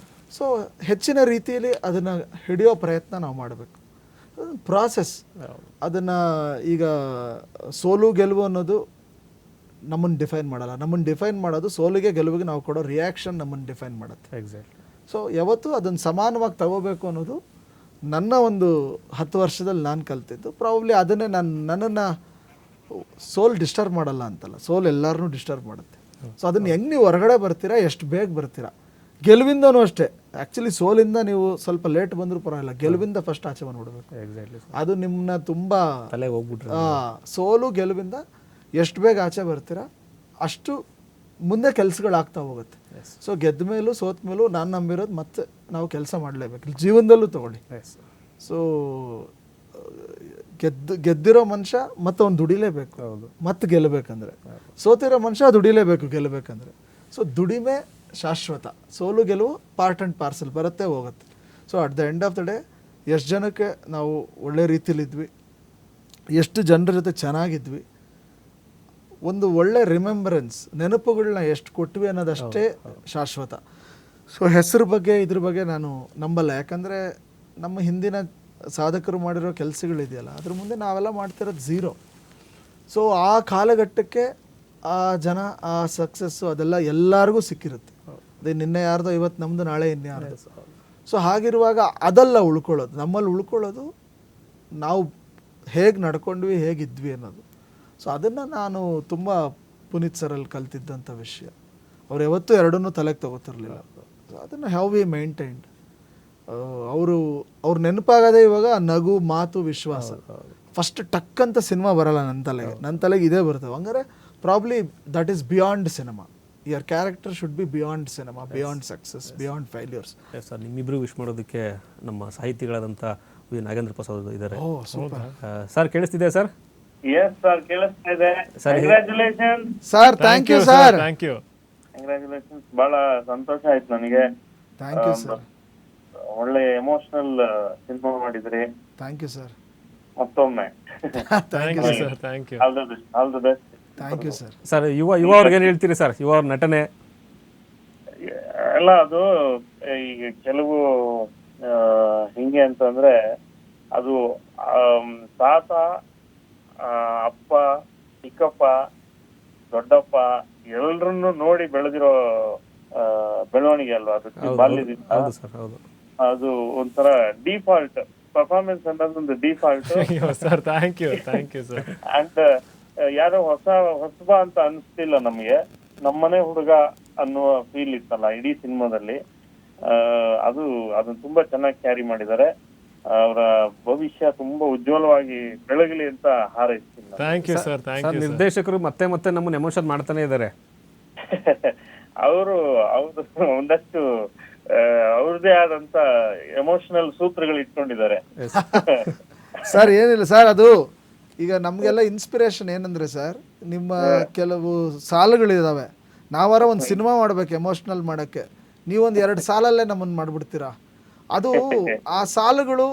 ಸೊ ಹೆಚ್ಚಿನ ರೀತಿಯಲ್ಲಿ ಅದನ್ನು ಹಿಡಿಯೋ ಪ್ರಯತ್ನ ನಾವು ಮಾಡಬೇಕು. ಪ್ರಾಸೆಸ್ ಅದನ್ನು ಈಗ ಸೋಲು ಗೆಲುವು ಅನ್ನೋದು ನಮ್ಮನ್ನು ಡಿಫೈನ್ ಮಾಡಲ್ಲ. ನಮ್ಮನ್ನು ಡಿಫೈನ್ ಮಾಡೋದು ಸೋಲಿಗೆ ಗೆಲುವಿಗೆ ನಾವು ಕೊಡೋ ರಿಯಾಕ್ಷನ್ ನಮ್ಮನ್ನು ಡಿಫೈನ್ ಮಾಡುತ್ತೆ. ಎಕ್ಸಾಕ್ಟ್ಲಿ. ಸೊ ಯಾವತ್ತೂ ಅದನ್ನು ಸಮಾನವಾಗಿ ತಗೋಬೇಕು ಅನ್ನೋದು ನನ್ನ ಒಂದು 10 ವರ್ಷದಲ್ಲಿ ನಾನು ಕಲ್ತಿದ್ದು. ಪ್ರಾಬಬ್ಲಿ ಅದನ್ನೇ ನನ್ನನ್ನು ಸೋಲ್ ಡಿಸ್ಟರ್ಬ್ ಮಾಡಲ್ಲ ಅಂತಲ್ಲ, ಸೋಲ್ ಎಲ್ಲರನ್ನೂ ಡಿಸ್ಟರ್ಬ್ ಮಾಡುತ್ತೆ. ಸೊ ಅದನ್ನು ಹೆಂಗೆ ನೀವು ಹೊರಗಡೆ ಬರ್ತೀರಾ, ಎಷ್ಟು ಬೇಗ ಬರ್ತೀರಾ. ಗೆಲುವಿಂದನೂ ಅಷ್ಟೇ, ಆ್ಯಕ್ಚುಲಿ ಸೋಲಿಂದ ನೀವು ಸ್ವಲ್ಪ ಲೇಟ್ ಬಂದರೂ ಪರವಾಗಿಲ್ಲ, ಗೆಲುವಿಂದ ಫಸ್ಟ್ ಆಚೆ ಬಂದುಬಿಡ್ಬೇಕು. ಎಕ್ಸಾಕ್ಟ್ಲಿ. ಅದು ನಿಮ್ಮನ್ನ ತುಂಬ ತಲೆಗೆ ಹೋಗ್ಬಿಟ್ರೆ ಸೋಲು ಗೆಲುವಿಂದ ಎಷ್ಟು ಬೇಗ ಆಚೆ ಬರ್ತೀರಾ ಅಷ್ಟು ಮುಂದೆ ಕೆಲಸಗಳಾಗ್ತಾ ಹೋಗುತ್ತೆ. ಸೊ ಗೆದ್ದ ಮೇಲೂ ಸೋತ ಮೇಲೂ ನಾನು ನಂಬಿರೋದು ಮತ್ತೆ ನಾವು ಕೆಲಸ ಮಾಡಲೇಬೇಕು, ಜೀವನದಲ್ಲೂ ತಗೊಳ್ಳಿ. ಸೊ ಗೆದ್ದಿರೋ ಮನುಷ್ಯ ಮತ್ತೆ ಅವ್ನು ದುಡಿಲೇಬೇಕು ಮತ್ತೆ ಗೆಲ್ಲಬೇಕಂದ್ರೆ, ಸೋತಿರೋ ಮನುಷ್ಯ ದುಡಿಲೇಬೇಕು ಗೆಲ್ಲಬೇಕಂದ್ರೆ. ಸೊ ದುಡಿಮೆ ಶಾಶ್ವತ, ಸೋಲು ಗೆಲುವು ಪಾರ್ಟ್ ಆ್ಯಂಡ್ ಪಾರ್ಸಲ್ ಬರುತ್ತೆ ಹೋಗುತ್ತೆ. So at the end of the day ಎಷ್ಟು ಜನಕ್ಕೆ ನಾವು ಒಳ್ಳೆ ರೀತಿಲಿದ್ವಿ, ಎಷ್ಟು ಜನರ ಜೊತೆ ಚೆನ್ನಾಗಿದ್ವಿ, ಒಂದು ಒಳ್ಳೆ ರಿಮೆಂಬರೆನ್ಸ್ ನೆನಪುಗಳನ್ನ ಎಷ್ಟು ಕೊಟ್ವಿ ಅನ್ನೋದಷ್ಟೇ ಶಾಶ್ವತ. ಸೊ ಹೆಸರು ಬಗ್ಗೆ ಇದ್ರ ಬಗ್ಗೆ ನಾನು ನಂಬಲ್ಲ, ಯಾಕಂದರೆ ನಮ್ಮ ಹಿಂದಿನ ಸಾಧಕರು ಮಾಡಿರೋ ಕೆಲಸಗಳಿದೆಯಲ್ಲ ಅದ್ರ ಮುಂದೆ ನಾವೆಲ್ಲ ಮಾಡ್ತಿರೋದು ಝೀರೋ. ಸೊ ಆ ಕಾಲಘಟ್ಟಕ್ಕೆ ಆ ಜನ ಆ ಸಕ್ಸಸ್ಸು ಅದೆಲ್ಲ ಎಲ್ಲರಿಗೂ ಸಿಕ್ಕಿರುತ್ತೆ. ಅದೇ ನಿನ್ನೆ ಯಾರ್ದೋ ಇವತ್ತು ನಮ್ಮದು ನಾಳೆ ಇನ್ಯಾರ್ದು. ಸೊ ಹಾಗಿರುವಾಗ ಅದೆಲ್ಲ ಉಳ್ಕೊಳ್ಳೋದು, ನಮ್ಮಲ್ಲಿ ಉಳ್ಕೊಳ್ಳೋದು ನಾವು ಹೇಗೆ ನಡ್ಕೊಂಡ್ವಿ ಹೇಗಿದ್ವಿ ಅನ್ನೋದು. ಸೊ ಅದನ್ನು ನಾನು ತುಂಬ ಪುನೀತ್ ಸರಲ್ಲಿ ಕಲ್ತಿದ್ದಂಥ ವಿಷಯ. ಅವ್ರು ಯಾವತ್ತೂ ಎರಡನ್ನೂ ತಲೆಗೆ ತಗೋತಿರ್ಲಿಲ್ಲ. ಸೊ ಅದನ್ನು ಹ್ಯಾವ್ ವಿ ಮೇಂಟೈನ್ಡ್. ಅವ್ರು ನೆನಪಾಗದೆ ಇವಾಗ ನಗು ಮಾತು ವಿಶ್ವಾಸ. ಫಸ್ಟ್ ಟಕ್ ಅಂತ ಸಿನಿಮಾ ಬರಲ್ಲ ನನ್ನ ತಲೆಗೆ ಇದೇ ಬರ್ತವೆ. ಹಂಗಾರೆ probably that is beyond cinema. Your character should be beyond cinema, beyond success, beyond failures. Sir ನಿಮ್ಮಿಬ್ಬರು ವಿಶ್ ಮಾಡೋದಕ್ಕೆ ನಮ್ಮ ಸಾಹಿತಿಗಳಾದಂಥ ವಿ ನಾಗೇಂದ್ರ ಪ್ರಸಾದ್ ಇದ್ದಾರೆ. ಸರ್ ಕೇಳಿಸ್ತಿದೆ ಸರ್? ಎಸ್ ಸರ್, ಕೇಳಿಸ್ತಾ ಇದೆ. Congratulation sir. Thank you sir. Thank you. Congratulation. ಬಹಳ ಸಂತೋಷ ಆಯ್ತು ನನಗೆ. Thank you sir. ಒಳ್ಳೆ ಎಮೋಷನಲ್ ಸಿನಿಮಾ ಮಾಡಿದ್ರಿ. Thank you sir. ಮತ್ತೊಮ್ಮೆ thank you sir. Thank you. All the best. All the best. Thank you sir. Sir Yuva ಅವ್ರಿಗೆ ಏನು ಹೇಳ್ತೀರಿ ಸರ್? ಯುವ ಅವ್ರ ನಟನೆ ಎಲ್ಲ ಅದು ಈಗ ಕೆಲವು ಹಿಂಗೆ ಅಂತಂದ್ರೆ ಅದು ತಾತ, ಅಪ್ಪ, ಚಿಕ್ಕಪ್ಪ, ದೊಡ್ಡಪ್ಪ ಎಲ್ಲರನ್ನು ನೋಡಿ ಬೆಳೆದಿರೋ ಬೆಳವಣಿಗೆ ಅಲ್ವಾ ಅದು ಬಾಲ್ಯದಿಂದ. ಅದು ಒಂಥರ ಡಿಫಾಲ್ಟ್ ಪರ್ಫಾರ್ಮೆನ್ಸ್ ಅನ್ನೋದೊಂದು default. Sir thank you. Thank you sir. And ಯಾರೋ ಹೊಸಬ ಅಂತ ಅನಿಸ್ತಿಲ್ಲ ನಮ್ಗೆ. ನಮ್ಮನೆ ಹುಡುಗ ಅನ್ನುವ ಫೀಲ್ ಇತ್ತಲ್ಲ ಇಡೀ ಸಿನಿಮಾದಲ್ಲಿ. ಅದನ್ನ ತುಂಬಾ ಚೆನ್ನಾಗಿ ಕ್ಯಾರಿ ಮಾಡಿದ್ದಾರೆ. ಅವರ ಭವಿಷ್ಯ ತುಂಬಾ ಉಜ್ವಲವಾಗಿ ಬೆಳಗಲಿ ಅಂತ ಹಾರೈಸ್ತೀನಿ. Thank you sir. Thank you. ನಿರ್ದೇಶಕರು ಮತ್ತೆ ಮತ್ತೆ ನಮ್ಮನ್ನ ಎಮೋಷನ್ ಮಾಡ್ತಾನೆ ಇದ್ದಾರೆ. ಅವರು ಒಂದಷ್ಟು ಅವ್ರದೇ ಆದಂತ ಎಮೋಷನಲ್ ಸೂತ್ರಗಳು ಇಟ್ಕೊಂಡಿದ್ದಾರೆ. ಸರ್ ಏನಿಲ್ಲ ಸರ್, ಅದು ಈಗ ನಮಗೆಲ್ಲ ಇನ್ಸ್ಪಿರೇಷನ್ ಏನಂದರೆ ಸರ್, ನಿಮ್ಮ ಕೆಲವು ಸಾಲುಗಳಿದ್ದಾವೆ. ನಾವಾರ ಒಂದು ಸಿನಿಮಾ ಮಾಡ್ಬೇಕು ಎಮೋಷ್ನಲ್ ಮಾಡೋಕ್ಕೆ, ನೀವೊಂದು 2 ಸಾಲಲ್ಲೇ ನಮ್ಮನ್ನು ಮಾಡಿಬಿಡ್ತೀರಾ. ಅದು ಆ ಸಾಲುಗಳು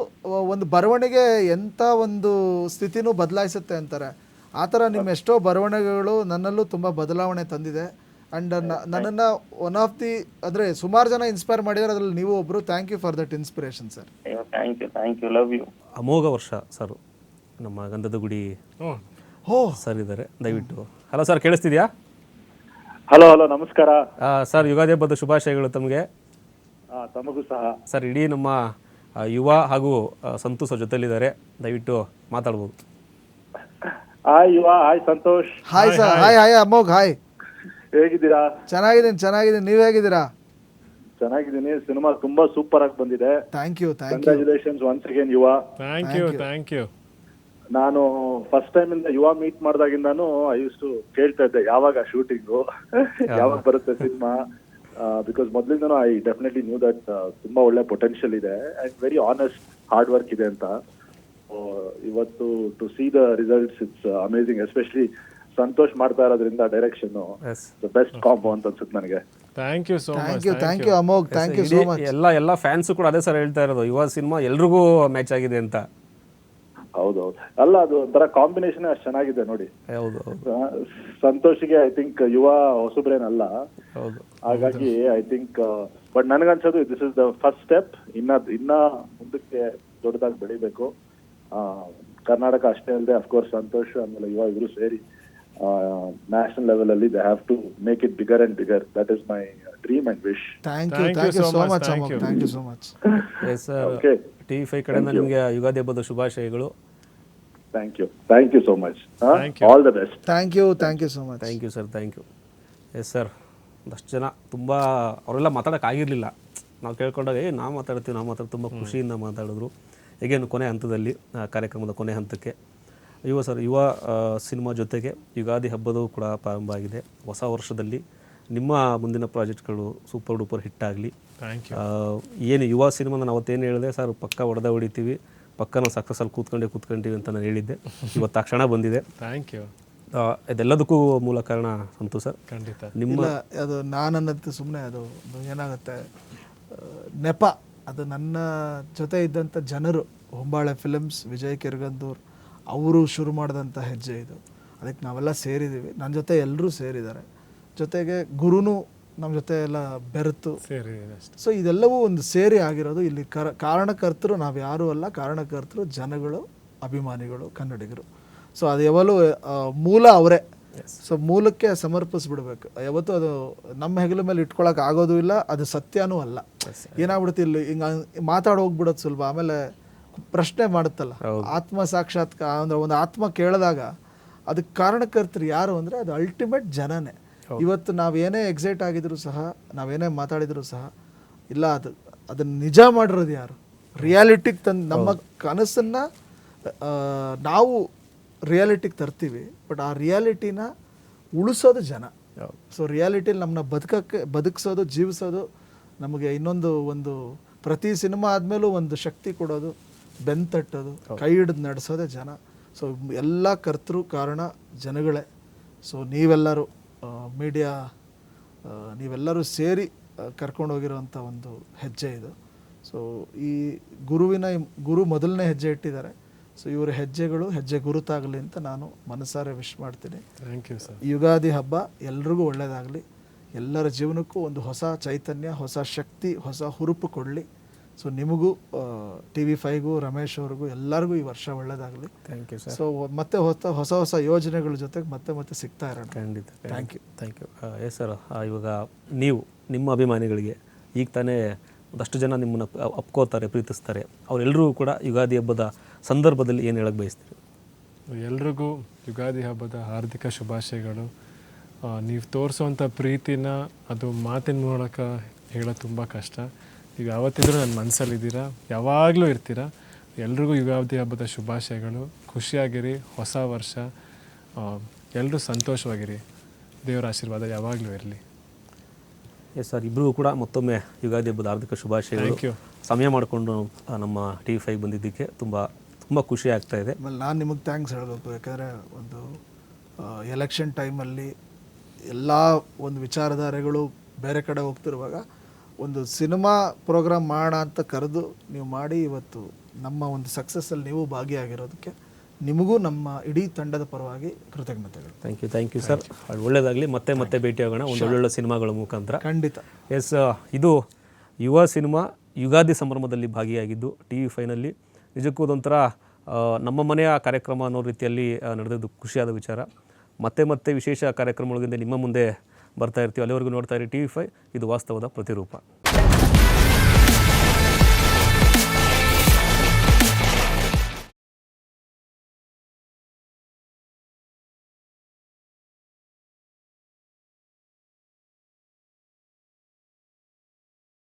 ಒಂದು ಬರವಣಿಗೆ ಎಂಥ ಒಂದು ಸ್ಥಿತಿನೂ ಬದಲಾಯಿಸುತ್ತೆ ಅಂತಾರೆ. ಆ ಥರ ನಿಮ್ಮ ಎಷ್ಟೋ ಬರವಣಿಗೆಗಳು ನನ್ನಲ್ಲೂ ತುಂಬ ಬದಲಾವಣೆ ತಂದಿದೆ. ಆ್ಯಂಡ್ ನನ್ನನ್ನು ಒನ್ ಆಫ್ ದಿ ಅಂದರೆ ಸುಮಾರು ಜನ ಇನ್ಸ್ಪೈರ್ ಮಾಡಿದ್ದಾರೆ, ಅದರಲ್ಲಿ ನೀವು ಒಬ್ಬರು. Thank you for that inspiration sir. Thank you. Thank you. Love you. Amoghavarsha sir ನಮ್ಮ ಗಂಧದ ಗುಡಿ ಸರ್ ಇದ್ದಾರೆ. ದಯವಿಟ್ಟು. ಹಲೋ ಸರ್, ಕೇಳಿಸ್ತಿದ್ಯಾ? ಹಲೋ ಹಲೋ, ನಮಸ್ಕಾರ ಸರ್. ಯುಗಾದಿ ಹಬ್ಬದ ಶುಭಾಶಯಗಳು ತಮಗೆ. ತಮಗೂ ಸಹ ಸರ್. ಇಡೀ ನಮ್ಮ ಯುವ ಹಾಗೂ ಸಂತೋಷ್ ಅವ್ರ ಜೊತೆಲಿದ್ದಾರೆ, ದಯವಿಟ್ಟು ಮಾತಾಡ್ಬೋದು. ಹಾಯ್ ಯುವ, hi Santosh. Hi sir. Hi hi Amogh. Hi, ಹೇಗಿದ್ದೀರಾ? ಚೆನ್ನಾಗಿದ್ದೀನಿ. ನೀವು ಹೇಗಿದ್ದೀರಾ? ಚೆನ್ನಾಗಿದ್ದೀನಿ. ಸಿನಿಮಾ ತುಂಬಾ ಸೂಪರ್ ಆಗಿ ಬಂದಿದೆ. Thank you. Congratulations once again Yuva. Thank you. Thank you. ನಾನು ಫಸ್ಟ್ ಟೈಮ್ ಇಂದ ಯುವ ಮೀಟ್ ಮಾಡಿದಾಗಿಂದಾನು ಐ ಯೂಸ್ ಟು ಕೇಳ್ತಾ ಇದ್ದೆ ಯಾವಾಗ ಶೂಟಿಂಗು, ಯಾವಾಗ ಬರುತ್ತೆ ಸಿನಿಮಾ. ಬಿಕಾಸ್ ಮೊದಲಿಂದನೂ ಐ ಡೆಫಿನೆಟ್ಲಿ ನ್ಯೂ ದಟ್ ತುಂಬಾ ಒಳ್ಳೆ ಪೊಟೆನ್ಷಿಯಲ್ ಇದೆ and very honest hard work ಇದೆ ಅಂತ. ಇವತ್ತು to see the results it's amazing. Especially Santosh ಮಾಡ್ತಾ ಇರೋದ್ರಿಂದ ಡೈರೆಕ್ಷನ್ ದ ಬೆಸ್ಟ್ ಕಾಂಬೋ ಅಂತ ಅನ್ಸುತ್ತೆ ನನಗೆ. Thank you so much. Thank you Amogh. Thank you so much. ಎಲ್ಲ ಫ್ಯಾನ್ಸ್ ಕೂಡ ಅದೇ ಸರ್ ಹೇಳ್ತಾ ಇರೋದು, ಯುವ ಸಿನಿಮಾ ಎಲ್ರಿಗೂ ಮ್ಯಾಚ್ ಆಗಿದೆ ಅಂತ. ಹೌದೌದು. ಅಲ್ಲ, ಅದು ಒಂಥರ ಕಾಂಬಿನೇಷನ್ ಅಷ್ಟು ಚೆನ್ನಾಗಿದೆ ನೋಡಿ. ಹೌದು. ಸಂತೋಷಿಗೆ ಐ ಥಿಂಕ್ ಯುವ ಹೊಸಬ್ರೇನಲ್ಲ, ಹಾಗಾಗಿ ಐ ಥಿಂಕ್ ಬಟ್ ನನಗನ್ಸೋದು this is the first step. ಇನ್ನ ಮುಂದಕ್ಕೆ ದೊಡ್ಡದಾಗಿ ಬೆಳಿಬೇಕು. ಕರ್ನಾಟಕ ಅಷ್ಟೇ ಅಲ್ಲದೆ ಅಫ್ಕೋರ್ಸ್ ಸಂತೋಷ್ ಆಮೇಲೆ ಯುವ ಇವರು ಸೇರಿ ನ್ಯಾಷನಲ್ ಲೆವೆಲ್ ಅಲ್ಲಿ they have to make it bigger and bigger. That is my dream and wish. Thank you so much Amogh. Thank you so much. Sir, TV5 ಕಡೆಯಿಂದ ನಿಮಗೆ ಯುಗಾದಿ ಹಬ್ಬದ ಶುಭಾಶಯಗಳು. Thank you so much. All the best. Thank you so much. Thank you sir. Thank you. Yes sir. ಒಂದಷ್ಟು ಜನ ತುಂಬ ಅವರೆಲ್ಲ ಮಾತಾಡೋಕ್ಕಾಗಿರಲಿಲ್ಲ. ನಾವು ಕೇಳ್ಕೊಂಡಾಗ ನಾವು ಮಾತಾಡ್ತೀವಿ ತುಂಬ ಖುಷಿಯಿಂದ ಮಾತಾಡಿದ್ರು. ಹೇಗೇನು ಕೊನೆ ಹಂತದಲ್ಲಿ, ಕಾರ್ಯಕ್ರಮದ ಕೊನೆ ಹಂತಕ್ಕೆ ಯುವ ಸಿನಿಮಾ ಜೊತೆಗೆ ಯುಗಾದಿ ಹಬ್ಬದೂ ಕೂಡ ಪ್ರಾರಂಭ ಆಗಿದೆ. ಹೊಸ ವರ್ಷದಲ್ಲಿ ನಿಮ್ಮ ಮುಂದಿನ ಪ್ರಾಜೆಕ್ಟ್ಗಳು ಸೂಪರ್ ಡೂಪರ್ ಹಿಟ್ ಆಗಲಿ. Thank you. ಏನು ಯುವ ಸಿನಿಮಾ ನಾನು ಅವತ್ತೇನು ಹೇಳಿದೆ ಸರ್, ಪಕ್ಕ ಹೊಡೆತೀವಿ, ಪಕ್ಕ ನಾವು ಸಕ್ಸಸ್ಸಲ್ಲಿ ಕೂತ್ಕೊಂತೀವಿ ಅಂತ ನಾನು ಹೇಳಿದ್ದೆ. ಇವತ್ತು ಆ ಕ್ಷಣ ಬಂದಿದೆ. Thank you. ಇದೆಲ್ಲದಕ್ಕೂ ಮೂಲ ಕಾರಣ ಸಂತು ಸರ್. ಖಂಡಿತ. ನಿಮ್ಮ ಇಲ್ಲ, ಅದು ನಾನನ್ನಂತೆ ಸುಮ್ಮನೆ ಅದು ಏನಾಗುತ್ತೆ, ನೆಪ. ಅದು ನನ್ನ ಜೊತೆ ಇದ್ದಂಥ ಜನರು, ಹೊಂಬಾಳೆ ಫಿಲಮ್ಸ್, ವಿಜಯ್ ಕಿರ್ಗಂದೂರ್ ಅವರು ಶುರು ಮಾಡಿದಂಥ ಹೆಜ್ಜೆ ಇದು. ಅದಕ್ಕೆ ನಾವೆಲ್ಲ ಸೇರಿದ್ದೀವಿ, ನನ್ನ ಜೊತೆ ಎಲ್ಲರೂ ಸೇರಿದ್ದಾರೆ. ಜೊತೆಗೆ ಗುರುನು ನಮ್ಮ ಜೊತೆ ಎಲ್ಲ ಬೆರೆತು ಸರಿ ಅಷ್ಟೇ. ಸೊ ಇದೆಲ್ಲವೂ ಒಂದು ಸೇರಿ ಆಗಿರೋದು. ಇಲ್ಲಿ ಕಾರಣಕರ್ತರು ನಾವು ಯಾರೂ ಅಲ್ಲ, ಕಾರಣಕರ್ತರು ಜನಗಳು, ಅಭಿಮಾನಿಗಳು, ಕನ್ನಡಿಗರು. ಸೊ ಅದು ಯಾವಾಗಲೂ ಮೂಲ ಅವರೇ. ಸೊ ಮೂಲಕ್ಕೆ ಸಮರ್ಪಿಸ್ಬಿಡ್ಬೇಕು. ಯಾವತ್ತೂ ಅದು ನಮ್ಮ ಹೆಗಲ ಮೇಲೆ ಇಟ್ಕೊಳಕ್ಕೆ ಆಗೋದು ಇಲ್ಲ, ಅದು ಸತ್ಯನೂ ಅಲ್ಲ. ಏನಾಗ್ಬಿಡುತ್ತೆ, ಇಲ್ಲಿ ಹಿಂಗೆ ಮಾತಾಡಿ ಹೋಗ್ಬಿಡೋದು ಸುಲಭ. ಆಮೇಲೆ ಪ್ರಶ್ನೆ ಮಾಡುತ್ತಲ್ಲ, ಆತ್ಮ ಸಾಕ್ಷಾತ್ಕಾರ ಅಂದರೆ ಒಂದು ಆತ್ಮ ಕೇಳಿದಾಗ ಅದಕ್ಕೆ ಕಾರಣಕರ್ತರು ಯಾರು ಅಂದರೆ ಅದು ಅಲ್ಟಿಮೇಟ್ ಜನನೇ. ಇವತ್ತು ನಾವೇನೇ ಎಕ್ಸೈಟ್ ಆಗಿದ್ರು ಸಹ, ನಾವೇನೇ ಮಾತಾಡಿದ್ರು ಸಹ, ಇಲ್ಲ ಅದನ್ನು ನಿಜ ಮಾಡಿರೋದು ಯಾರು, ರಿಯಾಲಿಟಿಗೆ ತಂದು ನಮ್ಮ ಕನಸನ್ನು ನಾವು ರಿಯಾಲಿಟಿಗೆ ತರ್ತೀವಿ. ಬಟ್ ಆ ರಿಯಾಲಿಟಿನ ಉಳಿಸೋದು ಜನ. ಸೊ ರಿಯಾಲಿಟಿಲಿ ನಮ್ಮನ್ನ ಬದುಕಿಸೋದು, ಜೀವಿಸೋದು, ನಮಗೆ ಒಂದು ಪ್ರತಿ ಸಿನಿಮಾ ಆದಮೇಲೂ ಒಂದು ಶಕ್ತಿ ಕೊಡೋದು, ಬೆಂತಟ್ಟೋದು, ಕೈ ಹಿಡಿದು ನಡೆಸೋದೇ ಜನ. ಸೊ ಎಲ್ಲ ಕರ್ತರು ಕಾರಣ ಜನಗಳೇ. ಸೊ ನೀವೆಲ್ಲರೂ ಮೀಡಿಯಾ, ನೀವೆಲ್ಲರೂ ಸೇರಿ ಕರ್ಕೊಂಡೋಗಿರೋವಂಥ ಒಂದು ಹೆಜ್ಜೆ ಇದು. ಸೊ ಈ ಗುರು ಮೊದಲನೇ ಹೆಜ್ಜೆ ಇಟ್ಟಿದ್ದಾರೆ. ಸೊ ಇವರ ಹೆಜ್ಜೆ ಗುರುತಾಗಲಿ ಅಂತ ನಾನು ಮನಸಾರೆ ವಿಶ್ ಮಾಡ್ತೀನಿ. Thank you sir. ಯುಗಾದಿ ಹಬ್ಬ ಎಲ್ರಿಗೂ ಒಳ್ಳೆಯದಾಗಲಿ, ಎಲ್ಲರ ಜೀವನಕ್ಕೂ ಒಂದು ಹೊಸ ಚೈತನ್ಯ, ಹೊಸ ಶಕ್ತಿ, ಹೊಸ ಹುರುಪು ಕೊಡಲಿ. ಸೊ ನಿಮಗೂ, TV5ಗೂ, ರಮೇಶ್ ಅವ್ರಿಗೂ ಎಲ್ಲರಿಗೂ ಈ ವರ್ಷ ಒಳ್ಳೆಯದಾಗಲಿ. Thank you sir. ಸೊ ಮತ್ತೆ ಹೊಸ ಯೋಜನೆಗಳ ಜೊತೆಗೆ ಮತ್ತೆ ಸಿಗ್ತಾ ಇರೋಣ. ಖಂಡಿತ. Thank you. Yes sir. ಇವಾಗ ನೀವು ನಿಮ್ಮ ಅಭಿಮಾನಿಗಳಿಗೆ ಈಗ ತಾನೇ ಒಂದಷ್ಟು ಜನ ನಿಮ್ಮನ್ನು ಅಪ್ಕೋತಾರೆ, ಪ್ರೀತಿಸ್ತಾರೆ, ಅವರೆಲ್ಲರೂ ಕೂಡ ಯುಗಾದಿ ಹಬ್ಬದ ಸಂದರ್ಭದಲ್ಲಿ ಏನು ಹೇಳಕ್ಕೆ ಬಯಸ್ತೀರಿ? ಎಲ್ರಿಗೂ ಯುಗಾದಿ ಹಬ್ಬದ ಹಾರ್ದಿಕ ಶುಭಾಶಯಗಳು. ನೀವು ತೋರಿಸೋವಂಥ ಪ್ರೀತಿನ ಅದು ಮಾತಿನ ಮೂಲಕ ಹೇಳೋದು ತುಂಬ ಕಷ್ಟ. ನೀವು ಯಾವತ್ತಿದ್ರೂ ನನ್ನ ಮನಸ್ಸಲ್ಲಿದ್ದೀರಾ, ಯಾವಾಗಲೂ ಇರ್ತೀರಾ. ಎಲ್ರಿಗೂ ಯುಗಾದಿ ಹಬ್ಬದ ಶುಭಾಶಯಗಳು. ಖುಷಿಯಾಗಿರಿ, ಹೊಸ ವರ್ಷ ಎಲ್ಲರೂ ಸಂತೋಷವಾಗಿರಿ. ದೇವರ ಆಶೀರ್ವಾದ ಯಾವಾಗಲೂ ಇರಲಿ. ಎಸ್ ಸರ್, ಇಬ್ಬರಿಗೂ ಕೂಡ ಮತ್ತೊಮ್ಮೆ ಯುಗಾದಿ ಹಬ್ಬದ ಹಾರ್ದಿಕ ಶುಭಾಶಯಗಳು. Thank you. ಸಮಯ ಮಾಡಿಕೊಂಡು ನಮ್ಮ TV5 ಬಂದಿದ್ದಕ್ಕೆ ತುಂಬ ಖುಷಿ ಆಗ್ತಾ ಇದೆ. ಆಮೇಲೆ ನಾನು ನಿಮಗೆ ಥ್ಯಾಂಕ್ಸ್ ಹೇಳಬೇಕು. ಯಾಕಂದರೆ ಒಂದು ಎಲೆಕ್ಷನ್ ಟೈಮಲ್ಲಿ ಎಲ್ಲ ಒಂದು ವಿಚಾರಧಾರೆಗಳು ಬೇರೆ ಕಡೆ ಹೋಗ್ತಿರುವಾಗ ಒಂದು ಸಿನಿಮಾ ಪ್ರೋಗ್ರಾಮ್ ಮಾಡೋಣ ಅಂತ ಕರೆದು ನೀವು ಮಾಡಿ ಇವತ್ತು ನಮ್ಮ ಒಂದು ಸಕ್ಸಸ್ಸಲ್ಲಿ ನೀವು ಭಾಗಿಯಾಗಿರೋದಕ್ಕೆ ನಿಮಗೂ ನಮ್ಮ ಇಡೀ ತಂಡದ ಪರವಾಗಿ ಕೃತಜ್ಞತೆಗಳು. Thank you sir. ಒಳ್ಳೆಯದಾಗಲಿ. ಮತ್ತೆ ಭೇಟಿಯಾಗೋಣ ಒಂದು ಒಳ್ಳೊಳ್ಳೆ ಸಿನಿಮಾಗಳ ಮುಖಾಂತರ. ಖಂಡಿತ. ಎಸ್, ಇದು ಯುವ ಸಿನಿಮಾ ಯುಗಾದಿ ಸಂಭ್ರಮದಲ್ಲಿ ಭಾಗಿಯಾಗಿದ್ದು TV5ನಲ್ಲಿ ನಿಜಕ್ಕೂ ಅದೊಂಥರ ನಮ್ಮ ಮನೆಯ ಕಾರ್ಯಕ್ರಮ ಅನ್ನೋ ರೀತಿಯಲ್ಲಿ ನಡೆದಿದ್ದು ಖುಷಿಯಾದ ವಿಚಾರ. ಮತ್ತೆ ವಿಶೇಷ ಕಾರ್ಯಕ್ರಮಗಳಿಂದ ನಿಮ್ಮ ಮುಂದೆ ಬರ್ತಾ ಇರ್ತೀವಿ. ಅಲ್ಲಿವರೆಗೂ ನೋಡ್ತಾ ಇರಿ TV5. ಇದು ವಾಸ್ತವದ ಪ್ರತಿರೂಪ.